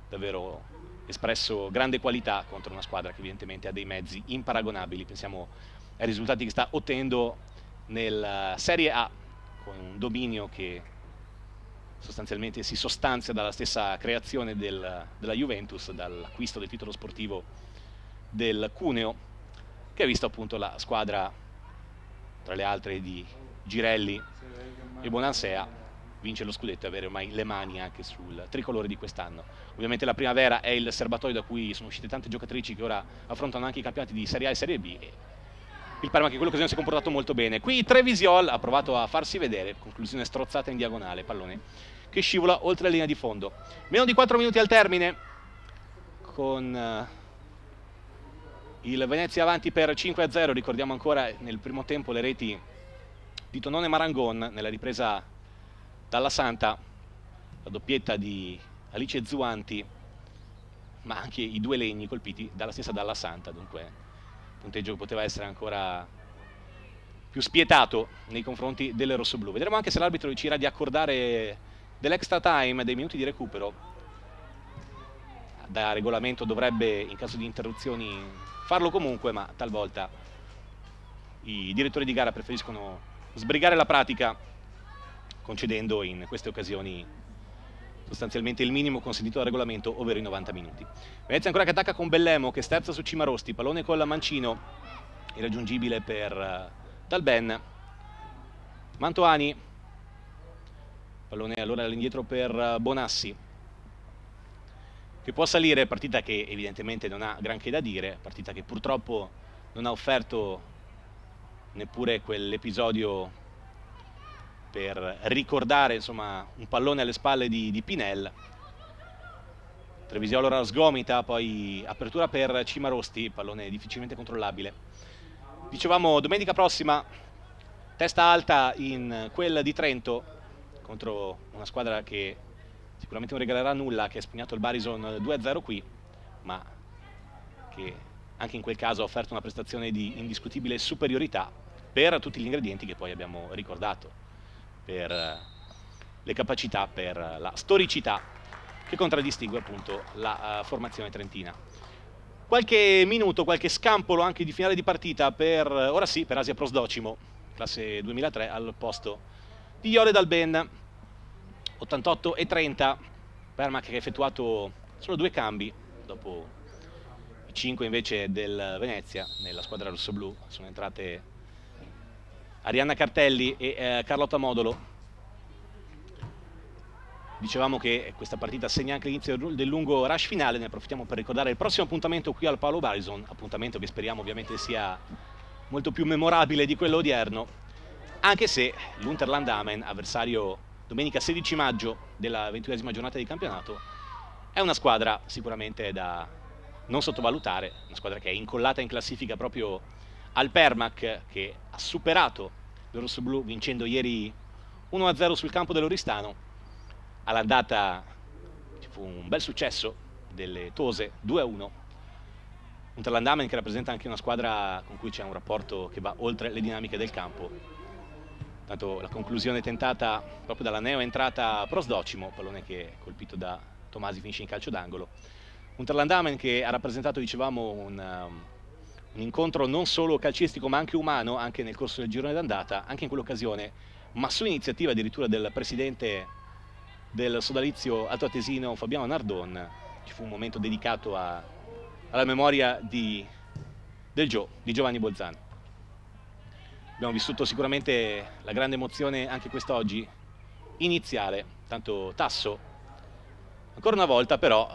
davvero espresso grande qualità contro una squadra che evidentemente ha dei mezzi imparagonabili. Pensiamo ai risultati che sta ottenendo nella Serie A, con un dominio che sostanzialmente si sostanzia dalla stessa creazione della Juventus, dall'acquisto del titolo sportivo del Cuneo, che ha visto appunto la squadra, tra le altre, di Girelli e Bonansea vince lo scudetto e avere ormai le mani anche sul tricolore di quest'anno. Ovviamente la primavera è il serbatoio da cui sono uscite tante giocatrici che ora affrontano anche i campionati di Serie A e Serie B, e il Parma che in quell'occasione si è comportato molto bene. Qui Trevision ha provato a farsi vedere, conclusione strozzata in diagonale, pallone che scivola oltre la linea di fondo. Meno di 4 minuti al termine, con il Venezia avanti per 5-0. Ricordiamo ancora nel primo tempo le reti di Tonone e Marangon, nella ripresa dalla Santa, la doppietta di Alice Zuanti, ma anche i due legni colpiti dalla stessa Dalla Santa, dunque il punteggio che poteva essere ancora più spietato nei confronti delle rossoblù. Vedremo anche se l'arbitro riuscirà di accordare dell'extra time, dei minuti di recupero. Da regolamento dovrebbe, in caso di interruzioni, farlo comunque, ma talvolta i direttori di gara preferiscono sbrigare la pratica, concedendo in queste occasioni sostanzialmente il minimo consentito dal regolamento, ovvero i 90 minuti. Venezia ancora che attacca con Bellemo, che sterza su Cimarosti, pallone con la Mancino, irraggiungibile per Dalben. Mantoani, pallone allora all'indietro per Bonassi, che può salire, partita che evidentemente non ha granché da dire, partita che purtroppo non ha offerto neppure quell'episodio per ricordare, insomma, un pallone alle spalle di Pinel. Trevision ora sgomita, poi apertura per Cimarosti, pallone difficilmente controllabile. Dicevamo domenica prossima testa alta in quel di Trento contro una squadra che sicuramente non regalerà nulla, che ha spugnato il Barison 2-0 qui, ma che anche in quel caso ha offerto una prestazione di indiscutibile superiorità per tutti gli ingredienti che poi abbiamo ricordato, per le capacità, per la storicità che contraddistingue appunto la formazione trentina. Qualche minuto, qualche scampolo anche di finale di partita per, ora sì, per Asia Prosdocimo, classe 2003, al posto di Iole Dalben. 88 e 30, Parma che ha effettuato solo 2 cambi dopo i 5 invece del Venezia. Nella squadra rossoblù sono entrate Arianna Cartelli e Carlotta Modolo. Dicevamo che questa partita segna anche l'inizio del lungo rush finale, ne approfittiamo per ricordare il prossimo appuntamento qui al Paolo Barison, appuntamento che speriamo ovviamente sia molto più memorabile di quello odierno, anche se l'Unterland Amen, avversario domenica 16 maggio della 21esima giornata di campionato, è una squadra sicuramente da non sottovalutare, una squadra che è incollata in classifica proprio al Permac, che ha superato il rossoblù vincendo ieri 1-0 sul campo dell'Oristano. All'andata ci fu un bel successo delle Tose, 2-1. Unterland Amen che rappresenta anche una squadra con cui c'è un rapporto che va oltre le dinamiche del campo. Tanto la conclusione tentata proprio dalla neo-entrata Prosdocimo, pallone che colpito da Tomasi finisce in calcio d'angolo. Unterland Amen che ha rappresentato, dicevamo, un incontro non solo calcistico ma anche umano, anche nel corso del girone d'andata, anche in quell'occasione, ma su iniziativa addirittura del presidente del sodalizio altoatesino Fabiano Nardon, ci fu un momento dedicato alla memoria di Giovanni Bolzano. Abbiamo vissuto sicuramente la grande emozione anche quest'oggi, iniziale, tanto Tasso, ancora una volta però,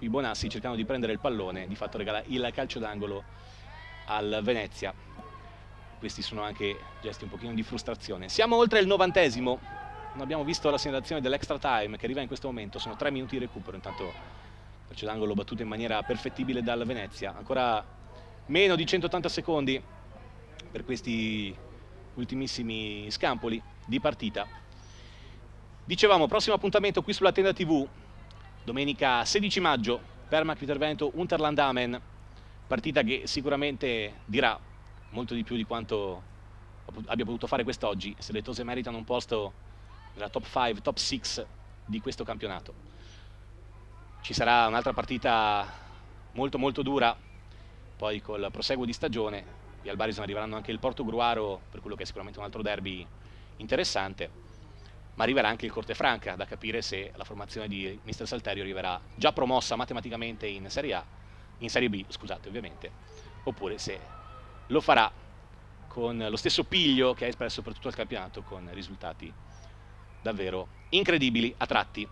qui Bonassi, cercando di prendere il pallone, di fatto regala il calcio d'angolo al Venezia. Questi sono anche gesti un pochino di frustrazione. Siamo oltre il 90esimo, non abbiamo visto la segnalazione dell'extra time che arriva in questo momento, sono 3 minuti di recupero, intanto calcio d'angolo battuto in maniera perfettibile dal Venezia. Ancora meno di 180 secondi per questi ultimissimi scampoli di partita. Dicevamo, prossimo appuntamento qui sulla Tenda TV, domenica 16 maggio, Permac Viterveneto Unterland Amen, partita che sicuramente dirà molto di più di quanto abbia potuto fare quest'oggi, se le Tose meritano un posto nella top 5, top 6 di questo campionato. Ci sarà un'altra partita molto molto dura, poi col proseguo di stagione, qui al Barison arriveranno anche il Portogruaro, per quello che è sicuramente un altro derby interessante, ma arriverà anche il Cortefranca, da capire se la formazione di Mister Salterio arriverà già promossa matematicamente in Serie A, in Serie B, scusate ovviamente, oppure se lo farà con lo stesso piglio che ha espresso per tutto il campionato, con risultati davvero incredibili a tratti.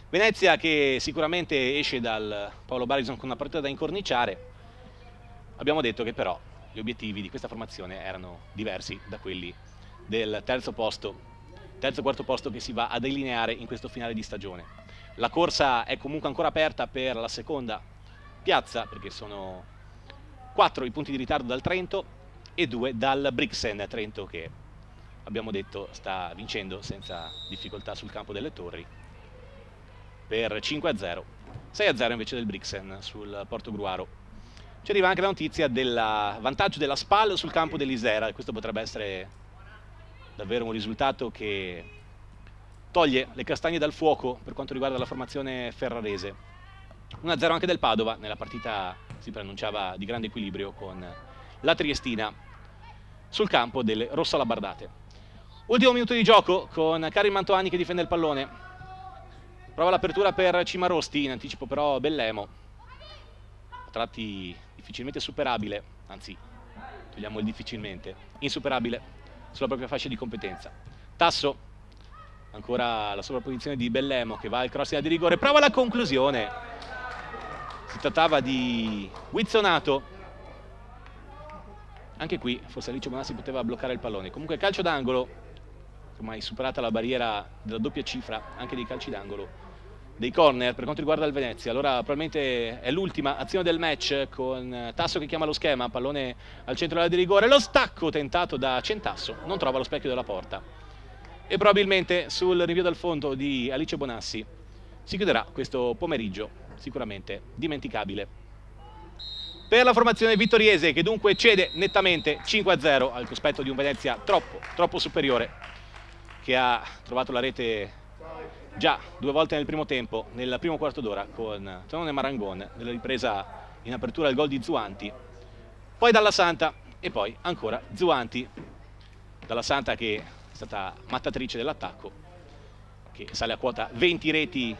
Venezia che sicuramente esce dal Paolo Barison con una partita da incorniciare. Abbiamo detto che però gli obiettivi di questa formazione erano diversi da quelli del terzo quarto posto che si va a delineare in questo finale di stagione. La corsa è comunque ancora aperta per la seconda piazza, perché sono 4 i punti di ritardo dal Trento e 2 dal Brixen. Trento che abbiamo detto sta vincendo senza difficoltà sul campo delle Torri per 5-0, 6-0 invece del Brixen sul Portogruaro. Ci arriva anche la notizia del vantaggio della SPAL sul campo dell'Isera, e questo potrebbe essere davvero un risultato che toglie le castagne dal fuoco per quanto riguarda la formazione ferrarese. 1-0 anche del Padova, nella partita si preannunciava di grande equilibrio con la Triestina sul campo delle rossolabardate. Ultimo minuto di gioco con Karim Mantoani che difende il pallone, prova l'apertura per Cimarosti, in anticipo però Bellemo, a tratti difficilmente superabile, anzi togliamo il difficilmente, insuperabile sulla propria fascia di competenza. Tasso, ancora la sovrapposizione di Bellemo che va al cross di rigore, prova la conclusione, si trattava di Guizzonato, anche qui forse Alice Bonassi poteva bloccare il pallone. Comunque calcio d'angolo, ormai superata la barriera della doppia cifra anche dei calci d'angolo, dei corner per quanto riguarda il Venezia. Allora probabilmente è l'ultima azione del match, con Tasso che chiama lo schema, pallone al centro dell'area di rigore, lo stacco tentato da Centasso, non trova lo specchio della porta e probabilmente sul rinvio dal fondo di Alice Bonassi si chiuderà questo pomeriggio sicuramente dimenticabile per la formazione vittoriese, che dunque cede nettamente 5-0 al cospetto di un Venezia troppo superiore, che ha trovato la rete già 2 volte nel primo tempo, nel primo quarto d'ora con Tonone e Marangon, nella ripresa in apertura il gol di Zuanti, poi Dalla Santa e poi ancora Zuanti. Dalla Santa che è stata mattatrice dell'attacco, che sale a quota 20 reti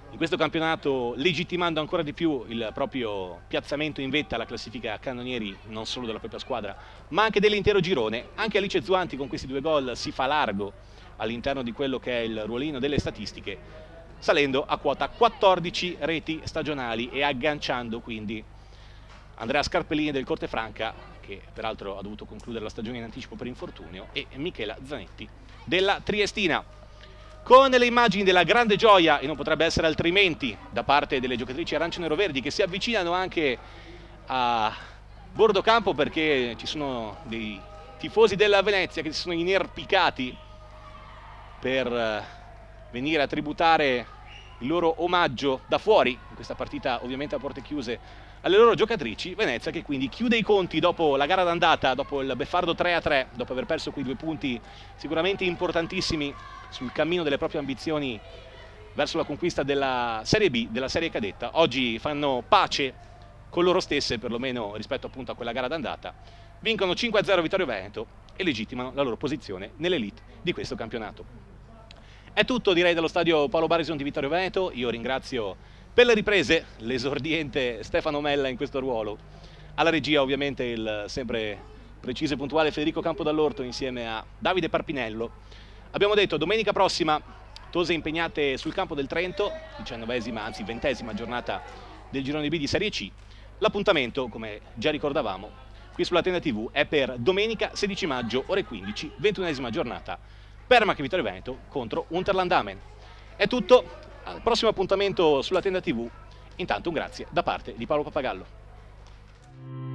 in questo campionato, legittimando ancora di più il proprio piazzamento in vetta alla classifica cannonieri non solo della propria squadra ma anche dell'intero girone. Anche Alice Zuanti con questi 2 gol si fa largo all'interno di quello che è il ruolino delle statistiche, salendo a quota 14 reti stagionali e agganciando quindi Andrea Scarpellini del Cortefranca, che peraltro ha dovuto concludere la stagione in anticipo per infortunio, e Michela Zanetti della Triestina. Con le immagini della grande gioia, e non potrebbe essere altrimenti, da parte delle giocatrici arancio-nero-verdi, che si avvicinano anche a bordo campo, perché ci sono dei tifosi della Venezia che si sono inerpicati per venire a tributare il loro omaggio da fuori, in questa partita ovviamente a porte chiuse, alle loro giocatrici. Venezia che quindi chiude i conti dopo la gara d'andata, dopo il beffardo 3-3, dopo aver perso quei 2 punti sicuramente importantissimi sul cammino delle proprie ambizioni verso la conquista della Serie B, della Serie Cadetta. Oggi fanno pace con loro stesse, perlomeno rispetto appunto a quella gara d'andata, vincono 5-0 Vittorio Veneto e legittimano la loro posizione nell'elite di questo campionato. È tutto, direi, dallo stadio Paolo Barison di Vittorio Veneto. Io ringrazio per le riprese l'esordiente Stefano Mella in questo ruolo, alla regia ovviamente il sempre preciso e puntuale Federico Campodall'Orto insieme a Davide Parpinello. Abbiamo detto domenica prossima Tose impegnate sul campo del Trento, 19esima, anzi 20esima giornata del girone B di Serie C. L'appuntamento, come già ricordavamo, qui sulla Tenda TV è per domenica 16 maggio, ore 15, 21esima giornata, Permac Vittorio Veneto contro Unterland Amen. È tutto, al prossimo appuntamento sulla Tenda TV. Intanto un grazie da parte di Paolo Pappagallo.